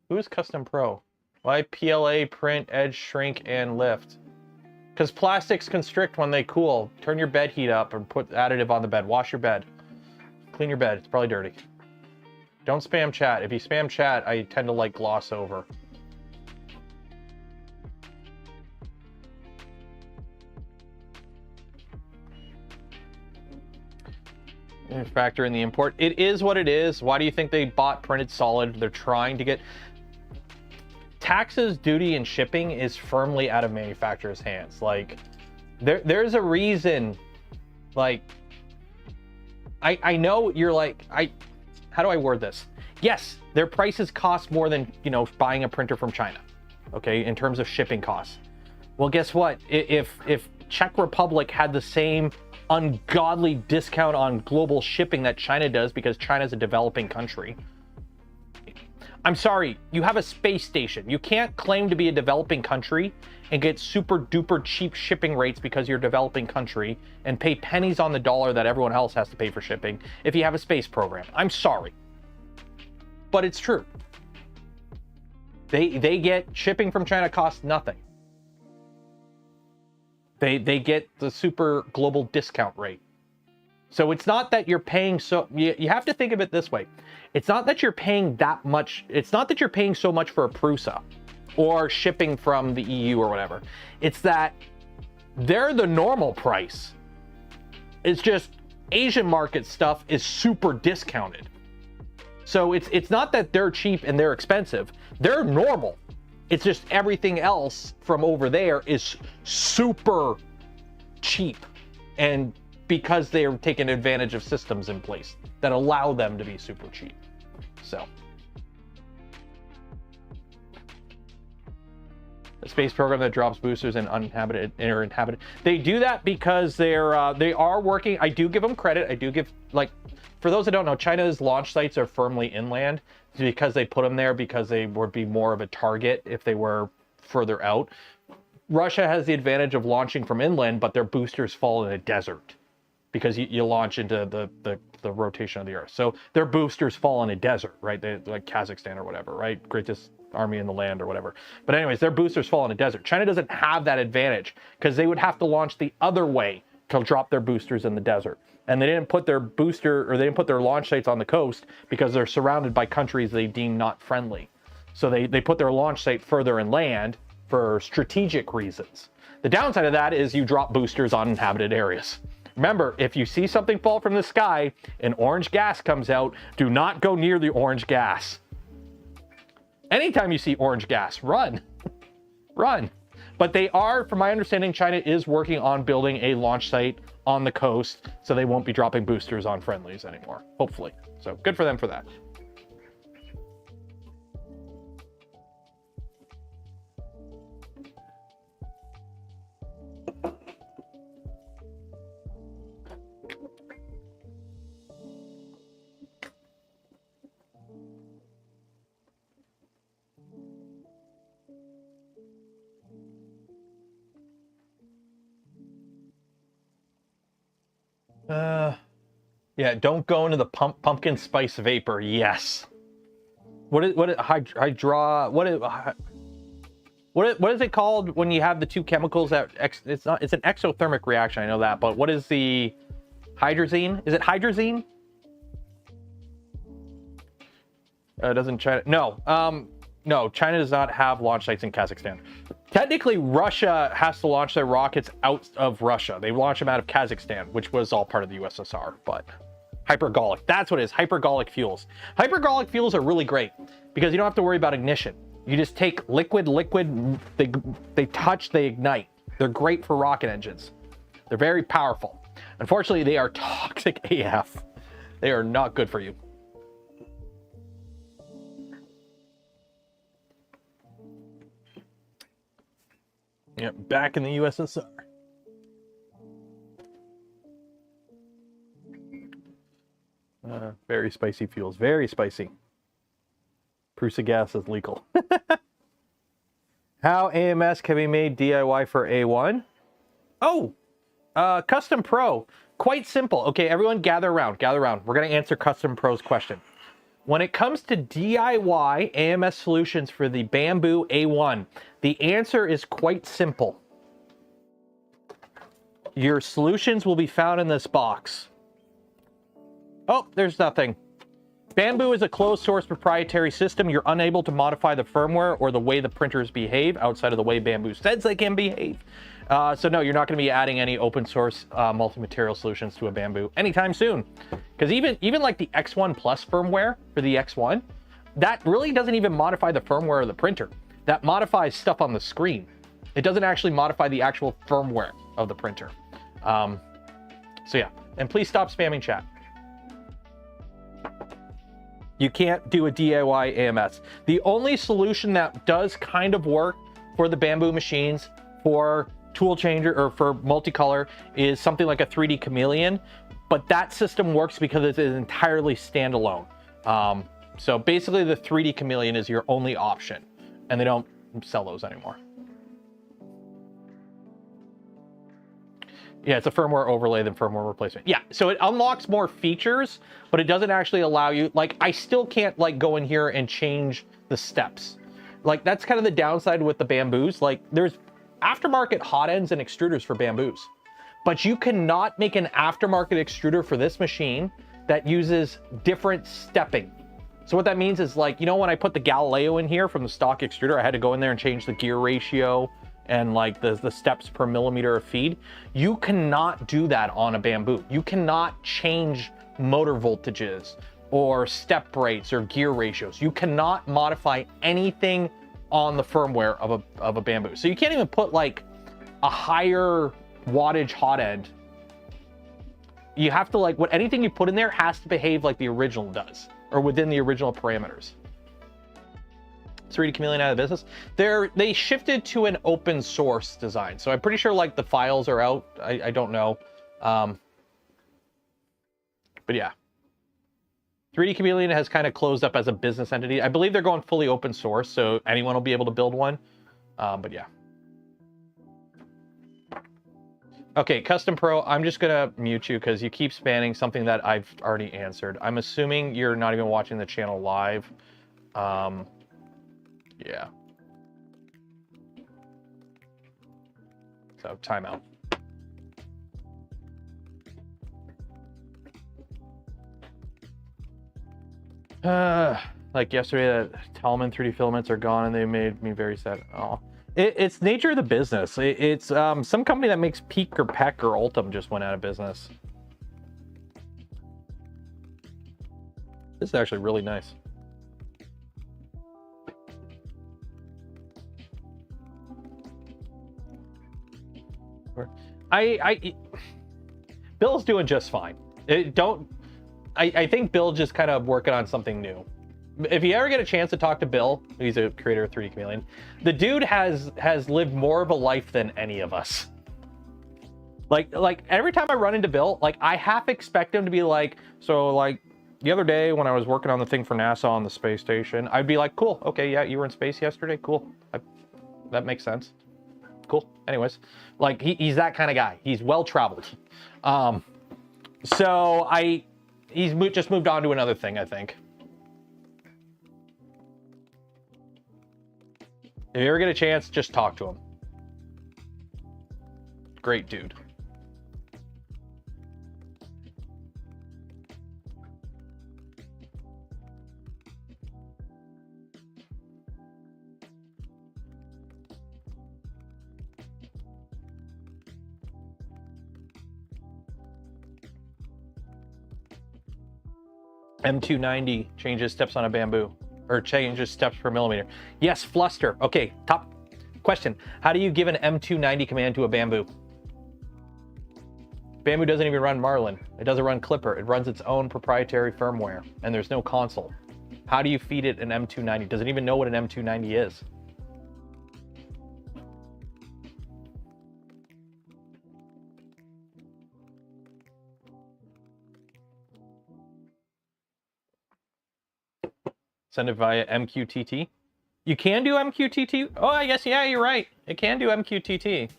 S1: Who's Custom Pro? Why PLA, print, edge, shrink, and lift? Because plastics constrict when they cool. Turn your bed heat up and put additive on the bed. Wash your bed. Clean your bed. It's probably dirty. Don't spam chat. If you spam chat, I tend to like gloss over. Factor in the import. It is what it is. Why do you think they bought printed solid? They're trying to get taxes, duty, and shipping is firmly out of manufacturers' hands. Like there's a reason. Like I know you're like, how do I word this? Yes, their prices cost more than, you know, buying a printer from China. Okay, in terms of shipping costs. Well, guess what? If Czech Republic had the same ungodly discount on global shipping that China does, because China's a developing country. I'm sorry, you have a space station. You can't claim to be a developing country and get super duper cheap shipping rates because you're a developing country and pay pennies on the dollar that everyone else has to pay for shipping if you have a space program. I'm sorry, but it's true. They get shipping from China costs nothing. They get the super global discount rate. So it's not that you're paying so, you have to think of it this way. It's not that you're paying that much. It's not that you're paying so much for a Prusa or shipping from the EU or whatever. It's that they're the normal price. It's just Asian market stuff is super discounted. So it's not that they're cheap and they're expensive. They're normal. It's just everything else from over there is super cheap, and because they're taking advantage of systems in place that allow them to be super cheap. So a space program that drops boosters in uninhabited or inhabited. They do that because they are working. I do give them credit. I do give, like, for those that don't know, China's launch sites are firmly inland because they put them there because they would be more of a target if they were further out. Russia has the advantage of launching from inland, but their boosters fall in a desert because you launch into the rotation of the Earth. So their boosters fall in a desert, right? They, like Kazakhstan or whatever, right? Greatest army in the land or whatever. But anyways, their boosters fall in a desert. China doesn't have that advantage because they would have to launch the other way to drop their boosters in the desert. And they didn't put their they didn't put their launch sites on the coast because they're surrounded by countries they deem not friendly. So they put their launch site further inland for strategic reasons. The downside of that is you drop boosters on inhabited areas. Remember, if you see something fall from the sky and orange gas comes out, do not go near the orange gas. Anytime you see orange gas, run. Run. But they are, from my understanding, China is working on building a launch site on the coast, so they won't be dropping boosters on friendlies anymore, hopefully. So good for them for that. Yeah, don't go into the pumpkin spice vapor. Yes. What is it called when you have the two chemicals that it's an exothermic reaction, I know that, but what is the hydrazine? Is it hydrazine? Doesn't China? No. No, China does not have launch sites in Kazakhstan. Technically, Russia has to launch their rockets out of Russia. They launch them out of Kazakhstan, which was all part of the USSR, but hypergolic, that's what it is, hypergolic fuels. Hypergolic fuels are really great because you don't have to worry about ignition. You just take liquid, they touch, they ignite. They're great for rocket engines. They're very powerful. Unfortunately, they are toxic AF. They are not good for you. Yep, back in the USSR. Very spicy fuels, very spicy. Prusa gas is legal. How AMS can be made DIY for A1? Oh, Custom Pro. Quite simple. Okay, everyone gather around, gather around. We're going to answer Custom Pro's question. When it comes to DIY AMS solutions for the Bamboo A1, the answer is quite simple. Your solutions will be found in this box. Oh, there's nothing. Bamboo is a closed source proprietary system. You're unable to modify the firmware or the way the printers behave outside of the way Bamboo says they can behave. So no, you're not going to be adding any open source multi-material solutions to a Bamboo anytime soon. Because even like the X1 Plus firmware for the X1, that really doesn't even modify the firmware of the printer. That modifies stuff on the screen. It doesn't actually modify the actual firmware of the printer. So yeah, and please stop spamming chat. You can't do a DIY AMS. The only solution that does kind of work for the Bamboo machines for tool changer or for multicolor is something like a 3D Chameleon, but that system works because it is entirely standalone. So basically the 3D Chameleon is your only option, and they don't sell those anymore. Yeah, it's a firmware overlay than firmware replacement. Yeah, so it unlocks more features, but it doesn't actually allow you, like, I still can't like go in here and change the steps. Like, that's kind of the downside with the Bamboos. Like, there's aftermarket hot ends and extruders for Bamboos, but you cannot make an aftermarket extruder for this machine that uses different stepping. So what that means is, like, you know, when I put the Galileo in here from the stock extruder, I had to go in there and change the gear ratio and like the steps per millimeter of feed. You cannot do that on a Bamboo. You cannot change motor voltages or step rates or gear ratios. You cannot modify anything on the firmware of a Bamboo. So you can't even put like a higher wattage hot end. You have to, like, anything you put in there has to behave like the original does, or within the original parameters. 3D Chameleon out of business. They shifted to an open source design, so I'm pretty sure like the files are out. I don't know, but yeah, 3D Chameleon has kind of closed up as a business entity. I believe they're going fully open source, so anyone will be able to build one. But yeah. Okay, Custom Pro, I'm just gonna mute you because you keep spamming something that I've already answered. I'm assuming you're not even watching the channel live. Yeah. So, timeout. Like yesterday, that Talman 3D filaments are gone and they made me very sad. Oh, it's nature of the business. It's some company that makes Peak or Peck or Ultim just went out of business. This is actually really nice. Bill's doing just fine. I think Bill's just kind of working on something new. If you ever get a chance to talk to Bill, he's a creator of 3D Chameleon, the dude has lived more of a life than any of us. Like every time I run into Bill, like I half expect him to be like, so like the other day when I was working on the thing for NASA on the space station, I'd be like, cool, okay, yeah, you were in space yesterday, cool. That makes sense. Cool. Anyways, like he's that kind of guy. He's well traveled. So he's just moved on to another thing, I think. If you ever get a chance, just talk to him. Great dude. M290 changes steps on a bamboo, or changes steps per millimeter. Yes, Fluster. Okay, top question. How do you give an M290 command to a bamboo? Bamboo doesn't even run Marlin. It doesn't run Clipper. It runs its own proprietary firmware, and there's no console. How do you feed it an M290? Doesn't even know what an M290 is. Send it via MQTT. You can do MQTT? Oh, I guess, yeah, you're right. It can do MQTT.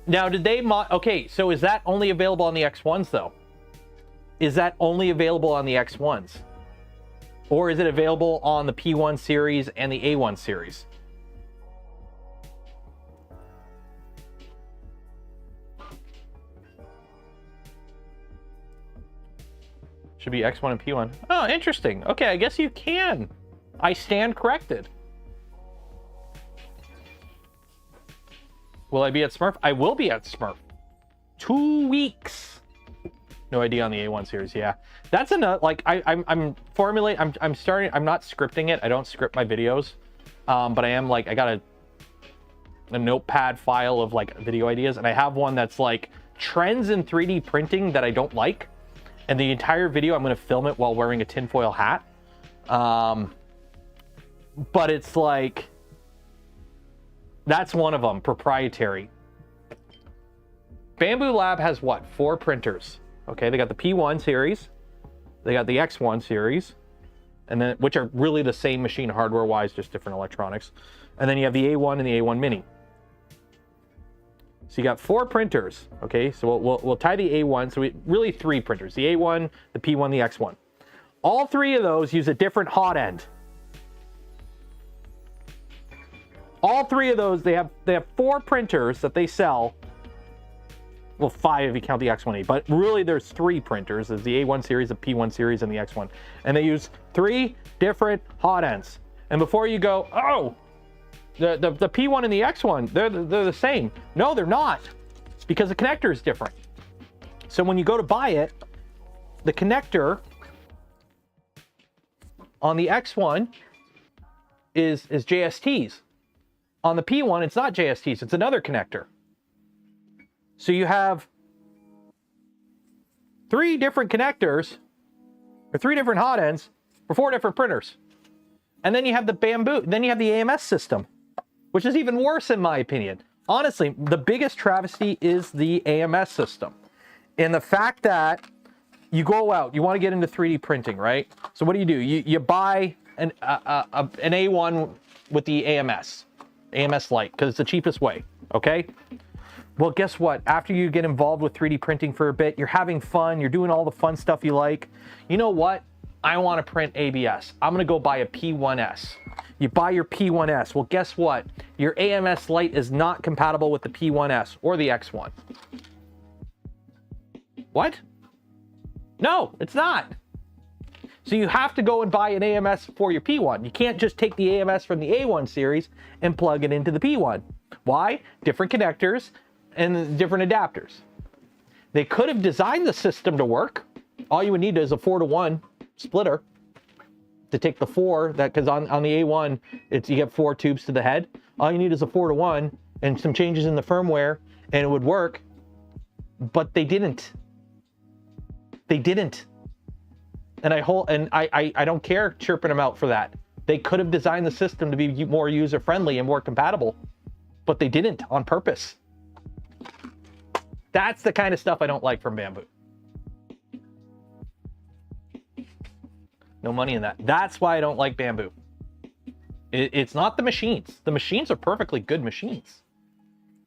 S1: Now, did they okay, so is that only available on the X1s, though? Is that only available on the X1s? Or is it available on the P1 series and the A1 series? Should be X1 and P1. Oh, interesting. Okay, I guess you can. I stand corrected. Will I be at Smurf? I will be at Smurf. 2 weeks. No idea on the A1 series. Yeah, that's enough. Like I'm formulating. I'm starting. I'm not scripting it. I don't script my videos, but I am like I got a notepad file of like video ideas, and I have one that's like trends in 3D printing that I don't like. And the entire video, I'm going to film it while wearing a tinfoil hat. But it's like, that's one of them, proprietary. Bamboo Lab has what? 4 printers. Okay, they got the P1 series. They got the X1 series. And then, which are really the same machine hardware-wise, just different electronics. And then you have the A1 and the A1 Mini. So you got 4 printers, okay? So we'll tie the A1. So really 3 printers: the A1, the P1, the X1. All 3 of those use a different hot end. All 3 of those, they have 4 printers that they sell. Well, 5 if you count the X1A, but really there's 3 printers. There's the A1 series, the P1 series, and the X1. And they use 3 different hot ends. And before you go, oh, the P1 and the X1, they're the same. No, they're not, because the connector is different. So when you go to buy it, the connector on the X1 is JSTs. On the P1, it's not JSTs, it's another connector. So you have 3 different connectors, or 3 different hot ends for 4 different printers. And then you have the bamboo, then you have the AMS system, which is even worse in my opinion. Honestly, the biggest travesty is the AMS system. And the fact that you go out, you want to get into 3D printing, right? So what do? You buy an A1 with the AMS Lite, because it's the cheapest way, okay? Well, guess what? After you get involved with 3D printing for a bit, you're having fun, you're doing all the fun stuff you like. You know what? I want to print ABS. I'm gonna go buy a P1S. You buy your P1S. Well, guess what? Your AMS Lite is not compatible with the P1S or the X1. What? No, it's not. So you have to go and buy an AMS for your P1. You can't just take the AMS from the A1 series and plug it into the P1. Why? Different connectors and different adapters. They could have designed the system to work. All you would need is a 4-to-1 splitter to take the 4, because on the A1, you get 4 tubes to the head. All you need is a 4-to-1 and some changes in the firmware, and it would work. But they didn't. They didn't. And I don't care chirping them out for that. They could have designed the system to be more user-friendly and more compatible, but they didn't on purpose. That's the kind of stuff I don't like from Bamboo. No money in that. That's why I don't like Bamboo. It's not the machines. The machines are perfectly good machines.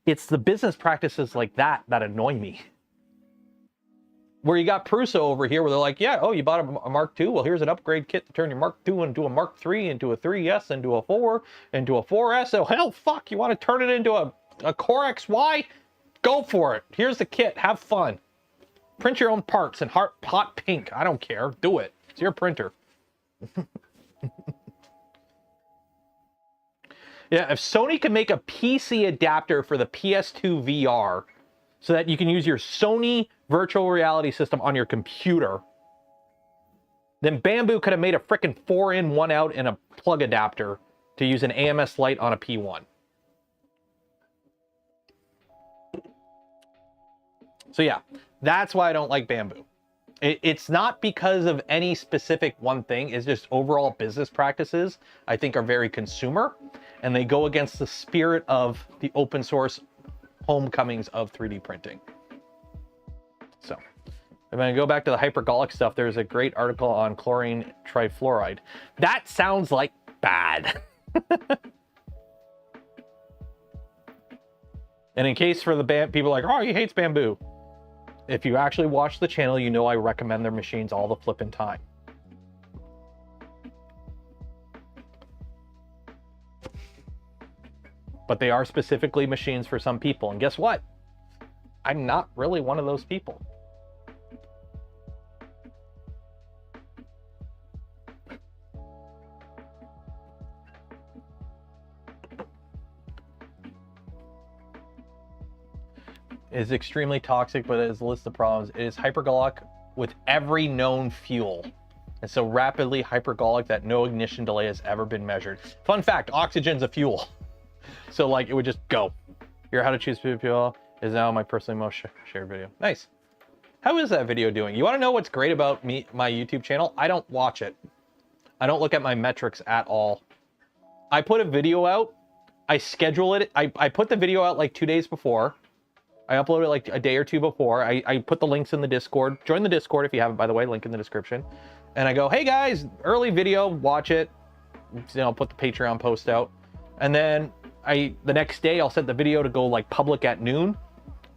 S1: It's the business practices like that that annoy me. Where you got Prusa over here where they're like, yeah, oh, you bought a Mark II? Well, here's an upgrade kit to turn your Mark II into a Mark III, into a 3S, into a 4, into a 4S. Oh, hell, fuck, you want to turn it into a Core XY? Go for it. Here's the kit. Have fun. Print your own parts in hot pink. I don't care. Do it. It's your printer. Yeah, if Sony can make a PC adapter for the PS2 VR so that you can use your Sony virtual reality system on your computer, then Bamboo could have made a frickin' 4-in, 1-out and a plug adapter to use an AMS Lite on a P1. So yeah, that's why I don't like Bamboo. It's not because of any specific one thing. It's just overall business practices I think are very consumer, and they go against the spirit of the open source homecomings of 3D printing. So I'm going to go back to the hypergolic stuff. There's a great article on chlorine trifluoride. That sounds like bad. And in case for the people like, oh, he hates Bamboo. If you actually watch the channel, you know I recommend their machines all the flipping time. But they are specifically machines for some people. And guess what? I'm not really one of those people. It is extremely toxic, but it is a list of problems. It is hypergolic with every known fuel. And so rapidly hypergolic that no ignition delay has ever been measured. Fun fact, oxygen's a fuel. So like it would just go. Here, how to choose fuel is now my personally most shared video. Nice. How is that video doing? You want to know what's great about my YouTube channel? I don't watch it. I don't look at my metrics at all. I put a video out. I schedule it. I put the video out like 2 days before. I upload it like a day or two before. I put the links in the Discord. Join the Discord if you haven't, by the way, link in the description. And I go, hey guys, early video, watch it. You know, put the Patreon post out. And then the next day I'll set the video to go like public at noon.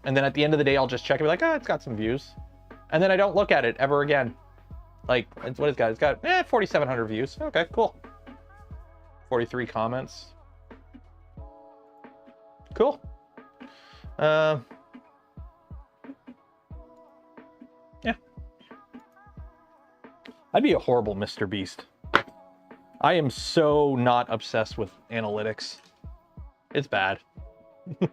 S1: And then at the end of the day, I'll just check and be like, oh, it's got some views. And then I don't look at it ever again. Like, what it's got? It's got 4,700 views. Okay, cool. 43 comments. Cool. Yeah. I'd be a horrible Mr. Beast. I am so not obsessed with analytics. It's bad. You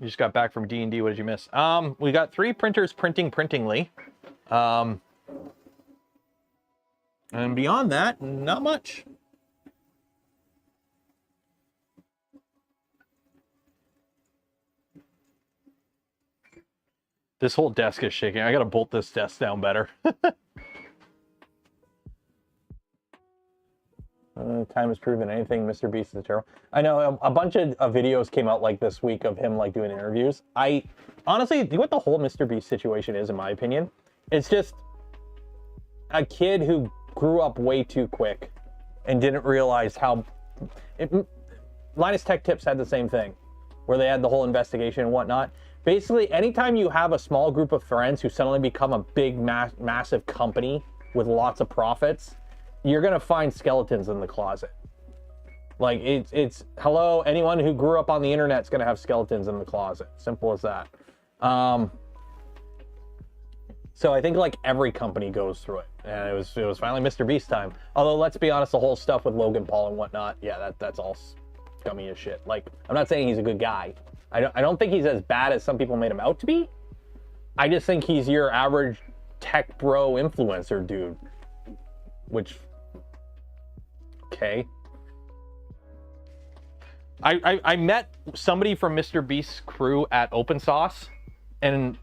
S1: just got back from D&D. What did you miss? We got 3 printers printing printingly. And beyond that, not much. This whole desk is shaking. I gotta bolt this desk down better. Time has proven anything. Mr. Beast is terrible. I know a bunch of videos came out like this week of him like doing interviews. I honestly, what the whole Mr. Beast situation is, in my opinion, it's just a kid who grew up way too quick and didn't realize how. Linus Tech Tips had the same thing, where they had the whole investigation and whatnot. Basically, anytime you have a small group of friends who suddenly become a big, massive company with lots of profits, you're gonna find skeletons in the closet. Like it's hello, anyone who grew up on the internet's gonna have skeletons in the closet. Simple as that. So I think like every company goes through it, and it was finally Mr. Beast time. Although let's be honest, the whole stuff with Logan Paul and whatnot, yeah, that's all scummy as shit. Like, I'm not saying he's a good guy. I don't think he's as bad as some people made him out to be. I just think he's your average tech bro influencer dude, which, okay. I met somebody from Mr. Beast's crew at Open Sauce, and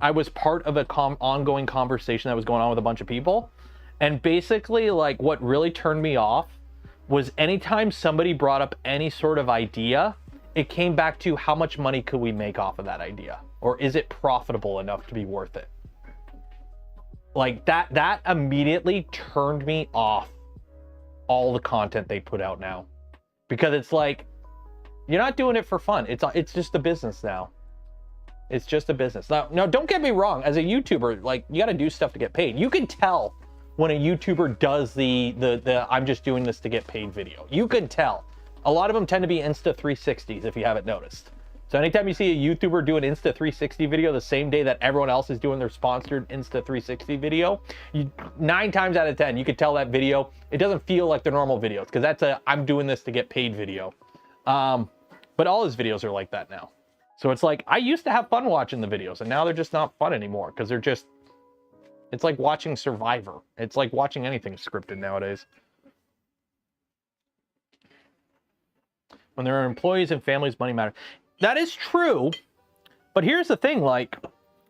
S1: I was part of an ongoing conversation that was going on with a bunch of people. And basically, like, what really turned me off was anytime somebody brought up any sort of idea, it came back to how much money could we make off of that idea? Or is it profitable enough to be worth it? Like, that immediately turned me off all the content they put out now. Because it's like, you're not doing it for fun. It's just a business now. It's just a business. Now, don't get me wrong. As a YouTuber, like, you got to do stuff to get paid. You can tell when a YouTuber does the I'm just doing this to get paid video. You can tell. A lot of them tend to be Insta 360s, if you haven't noticed. So anytime you see a YouTuber do an Insta 360 video the same day that everyone else is doing their sponsored Insta 360 video, 9 times out of 10, you could tell that video, it doesn't feel like their normal videos, because that's a I'm doing this to get paid video. But all his videos are like that now. So it's like, I used to have fun watching the videos, and now they're just not fun anymore, because they're just, it's like watching Survivor. It's like watching anything scripted nowadays. When there are employees and families, money matters. That is true, but here's the thing, like,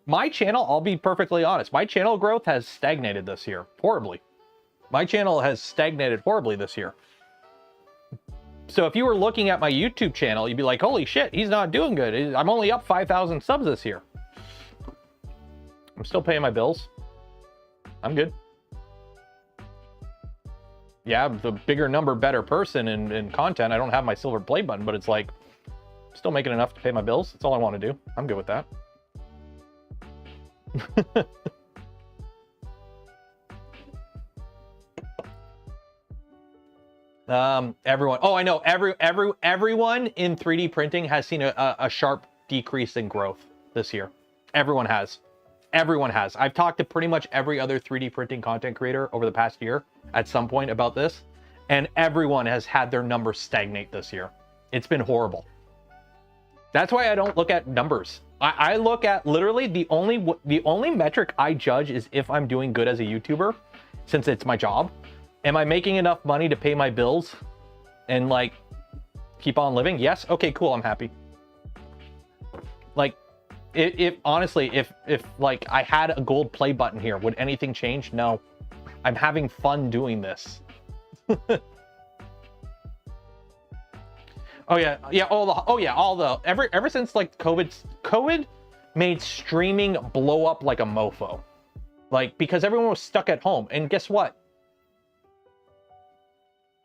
S1: my channel, I'll be perfectly honest, my channel growth has stagnated this year, horribly. My channel has stagnated horribly this year. So if you were looking at my YouTube channel, you'd be like, holy shit, he's not doing good. I'm only up 5,000 subs this year. I'm still paying my bills. I'm good. Yeah, the bigger number, better person in content. I don't have my silver play button, but it's like, still making enough to pay my bills. That's all I want to do. I'm good with that. Everyone, oh, I know, everyone in 3D printing has seen a sharp decrease in growth this year. Everyone has. I've talked to pretty much every other 3D printing content creator over the past year at some point about this, and everyone has had their numbers stagnate this year. It's been horrible. That's why I don't look at numbers. I look at literally the only metric I judge is if I'm doing good as a YouTuber, since it's my job. Am I making enough money to pay my bills and like keep on living? Yes. Okay, cool. I'm happy. Like, if honestly, if like I had a gold play button here, would anything change? No. I'm having fun doing this. Oh yeah, ever since like COVID made streaming blow up like a mofo. Like, because everyone was stuck at home, and guess what?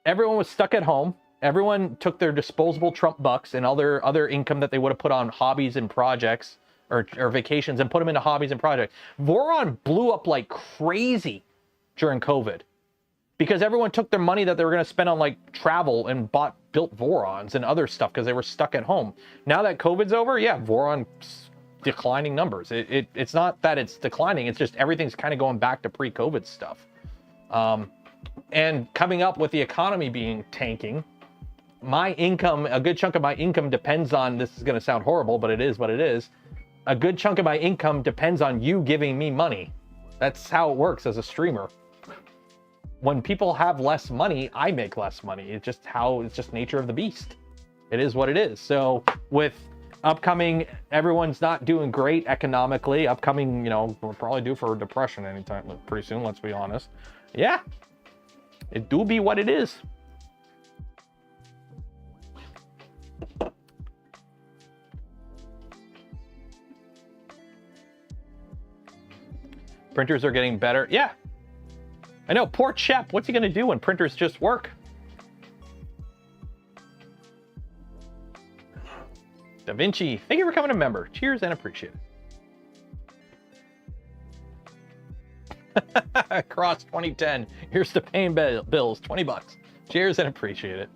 S1: Everyone was stuck at home. Everyone took their disposable Trump bucks and all their other income that they would have put on hobbies and projects or vacations and put them into hobbies and projects. Voron blew up like crazy during COVID because everyone took their money that they were going to spend on like travel and built Vorons and other stuff because they were stuck at home. Now that COVID's over, yeah, Voron's declining numbers. It's not that it's declining. It's just everything's kind of going back to pre-COVID stuff. And coming up with the economy being tanking, my income, a good chunk of my income depends on, this is going to sound horrible, but it is what it is. A good chunk of my income depends on you giving me money. That's how it works as a streamer. When people have less money, I make less money. It's just nature of the beast. It is what it is. So with upcoming, everyone's not doing great economically. Upcoming, we'll probably due for a depression anytime pretty soon, let's be honest. Yeah. It do be what it is. Printers are getting better. Yeah. I know, poor Chep. What's he gonna do when printers just work? Da Vinci, thank you for becoming a member. Cheers and appreciate it. Cross 2010. Here's the paying bills, 20 bucks. Cheers and appreciate it.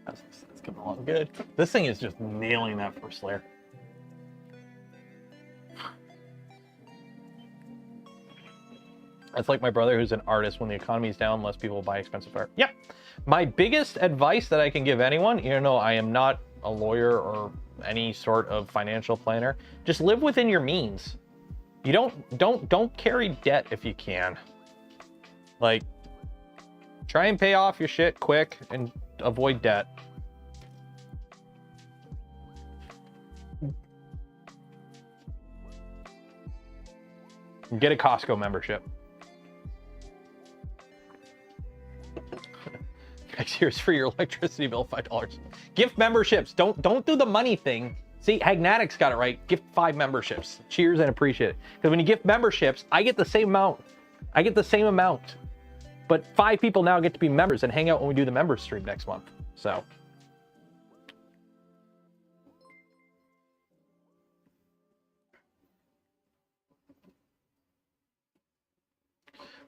S1: That's coming along good. This thing is just nailing that first layer. That's like my brother who's an artist. When the economy's down, less people buy expensive art. Yep. My biggest advice that I can give anyone, you know, I am not a lawyer or any sort of financial planner. Just live within your means. You don't carry debt if you can. Like, try and pay off your shit quick and avoid debt. Get a Costco membership. Next year's for your electricity bill, $5. Gift memberships. Don't do the money thing. See, Hagnatic's got it right. Gift 5 memberships. Cheers and appreciate it. Because when you gift memberships, I get the same amount. I get the same amount. But 5 people now get to be members and hang out when we do the member stream next month. So.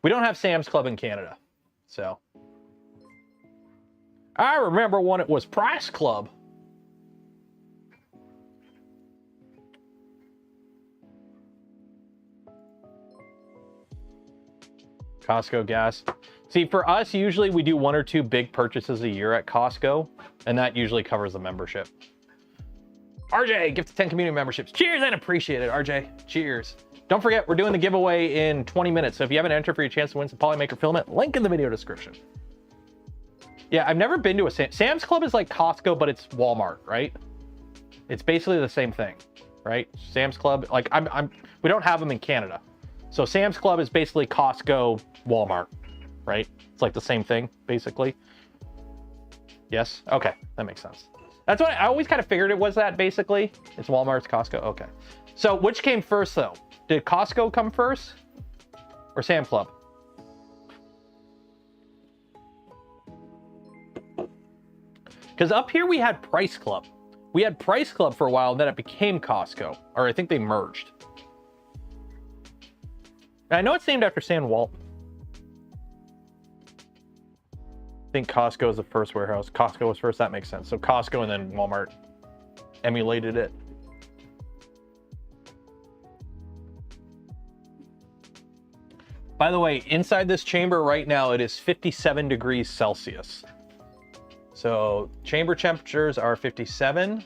S1: We don't have Sam's Club in Canada. So. I remember when it was Price Club. Costco gas. See, for us, usually we do 1 or 2 big purchases a year at Costco, and that usually covers the membership. RJ, gift 10 community memberships. Cheers and appreciate it, RJ. Cheers. Don't forget, we're doing the giveaway in 20 minutes, so if you haven't entered for your chance to win some POLYMAKER filament, link in the video description. Yeah, I've never been to a Sam's Club is like Costco, but it's Walmart, right? It's basically the same thing, right? Sam's Club, like we don't have them in Canada. So Sam's Club is basically Costco, Walmart, right? It's like the same thing, basically. Yes? Okay, that makes sense. That's what I always kind of figured it was that, basically. It's Walmart, it's Costco, okay. So which came first, though? Did Costco come first or Sam's Club? Because up here we had Price Club. We had Price Club for a while, and then it became Costco. Or I think they merged. And I know it's named after Sam Walton. I think Costco is the first warehouse. Costco was first, that makes sense. So Costco and then Walmart emulated it. By the way, inside this chamber right now, it is 57 degrees Celsius. So chamber temperatures are 57,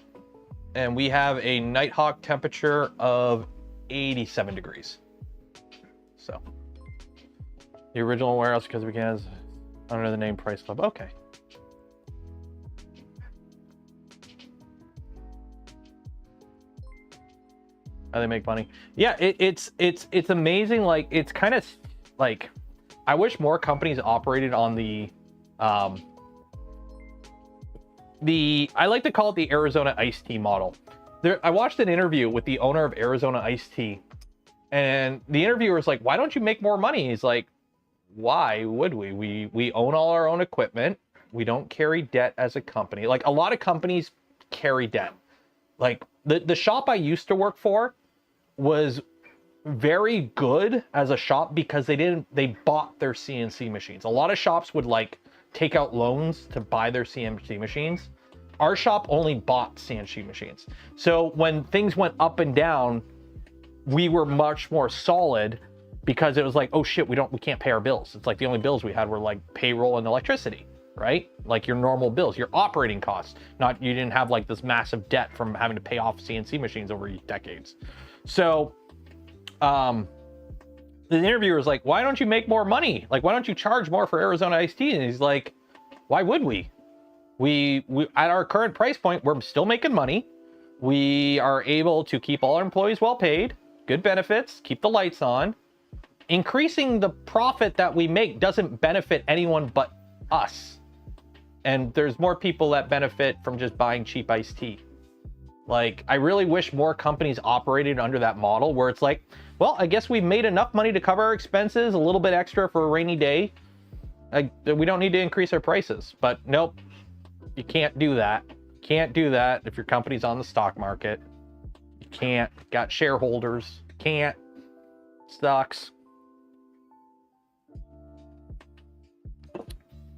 S1: and we have a Nighthawk temperature of 87 degrees. So the original warehouse, because we can, under the name Price Club. Okay. How they make money? Yeah, it's amazing. Like, it's kind of like, I wish more companies operated on the I like to call it the Arizona iced tea model. I watched an interview with the owner of Arizona iced tea, and the interviewer was like, why don't you make more money? He's like, why would we? We own all our own equipment. We don't carry debt as a company. Like, a lot of companies carry debt. Like, the shop I used to work for was very good as a shop because they bought their CNC machines. A lot of shops would like take out loans to buy their CNC machines. Our shop only bought CNC machines. So when things went up and down, we were much more solid because it was like, oh shit, we can't pay our bills. It's like the only bills we had were like payroll and electricity, right? Like your normal bills, your operating costs. You didn't have like this massive debt from having to pay off CNC machines over decades. So the interviewer was like, why don't you make more money? Like, why don't you charge more for Arizona iced tea? And he's like, why would we? We at our current price point, we're still making money. We are able to keep all our employees well paid, good benefits, keep the lights on. Increasing the profit that we make doesn't benefit anyone but us. And there's more people that benefit from just buying cheap iced tea. Like, I really wish more companies operated under that model where it's like, well, I guess we've made enough money to cover our expenses, a little bit extra for a rainy day. We don't need to increase our prices. But nope, you can't do that. Can't do that if your company's on the stock market. You can't. Got shareholders. Can't. Sucks.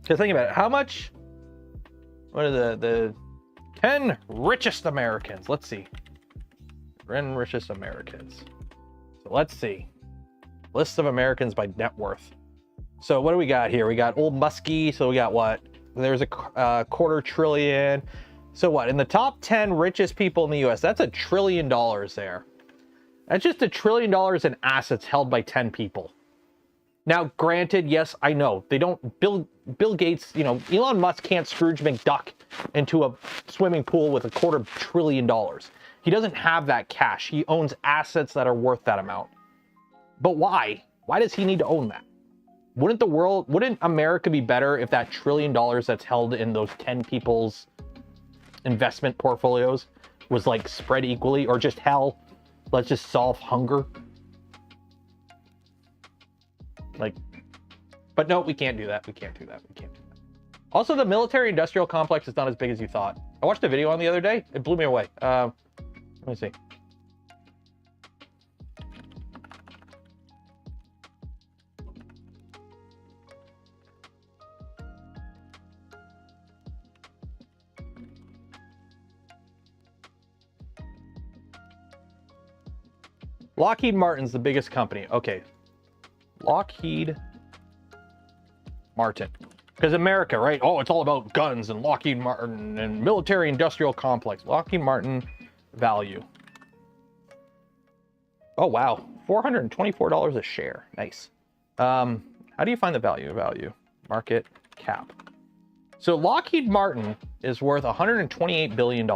S1: Because think about it. How much? What are the 10 richest Americans? Let's see. 10 richest Americans. So let's see. List of Americans by net worth. So what do we got here? We got old Muskie. So we got what? There's a $250 billion. So what? In the top 10 richest people in the US, that's $1 trillion there. That's just $1 trillion in assets held by 10 people. Now, granted, yes, I know they don't. Bill Gates, you know, Elon Musk can't Scrooge McDuck into a swimming pool with $250 billion. He doesn't have that cash. He owns assets that are worth that amount. But why? Why does he need to own that? Wouldn't America be better if that $1 trillion that's held in those 10 people's investment portfolios was like spread equally, or just hell, let's just solve hunger? Like, but no, we can't do that. We can't do that. We can't do that. Also, the military-industrial complex is not as big as you thought. I watched a video on the other day. It blew me away. Let me see. Lockheed Martin's the biggest company. Okay. Lockheed Martin. Because America, right? Oh, it's all about guns and Lockheed Martin and military industrial complex. Lockheed Martin value. Oh, wow. $424 a share. Nice. How do you find the value? Market cap. So Lockheed Martin is worth $128 billion.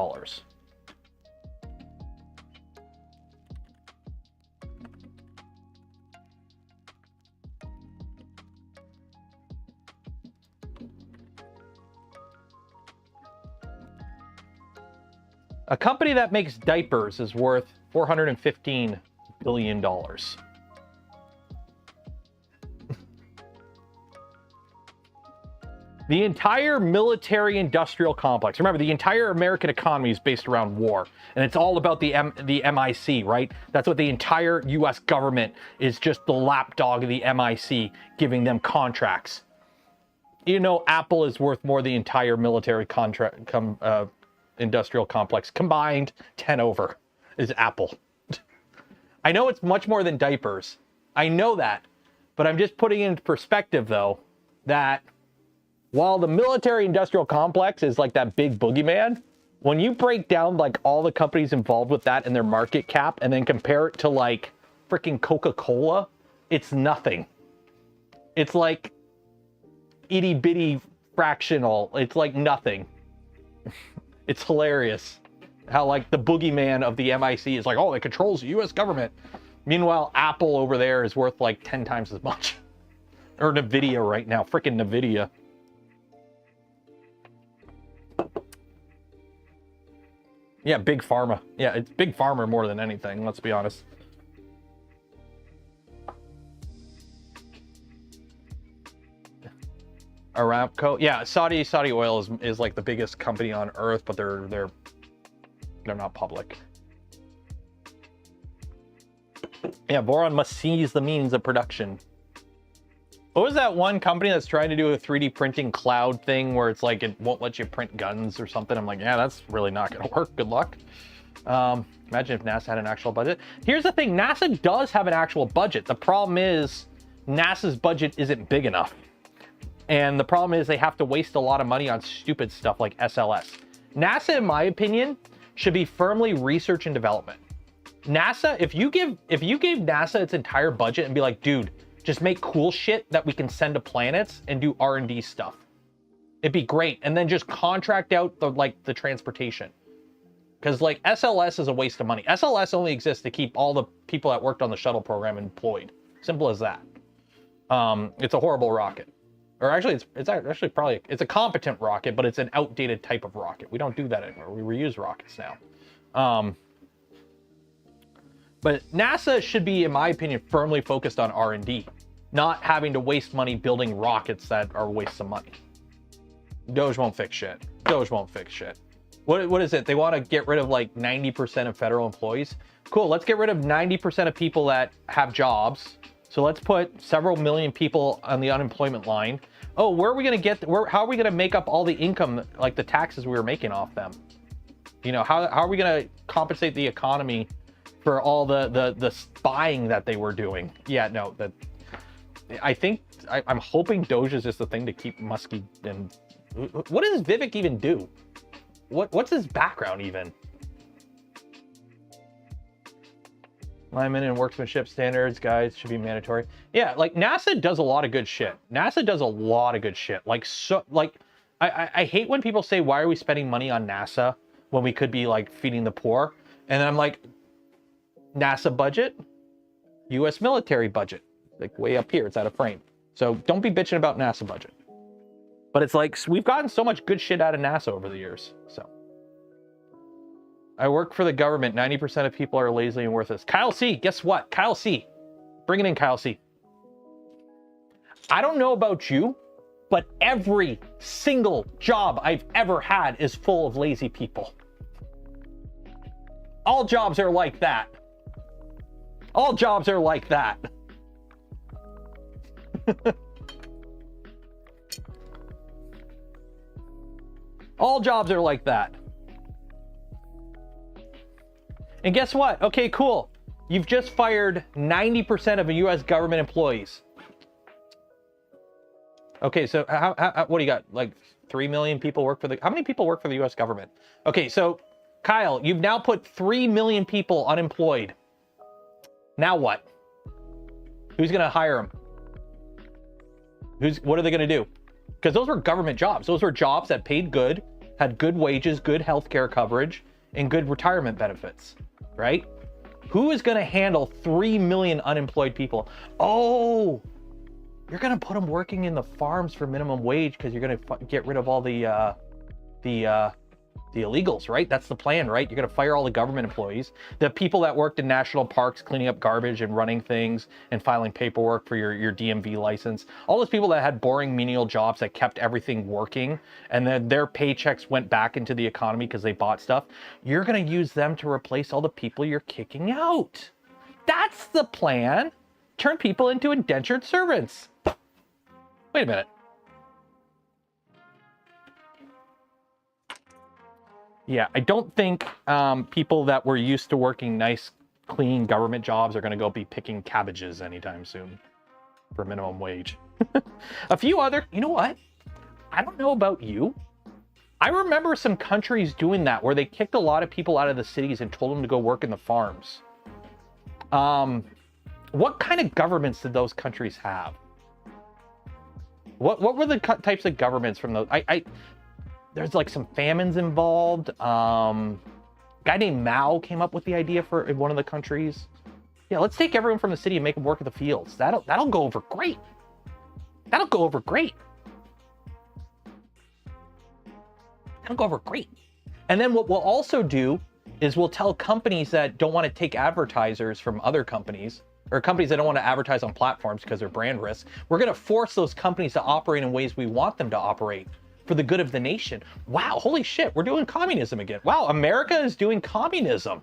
S1: A company that makes diapers is worth $415 billion. The entire military-industrial complex. Remember, the entire American economy is based around war, and it's all about the MIC, right? That's what the entire U.S. government is, just the lapdog of the MIC, giving them contracts. You know, Apple is worth more than the entire military industrial complex combined. 10 over is Apple. I know it's much more than diapers. I know that, but I'm just putting into perspective, though, that while the military industrial complex is like that big boogeyman, when you break down like all the companies involved with that and their market cap and then compare it to like freaking Coca-Cola, it's nothing. It's like itty bitty fractional. It's like nothing. It's hilarious how like the boogeyman of the MIC is like, oh, it controls the US government. Meanwhile, Apple over there is worth like 10 times as much. Or Nvidia right now, freaking Nvidia. Yeah, big pharma. Yeah, it's big pharma more than anything, let's be honest. Aramco. Yeah, Saudi oil is like the biggest company on earth, but they're not public. Yeah, Voron must seize the means of production. What was that one company that's trying to do a 3D printing cloud thing where it's like it won't let you print guns or something? I'm like, yeah, that's really not gonna work. Good luck. Imagine if NASA had an actual budget. Here's the thing, NASA does have an actual budget. The problem is NASA's budget isn't big enough. And the problem is they have to waste a lot of money on stupid stuff like SLS. NASA, in my opinion, should be firmly research and development. NASA, if you gave NASA its entire budget and be like, dude, just make cool shit that we can send to planets and do R&D stuff, it'd be great. And then just contract out the transportation. Because like SLS is a waste of money. SLS only exists to keep all the people that worked on the shuttle program employed. Simple as that. It's a horrible rocket. Or actually, it's actually probably, it's a competent rocket, but it's an outdated type of rocket. We don't do that anymore. We reuse rockets now. But NASA should be, in my opinion, firmly focused on R&D, not having to waste money building rockets that are waste of money. Doge won't fix shit. Doge won't fix shit. What is it? They want to get rid of like 90% of federal employees. Cool, let's get rid of 90% of people that have jobs. So let's put several million people on the unemployment line. Oh, where are we going to get, how are we going to make up all the income, like the taxes we were making off them? You know, how are we going to compensate the economy for all the spying that they were doing? Yeah, no, I'm hoping Doge is just the thing to keep Muskie. And what does Vivek even do? What's his background even? Alignment and workmanship standards, guys, should be mandatory. Yeah, like NASA does a lot of good shit. NASA does a lot of good shit. Like, so, like, I hate when people say, why are we spending money on NASA when we could be like feeding the poor? And then I'm like, NASA budget, US military budget, like way up here, it's out of frame. So don't be bitching about NASA budget. But it's like, we've gotten so much good shit out of NASA over the years, so. I work for the government. 90% of people are lazy and worthless. Kyle C, guess what? Kyle C. Bring it in, Kyle C. I don't know about you, but every single job I've ever had is full of lazy people. All jobs are like that. All jobs are like that. All jobs are like that. And guess what? Okay, cool. You've just fired 90% of the US government employees. Okay, so what do you got? Like 3 million people work for how many people work for the US government? Okay, so Kyle, you've now put 3 million people unemployed. Now what? Who's gonna hire them? What are they gonna do? Because those were government jobs. Those were jobs that paid good, had good wages, good healthcare coverage, and good retirement benefits, right? Who is going to handle 3 million unemployed people? Oh, you're going to put them working in the farms for minimum wage because you're going to get rid of all the illegals, right? That's the plan, right? You're going to fire all the government employees, the people that worked in national parks, cleaning up garbage and running things and filing paperwork for your DMV license. All those people that had boring menial jobs that kept everything working and then their paychecks went back into the economy because they bought stuff. You're going to use them to replace all the people you're kicking out. That's the plan. Turn people into indentured servants. Wait a minute. Yeah, I don't think people that were used to working nice, clean government jobs are going to go be picking cabbages anytime soon for minimum wage. A few other, you know what? I don't know about you. I remember some countries doing that where they kicked a lot of people out of the cities and told them to go work in the farms. What kind of governments did those countries have? What were the types of governments from those? There's like some famines involved. A guy named Mao came up with the idea for one of the countries. Yeah, let's take everyone from the city and make them work in the fields. That'll go over great. That'll go over great. That'll go over great. And then what we'll also do is we'll tell companies that don't want to take advertisers from other companies, or companies that don't want to advertise on platforms because they're brand risks. We're going to force those companies to operate in ways we want them to operate for the good of the nation. Wow, holy shit, we're doing communism again. Wow, America is doing communism.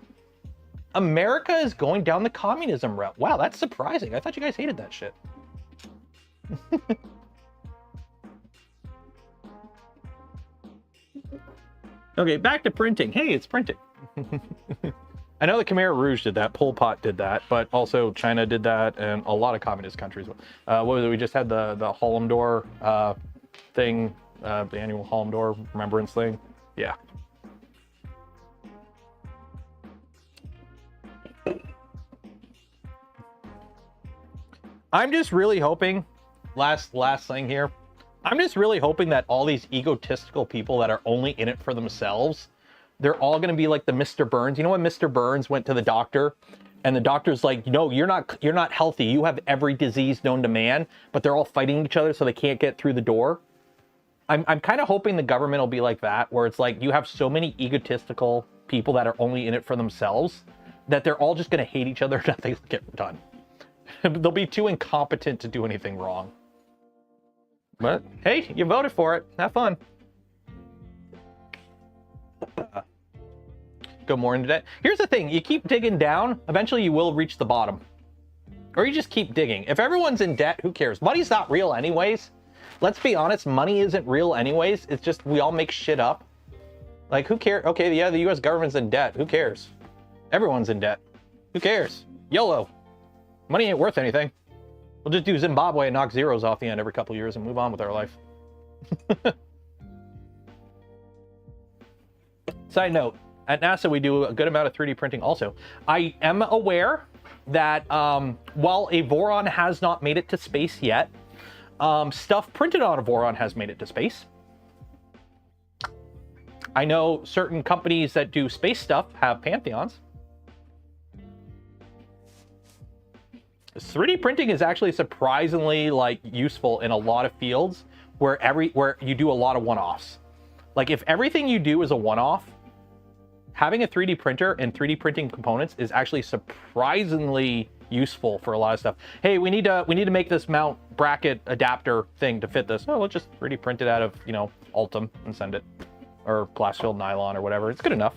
S1: America is going down the communism route. Wow, that's surprising. I thought you guys hated that shit. Okay, back to printing. Hey, it's printing. I know the Khmer Rouge did that, Pol Pot did that, but also China did that, and a lot of communist countries. What was it? We just had the Harlem Door thing, the annual Harlem Door remembrance thing. Yeah. I'm just really hoping, last thing here, I'm just really hoping that all these egotistical people that are only in it for themselves, they're all going to be like the Mr. Burns. You know when Mr. Burns went to the doctor and the doctor's like, no, you're not healthy. You have every disease known to man, but they're all fighting each other so they can't get through the door. I'm kind of hoping the government will be like that, where it's like you have so many egotistical people that are only in it for themselves, that they're all just going to hate each other. Nothing will get done. They'll be too incompetent to do anything wrong. But hey, you voted for it. Have fun. Go more into debt. Here's the thing. You keep digging down, eventually you will reach the bottom. Or you just keep digging. If everyone's in debt, who cares? Money's not real anyways. Let's be honest, money isn't real anyways. It's just we all make shit up. Like, who cares? Okay, yeah, the US government's in debt. Who cares? Everyone's in debt. Who cares? YOLO. Money ain't worth anything. We'll just do Zimbabwe and knock zeros off the end every couple years and move on with our life. Side note, at NASA we do a good amount of 3D printing also. I am aware that while a Voron has not made it to space yet, stuff printed on a Voron has made it to space. I know certain companies that do space stuff have Pantheons. 3D printing is actually surprisingly like useful in a lot of fields where you do a lot of one-offs. Like if everything you do is a one-off, having a 3D printer and 3D printing components is actually surprisingly useful for a lot of stuff. Hey, we need to make this mount bracket adapter thing to fit this. Oh, let's just 3D print it out of, you know, Ultim and send it, or glass filled nylon or whatever. It's good enough.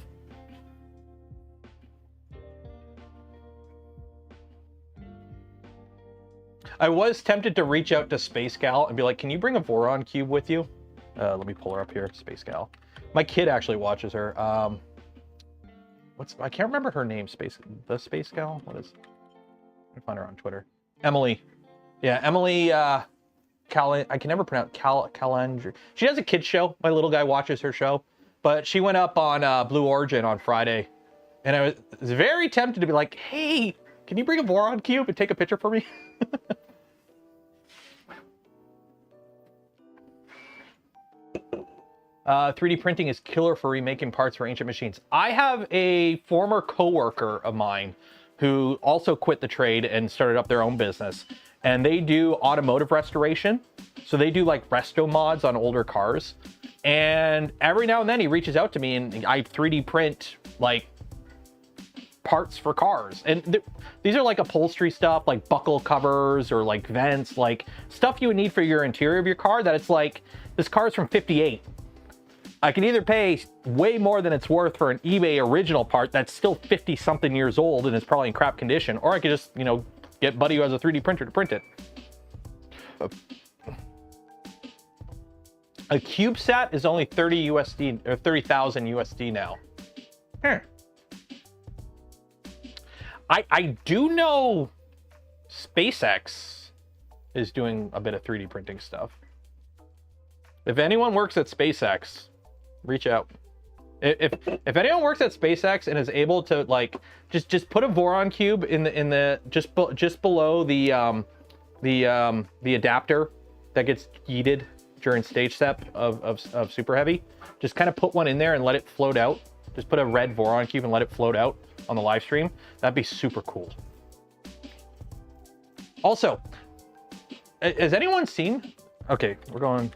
S1: I was tempted to reach out to Space Gal and be like, can you bring a Voron cube with you? Let me pull her up here, Space Gal. My kid actually watches her. I can't remember her name, the Space Gal? What is, I can find her on Twitter. Emily. Yeah, Emily, I can never pronounce, Calandry. She has a kid's show. My little guy watches her show. But she went up on Blue Origin on Friday. And I was very tempted to be like, hey, can you bring a Voron cube and take a picture for me? 3D printing is killer for remaking parts for ancient machines. I have a former coworker of mine who also quit the trade and started up their own business. And they do automotive restoration. So they do like resto mods on older cars. And every now and then he reaches out to me and I 3D print like parts for cars. And these are like upholstery stuff, like buckle covers or like vents, like stuff you would need for your interior of your car that it's like, this car is from 58. I can either pay way more than it's worth for an eBay original part that's still 50 something years old and is probably in crap condition, or I could just, you know, get Buddy who has a 3D printer to print it. A CubeSat is only 30 USD or 30,000 USD now. I do know SpaceX is doing a bit of 3D printing stuff. If anyone works at SpaceX, reach out. If anyone works at SpaceX and is able to like just put a Voron cube in the just below the adapter that gets yeeted during stage step of Super Heavy, just kind of put one in there and let it float out. Just put a red Voron cube and let it float out on the live stream. That'd be super cool. Also, has anyone seen? Okay, we're going.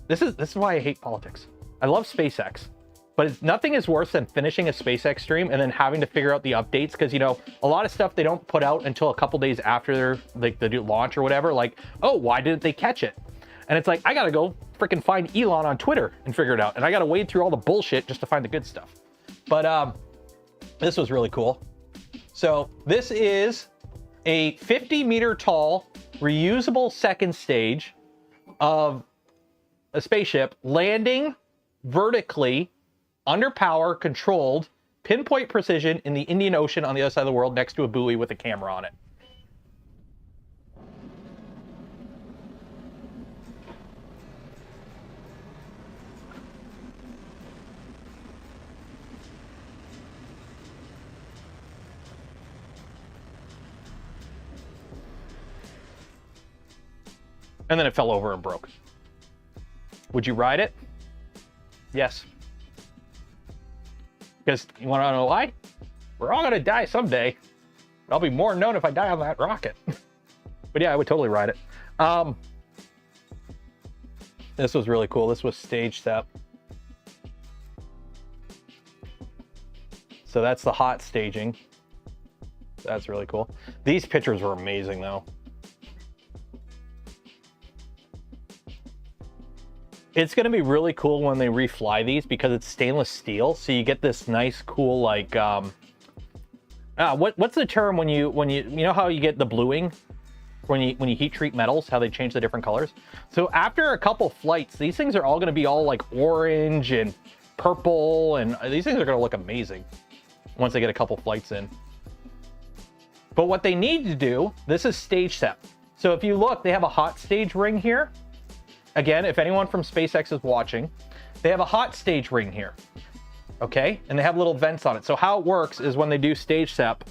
S1: This is why I hate politics. I love SpaceX, but nothing is worse than finishing a SpaceX stream and then having to figure out the updates, because you know a lot of stuff they don't put out until a couple days after like the launch or whatever. Like, oh, why didn't they catch it? And it's like I gotta go freaking find Elon on Twitter and figure it out, and I gotta wade through all the bullshit just to find the good stuff. But this was really cool. So this is a 50-meter tall reusable second stage of a spaceship landing vertically, under power, controlled, pinpoint precision in the Indian Ocean on the other side of the world next to a buoy with a camera on it. And then it fell over and broke. Would you ride it? Yes. Because you want to know why? We're all gonna die someday. I'll be more known if I die on that rocket. But yeah, I would totally ride it. This was really cool. This was stage step. So that's the hot staging. That's really cool. These pictures were amazing though. It's going to be really cool when they refly these because it's stainless steel. So you get this nice, cool, like, what's the term when you know how you get the bluing when you heat treat metals, how they change the different colors? So after a couple flights, these things are all going to be all like orange and purple, and these things are going to look amazing once they get a couple flights in. But what they need to do, this is stage set. So if you look, they have a hot stage ring here. Again, if anyone from SpaceX is watching, they have a hot stage ring here, okay? And they have little vents on it. So how it works is when they do stage sep,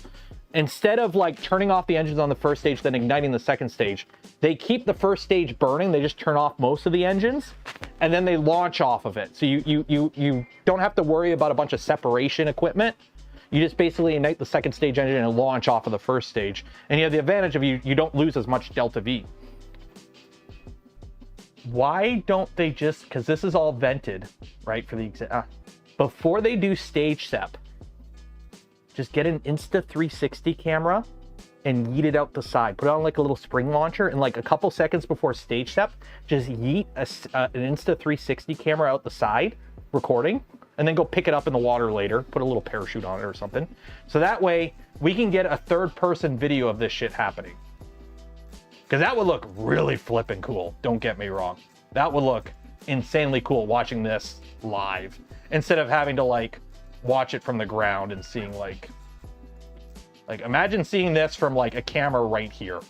S1: instead of like turning off the engines on the first stage, then igniting the second stage, they keep the first stage burning. They just turn off most of the engines, and then they launch off of it. So you don't have to worry about a bunch of separation equipment. You just basically ignite the second stage engine and launch off of the first stage. And you have the advantage of you don't lose as much delta V. Why don't they just, because this is all vented, right, for the before they do stage sep, just get an Insta360 camera and yeet it out the side. Put it on like a little spring launcher, and like a couple seconds before stage sep, just yeet an Insta360 camera out the side, recording, and then go pick it up in the water later, put a little parachute on it or something. So that way we can get a third-person video of this shit happening. Because that would look really flippin' cool, don't get me wrong. That would look insanely cool watching this live, instead of having to like watch it from the ground and seeing like imagine seeing this from like a camera right here.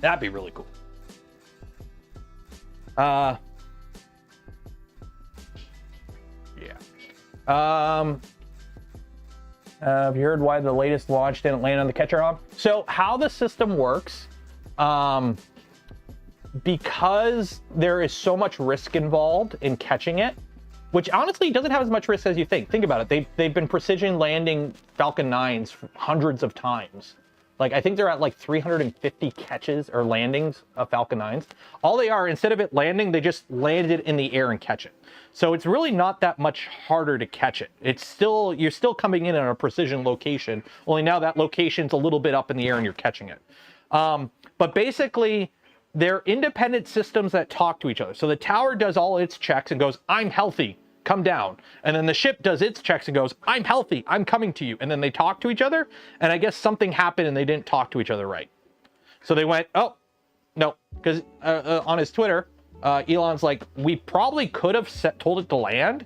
S1: That'd be really cool. Yeah. Have you heard why the latest launch didn't land on the catcher arm? So how the system works, because there is so much risk involved in catching it, which honestly doesn't have as much risk as you think. Think about it. They've been precision landing Falcon 9s hundreds of times. Like, I think they're at like 350 catches or landings of Falcon 9s. All they are, instead of it landing, they just land it in the air and catch it. So it's really not that much harder to catch it. It's still, you're still coming in at a precision location, only now that location's a little bit up in the air and you're catching it. But basically, they're independent systems that talk to each other. So the tower does all its checks and goes, I'm healthy, come down. And then the ship does its checks and goes, I'm healthy, I'm coming to you. And then they talk to each other. And I guess something happened and they didn't talk to each other right. So they went, oh, no. Because on his Twitter, Elon's like, we probably could have told it to land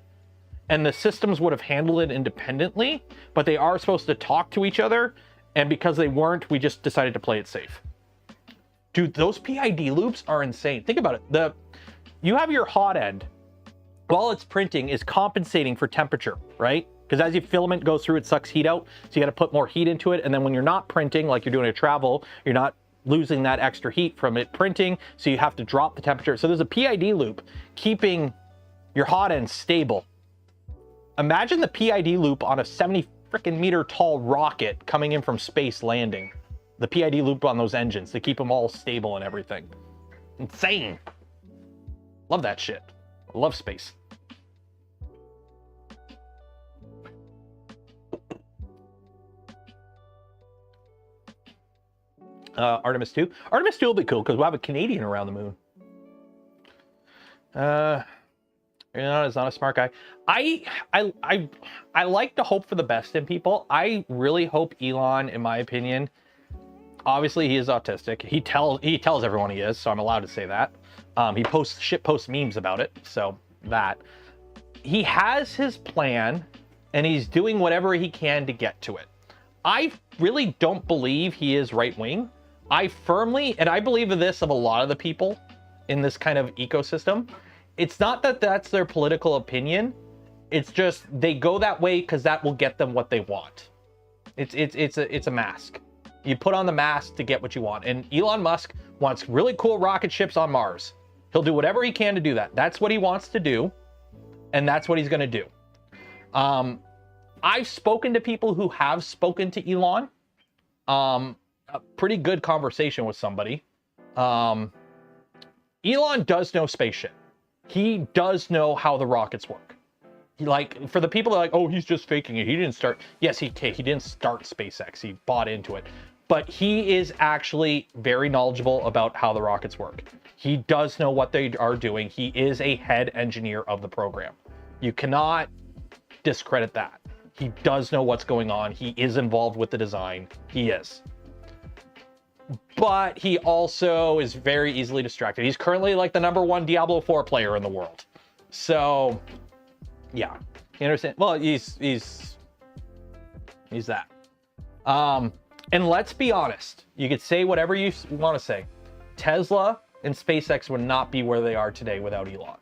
S1: and the systems would have handled it independently, but they are supposed to talk to each other. And because they weren't, we just decided to play it safe. Dude, those PID loops are insane. Think about it. You have your hot end, while it's printing, is compensating for temperature, right? Because as your filament goes through, it sucks heat out. So you got to put more heat into it. And then when you're not printing, like you're doing a travel, you're not losing that extra heat from it printing. So you have to drop the temperature. So there's a PID loop keeping your hot end stable. Imagine the PID loop on a 70 freaking meter tall rocket coming in from space landing. The PID loop on those engines to keep them all stable and everything. Insane. Love that shit. I love space. Artemis 2. Artemis 2 will be cool because we'll have a Canadian around the moon. Elon is not a smart guy. I like to hope for the best in people. I really hope Elon, in my opinion, obviously he is autistic. He tells everyone he is, so I'm allowed to say that. He posts memes about it, so that. He has his plan, and he's doing whatever he can to get to it. I really don't believe he is right-wing. I firmly, and I believe this of a lot of the people in this kind of ecosystem, it's not that that's their political opinion. It's just they go that way because that will get them what they want. It's a mask. You put on the mask to get what you want. And Elon Musk wants really cool rocket ships on Mars. He'll do whatever he can to do that. That's what he wants to do. And that's what he's going to do. I've spoken to people who have spoken to Elon. A pretty good conversation with somebody. Elon does know space shit. He does know how the rockets work. Like, for the people that are like, oh, he's just faking it. He didn't start. Yes, he didn't start SpaceX. He bought into it. But he is actually very knowledgeable about how the rockets work. He does know what they are doing. He is a head engineer of the program. You cannot discredit that. He does know what's going on. He is involved with the design. He is. But he also is very easily distracted. He's currently like the #1 Diablo 4 player in the world. So, yeah. You understand? Well, he's that. And let's be honest. You could say whatever you want to say. Tesla and SpaceX would not be where they are today without Elon.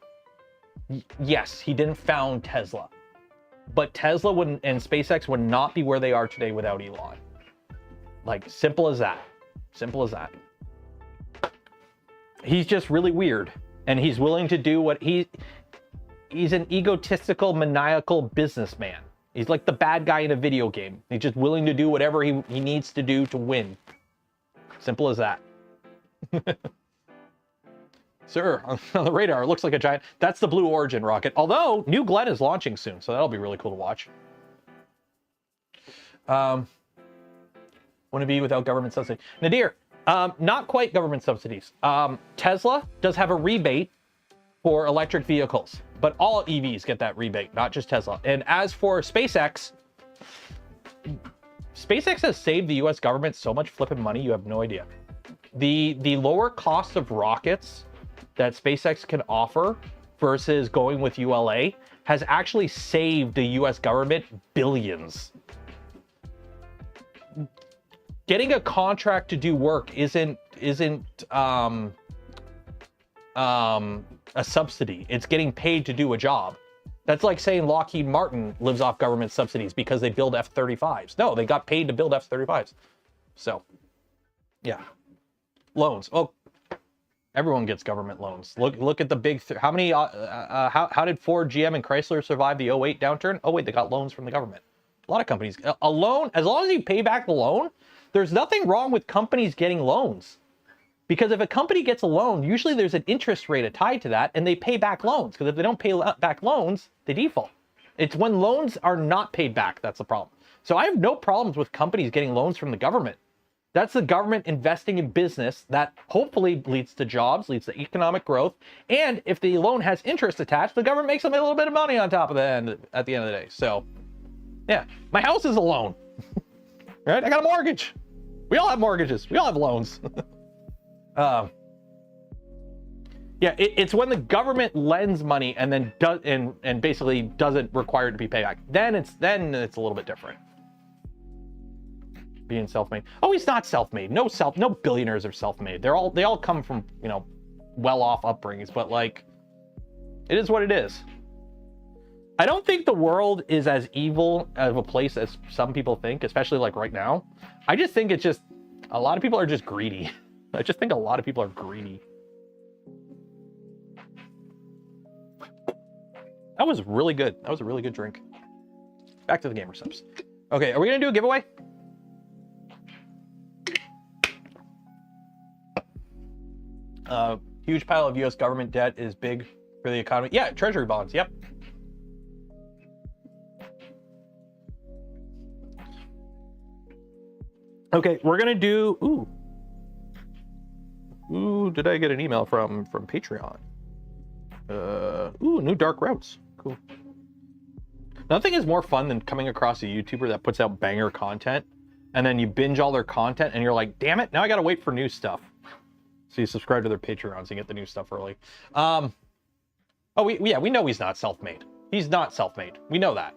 S1: Yes, he didn't found Tesla. But Tesla wouldn't, and SpaceX would not be where they are today without Elon. Like, simple as that. Simple as that. He's just really weird. And he's willing to do what he's an egotistical, maniacal businessman. He's like the bad guy in a video game. He's just willing to do whatever he needs to do to win. Simple as that. Sir, on the radar, it looks like a giant... That's the Blue Origin rocket. Although, New Glenn is launching soon, so that'll be really cool to watch. Want to be without government subsidy. Nadir, not quite government subsidies. Tesla does have a rebate for electric vehicles, but all EVs get that rebate, not just Tesla. And as for SpaceX, SpaceX has saved the US government so much flipping money, you have no idea. The lower cost of rockets that SpaceX can offer versus going with ULA has actually saved the US government billions. Getting a contract to do work isn't a subsidy. It's getting paid to do a job. That's like saying Lockheed Martin lives off government subsidies because they build F-35s. No, they got paid to build F-35s. So, yeah. Loans. Oh, everyone gets government loans. Look at the big... how many... how did Ford, GM, and Chrysler survive the 08 downturn? Oh, wait, they got loans from the government. A lot of companies... A loan, as long as you pay back the loan, there's nothing wrong with companies getting loans. Because if a company gets a loan, usually there's an interest rate tied to that, and they pay back loans. Because if they don't pay back loans, they default. It's when loans are not paid back that's the problem. So I have no problems with companies getting loans from the government. That's the government investing in business that hopefully leads to jobs, leads to economic growth. And if the loan has interest attached, the government makes them a little bit of money on top of that at the end of the day. So, yeah, my house is a loan. Right? I got a mortgage. We all have mortgages. We all have loans. Yeah, it's when the government lends money and then does and basically doesn't require it to be paid back. Then it's a little bit different. Being self-made. Oh, he's not self-made. No billionaires are self-made. They all come from, you know, well-off upbringings, but like, it is what it is. I don't think the world is as evil of a place as some people think, especially like right now. I just think it's just, a lot of people are just greedy. I just think a lot of people are greedy. That was really good. That was a really good drink. Back to the gamer subs. Okay, are we gonna do a giveaway? Huge pile of US government debt is big for the economy. Yeah, treasury bonds, yep. Okay, we're gonna do, ooh, did I get an email from Patreon? Ooh, new dark routes, cool. Nothing is more fun than coming across a YouTuber that puts out banger content, and then you binge all their content, and you're like, damn it, now I gotta wait for new stuff. So you subscribe to their Patreons and get the new stuff early. Oh, we know he's not self-made. He's not self-made. We know that.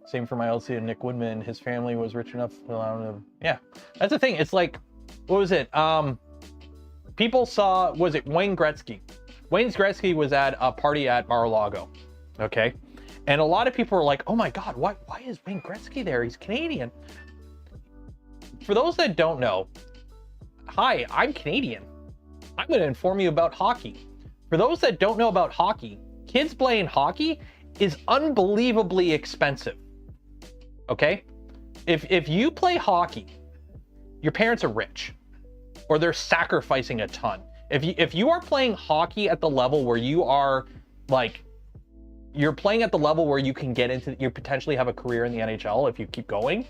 S1: Same for my LC and Nick Woodman. His family was rich enough to allow him to... Yeah, that's the thing. It's like, what was it? People saw, was it Wayne Gretzky? Wayne Gretzky was at a party at Mar-a-Lago, okay? And a lot of people were like, oh my God, why is Wayne Gretzky there? He's Canadian. For those that don't know, hi, I'm Canadian. I'm going to inform you about hockey. For those that don't know about hockey, kids playing hockey is unbelievably expensive. Okay? If you play hockey, your parents are rich, or they're sacrificing a ton. If you are playing hockey at the level where you are like, you're playing at the level where you can get into, you potentially have a career in the NHL if you keep going,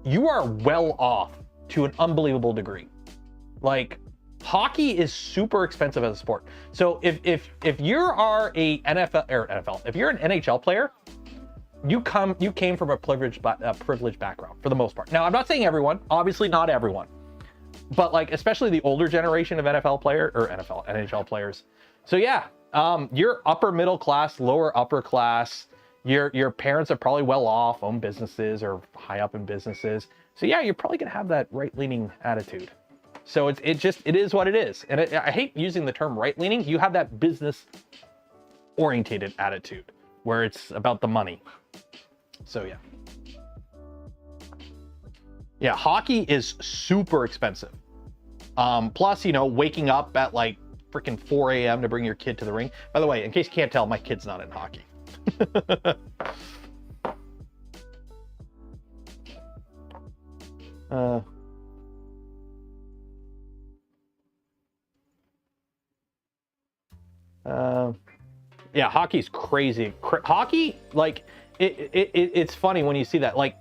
S1: you are well off to an unbelievable degree. Like, hockey is super expensive as a sport. So if you are a NFL, if you're an NHL player, you came from a privileged background for the most part. Now, I'm not saying everyone, obviously not everyone, but like especially the older generation of NHL players. So yeah, you're upper middle class, lower upper class. Your parents are probably well off, own businesses or high up in businesses. So yeah, you're probably gonna have that right-leaning attitude. So it is what it is. And I hate using the term right-leaning. You have that business-orientated attitude where it's about the money. So yeah. Yeah, hockey is super expensive. Plus, you know, waking up at like freaking 4 a.m. to bring your kid to the ring. By the way, in case you can't tell, my kid's not in hockey. Yeah, hockey's crazy. Hockey, like, it's funny when you see that. Like,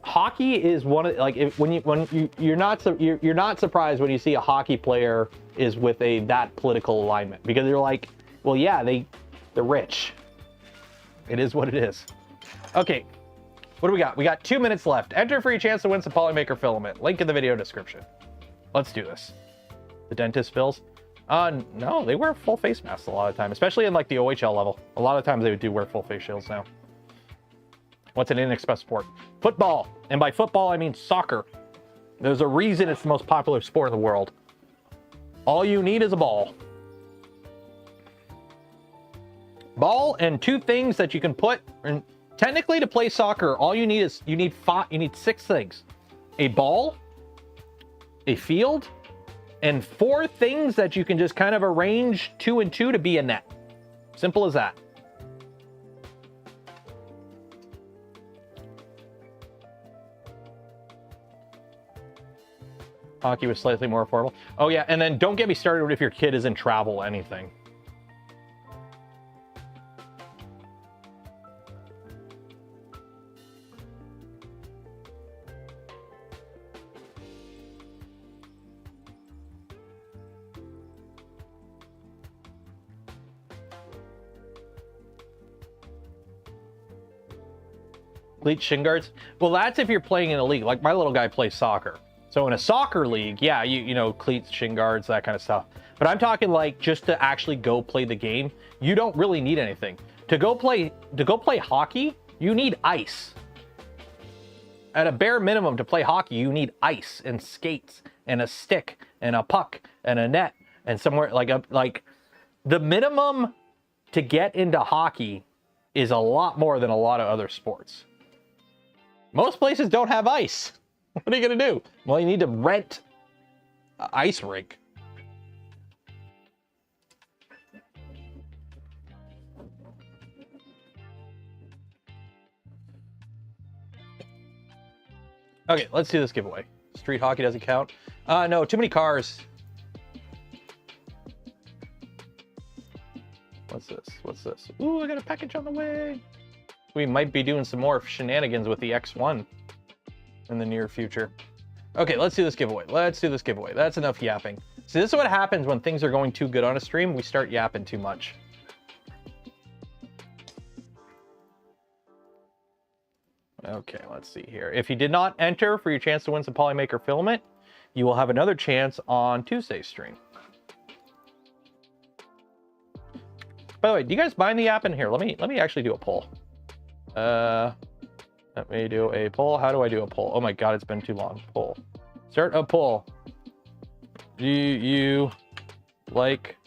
S1: hockey is one of, like, you're not surprised when you see a hockey player is with that political alignment, because you're like, well, yeah, they're rich. It is what it is. Okay, what do we got? We got 2 minutes left. Enter for your chance to win some POLYMAKER filament. Link in the video description. Let's do this. The dentist fills. No, they wear full face masks a lot of the time, especially in like the OHL level. A lot of times they do wear full face shields now. What's an inexpensive sport? Football. And by football, I mean soccer. There's a reason it's the most popular sport in the world. All you need is a ball. Ball and 2 things that you can put, and technically to play soccer, all you need is, you need 6 things. A ball, a field, and 4 things that you can just kind of arrange 2 and 2 to be a net. Simple as that. Hockey was slightly more affordable. Oh yeah, and then don't get me started if your kid is in travel anything. Cleats, shin guards. Well, that's if you're playing in a league. Like my little guy plays soccer. So in a soccer league, yeah, you know, cleats, shin guards, that kind of stuff. But I'm talking like just to actually go play the game, you don't really need anything. To go play hockey, you need ice. At a bare minimum to play hockey, you need ice and skates and a stick and a puck and a net and somewhere like the minimum to get into hockey is a lot more than a lot of other sports. Most places don't have ice. What are you gonna do? Well, you need to rent an ice rink. Okay, let's do this giveaway. Street hockey doesn't count. No, too many cars. What's this? What's this? Ooh, I got a package on the way. We might be doing some more shenanigans with the X1 in the near future. Okay, let's do this giveaway. Let's do this giveaway. That's enough yapping. See, this is what happens when things are going too good on a stream. We start yapping too much. Okay, let's see here. If you did not enter for your chance to win some POLYMAKER filament, you will have another chance on Tuesday's stream. By the way, do you guys mind the app in here? Let me actually do a poll. Let me do a poll. How do I do a poll? Oh my god, it's been too long. Poll. Start a poll. Do you like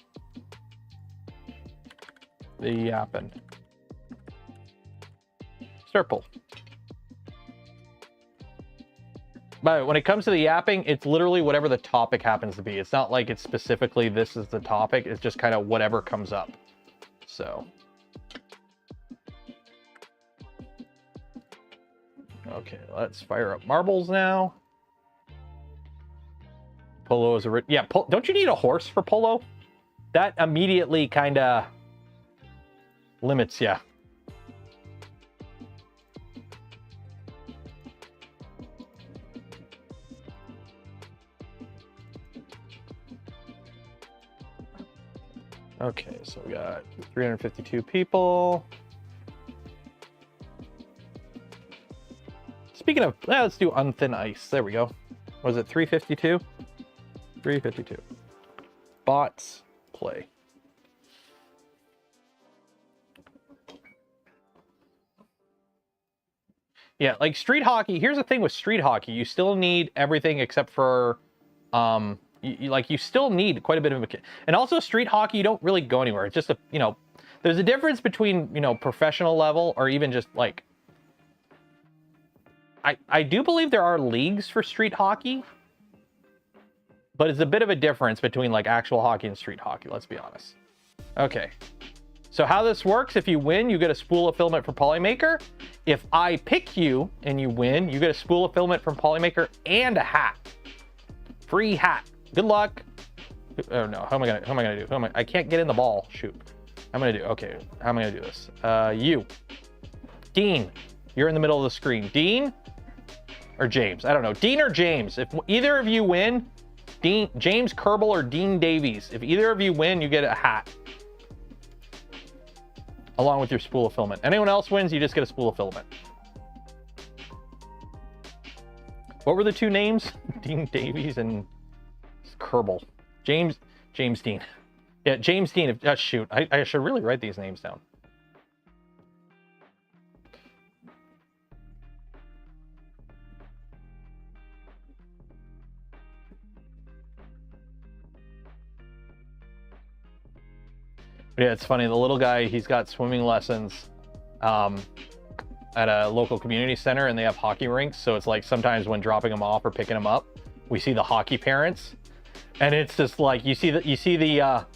S1: the yapping? Start poll. But when it comes to the yapping, it's literally whatever the topic happens to be. It's not like it's specifically this is the topic. It's just kind of whatever comes up. So. Okay, let's fire up marbles now. Polo is a... Yeah, don't you need a horse for polo? That immediately kind of limits you. Okay, so we got 352 people. Speaking of, let's do on thin ice. There we go. Was it 352? 352. Bots play. Yeah, like street hockey. Here's the thing with street hockey. You still need everything except for, you still need quite a bit of a... And also street hockey, you don't really go anywhere. It's just there's a difference between, professional level or even just like... I do believe there are leagues for street hockey, but it's a bit of a difference between like actual hockey and street hockey, let's be honest. Okay, so how this works, if you win, you get a spool of filament from POLYMAKER. If I pick you and you win, you get a spool of filament from POLYMAKER and a hat. Free hat. Good luck. Oh no, how am I gonna do? I can't get in the ball. Shoot. Okay, how am I gonna do this? You. Dean, you're in the middle of the screen. Dean or James? I don't know. Dean or James? If either of you win, James Kerbal or Dean Davies, if either of you win, you get a hat. Along with your spool of filament. Anyone else wins, you just get a spool of filament. What were the two names? Dean Davies and Kerbal. James Dean. Yeah, James Dean. Shoot, I should really write these names down. Yeah, it's funny. The little guy, he's got swimming lessons at a local community center, and they have hockey rinks. So it's like sometimes when dropping him off or picking him up, we see the hockey parents, and it's just like you see the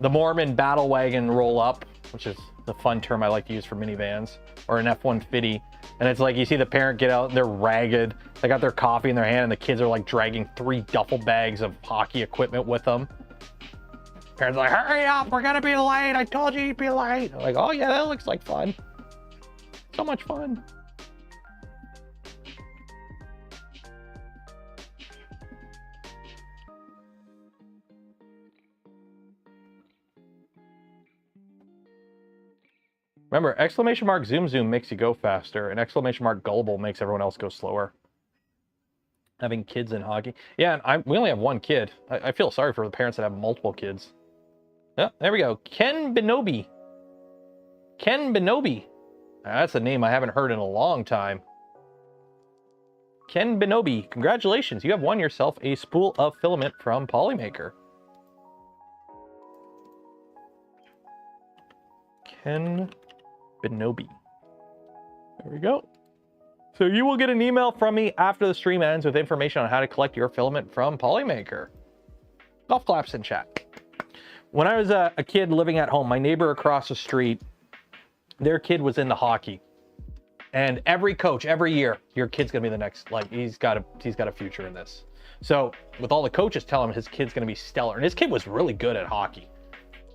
S1: Mormon battle wagon roll up, which is the fun term I like to use for minivans, or an F-150, and it's like you see the parent get out, and they're ragged, they got their coffee in their hand, and the kids are like dragging 3 duffel bags of hockey equipment with them. Parents are like, hurry up, we're gonna be late, I told you you'd be late. I'm like, oh yeah, that looks like fun. So much fun. Remember, exclamation mark zoom zoom makes you go faster, and exclamation mark gullible makes everyone else go slower. Having kids in hockey. Yeah, and we only have one kid. I feel sorry for the parents that have multiple kids. Yeah, there we go. Ken Benobi. Ken Benobi. That's a name I haven't heard in a long time. Ken Benobi, congratulations. You have won yourself a spool of filament from POLYMAKER. Ken Benobi. There we go. So you will get an email from me after the stream ends with information on how to collect your filament from POLYMAKER. Golf claps in chat. When I was a kid living at home, my neighbor across the street, their kid was into hockey. And every coach, every year, your kid's gonna be the next, like, he's got a future in this. So with all the coaches telling him his kid's gonna be stellar, and his kid was really good at hockey.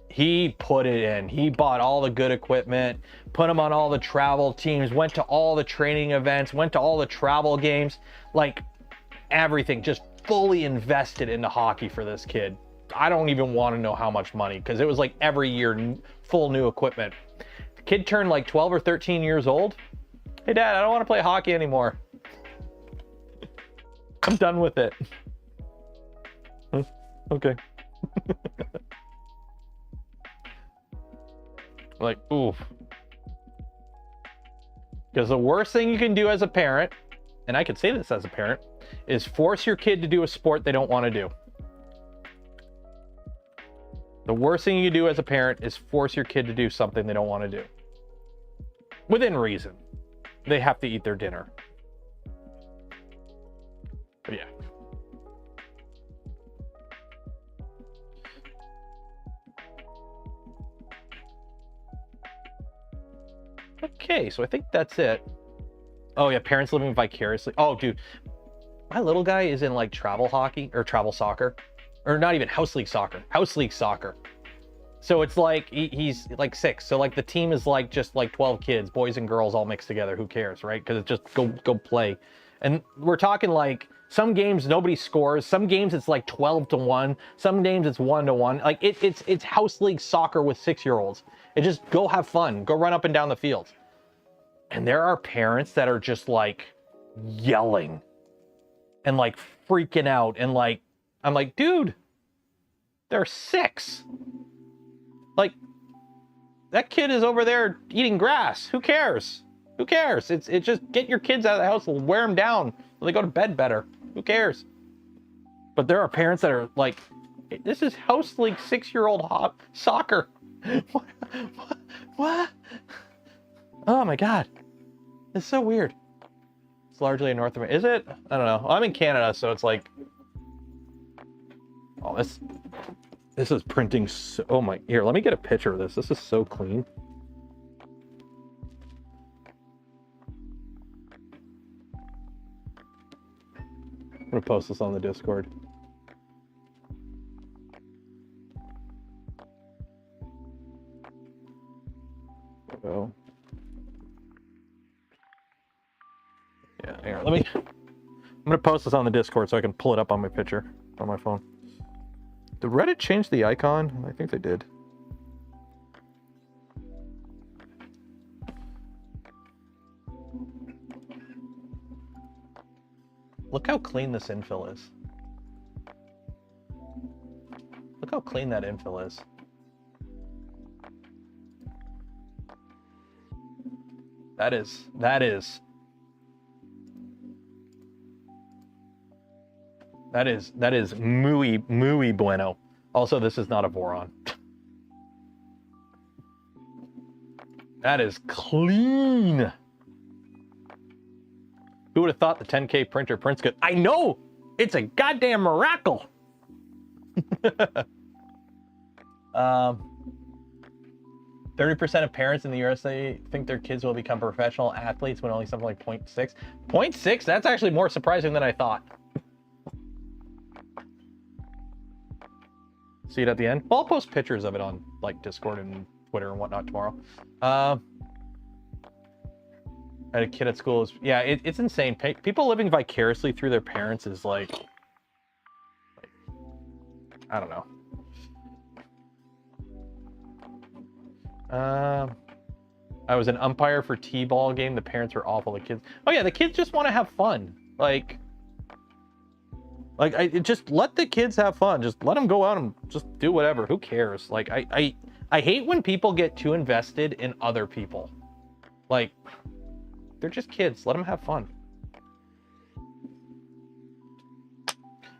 S1: He put it in. He bought all the good equipment, put him on all the travel teams, went to all the training events, went to all the travel games, like everything, just fully invested into hockey for this kid. I don't even want to know how much money, because it was like every year full new equipment. The kid turned like 12 or 13 years old. Hey dad, I don't want to play hockey anymore. I'm done with it. Okay. Like, oof. Because the worst thing you can do as a parent, and I could say this as a parent, is force your kid to do a sport they don't want to do. The worst thing you can do as a parent is force your kid to do something they don't want to do. Within reason. They have to eat their dinner. But yeah. Okay, so I think that's it. Oh yeah, parents living vicariously. Oh dude, My little guy is in like travel hockey or travel soccer, or not even house league soccer, house league soccer. So it's like he's like 6. So like the team is like just like 12 kids, boys and girls all mixed together. Who cares, right? Because it's just go play. And we're talking like some games nobody scores. Some games it's like 12-1. Some games it's 1-1. Like it's house league soccer with 6-year-olds. It just go have fun, go run up and down the field. And there are parents that are just like yelling and like freaking out, and like I'm like, dude, they're 6. Like, that kid is over there eating grass. Who cares? Who cares? It's just get your kids out of the house and wear them down so they go to bed better. Who cares? But there are parents that are like, this is house league 6-year-old soccer. What? Oh my God. It's so weird. It's largely in North America. Is it? I don't know. I'm in Canada, so it's like, oh, this is printing so, oh my, here, let me get a picture of this. This is so clean. I'm gonna post this on the Discord. Oh. Yeah, here, I'm gonna post this on the Discord so I can pull it up on my picture on my phone. Did Reddit change the icon? I think they did. Look how clean this infill is. Look how clean that infill is. That is muy bueno. Also, this is not a Voron. That is clean. Who would have thought the 10K printer prints good? I know! It's a goddamn miracle! 30% of parents in the USA think their kids will become professional athletes when only something like 0.6. 0.6? That's actually more surprising than I thought. See it at the end? Well, I'll post pictures of it on like Discord and Twitter and whatnot tomorrow. I had a kid at school. Yeah, it's insane. People living vicariously through their parents is like I don't know. I was an umpire for T-ball game. The parents were awful. The kids. Oh yeah, the kids just want to have fun. Just let the kids have fun. Just let them go out and just do whatever. Who cares? Like I hate when people get too invested in other people. Like they're just kids. Let them have fun.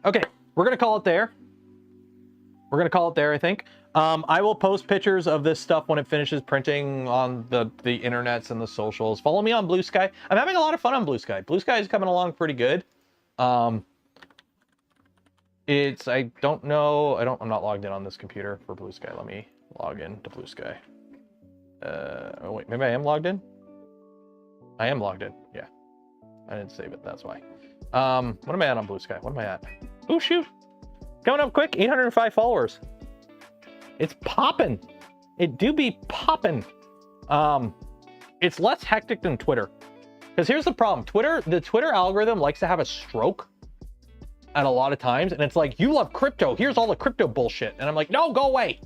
S1: Okay, we're gonna call it there. I think. I will post pictures of this stuff when it finishes printing on the internets and the socials. Follow me on Blue Sky. I'm having a lot of fun on Blue Sky. Blue Sky is coming along pretty good. I don't know. I'm not logged in on this computer for Blue Sky. Let me log in to Blue Sky. Oh wait, maybe I am logged in. I am logged in. Yeah, I didn't save it. That's why. What am I at on Blue Sky? What am I at? Oh shoot, coming up quick. 805 followers. It's popping. It do be popping. It's less hectic than Twitter. Because here's the problem. The Twitter algorithm likes to have a stroke at a lot of times, and it's like, you love crypto. Here's all the crypto bullshit. And I'm like, no, go away.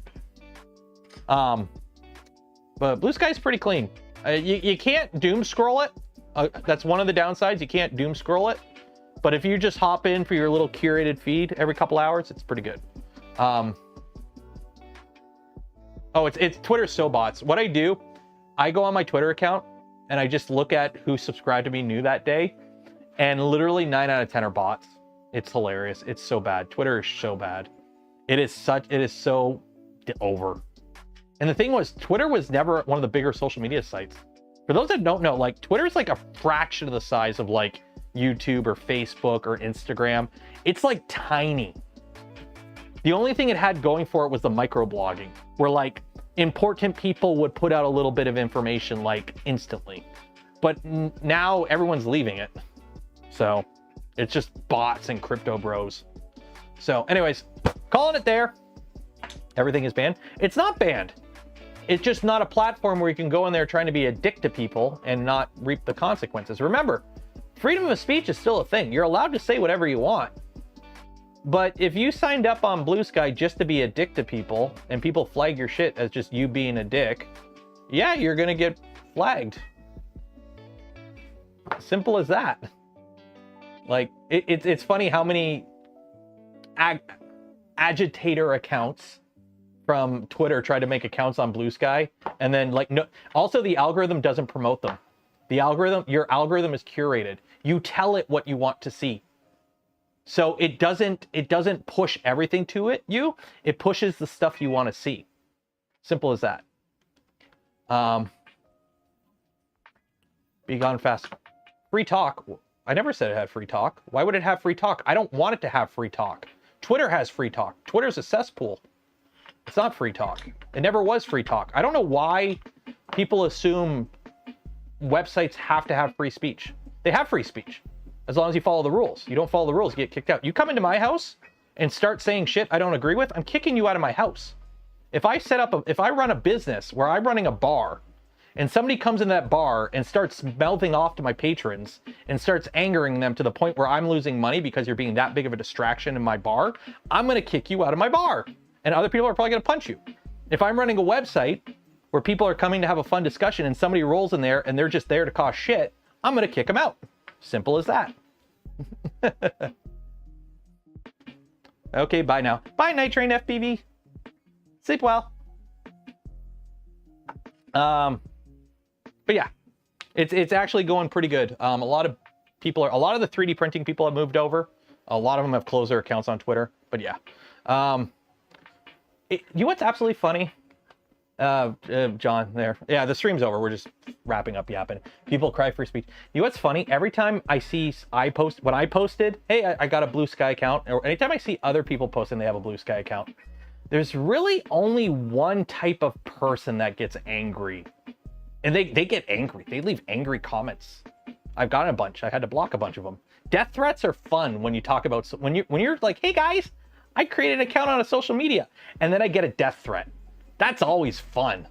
S1: But Blue Sky's pretty clean. You can't doom scroll it. That's one of the downsides. You can't doom scroll it. But if you just hop in for your little curated feed every couple hours, it's pretty good. Oh, it's Twitter so bots. What I do, I go on my Twitter account and I just look at who subscribed to me new that day, and literally 9 out of 10 are bots. It's hilarious. It's so bad. Twitter is so bad. It is so over. And the thing was, Twitter was never one of the bigger social media sites. For those that don't know, like Twitter is like a fraction of the size of like YouTube or Facebook or Instagram. It's like tiny. The only thing it had going for it was the microblogging, where like important people would put out a little bit of information like instantly. But now everyone's leaving it. So It's just bots and crypto bros. So anyways, calling it there. Everything is banned. It's not banned. It's just not a platform where you can go in there trying to be a dick to people and not reap the consequences. Remember, freedom of speech is still a thing. You're allowed to say whatever you want. But if you signed up on Blue Sky just to be a dick to people and people flag your shit as just you being a dick, yeah, you're gonna get flagged. Simple as that. Like, it's funny how many agitator accounts from Twitter try to make accounts on Blue Sky, and then like, no, also the algorithm doesn't promote them. The algorithm, your algorithm is curated. You tell it what you want to see. So it doesn't push everything to it pushes the stuff you want to see. Simple as that. Be gone fast. Free talk. I never said it had free talk. Why would it have free talk? I don't want it to have free talk. Twitter has free talk. Twitter's a cesspool. It's not free talk. It never was free talk. I don't know why people assume websites have to have free speech. They have free speech as long as you follow the rules. You don't follow the rules, you get kicked out. You come into my house and start saying shit I don't agree with, I'm kicking you out of my house. If I run a business where I'm running a bar and somebody comes in that bar and starts mouthing off to my patrons and starts angering them to the point where I'm losing money because you're being that big of a distraction in my bar, I'm gonna kick you out of my bar. And other people are probably gonna punch you. If I'm running a website where people are coming to have a fun discussion and somebody rolls in there and they're just there to cause shit, I'm gonna kick them out. Simple as that. Okay, bye now. Bye, Night Train FPV. Sleep well. But yeah, it's actually going pretty good. A lot of the 3D printing people have moved over. A lot of them have closed their accounts on Twitter. But yeah, you know what's absolutely funny? John there. Yeah, the stream's over. We're just wrapping up yapping. People cry for speech. You know what's funny? Every time I see when I posted, hey, I got a Blue Sky account, or anytime I see other people posting they have a Blue Sky account, there's really only one type of person that gets angry. And they get angry. They leave angry comments. I've gotten a bunch. I had to block a bunch of them. Death threats are fun when you talk about, when you're like, hey guys, I created an account on a social media, and then I get a death threat. That's always fun.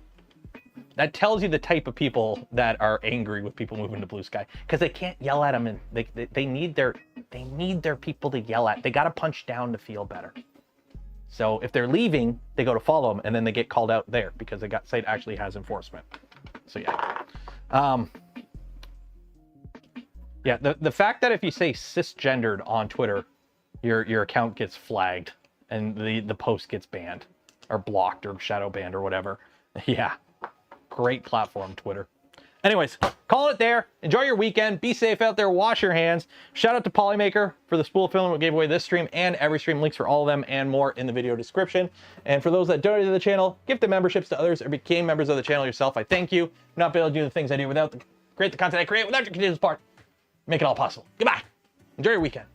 S1: That tells you the type of people that are angry with people moving to Blue Sky, because they can't yell at them, and they need their people to yell at. They got to punch down to feel better. So if they're leaving, they go to follow them, and then they get called out there because the site actually has enforcement. So yeah, yeah. The fact that if you say cisgendered on Twitter, your account gets flagged and the post gets banned or blocked or shadow banned or whatever. Yeah, great platform, Twitter. Anyways, call it there. Enjoy your weekend. Be safe out there. Wash your hands. Shout out to POLYMAKER for the spool filament we gave away this stream and every stream. Links for all of them and more in the video description. And for those that donated to the channel, give the memberships to others or became members of the channel yourself, I thank you. Not be able to do the things I do without create the content I create without your continuous part. Make it all possible. Goodbye. Enjoy your weekend.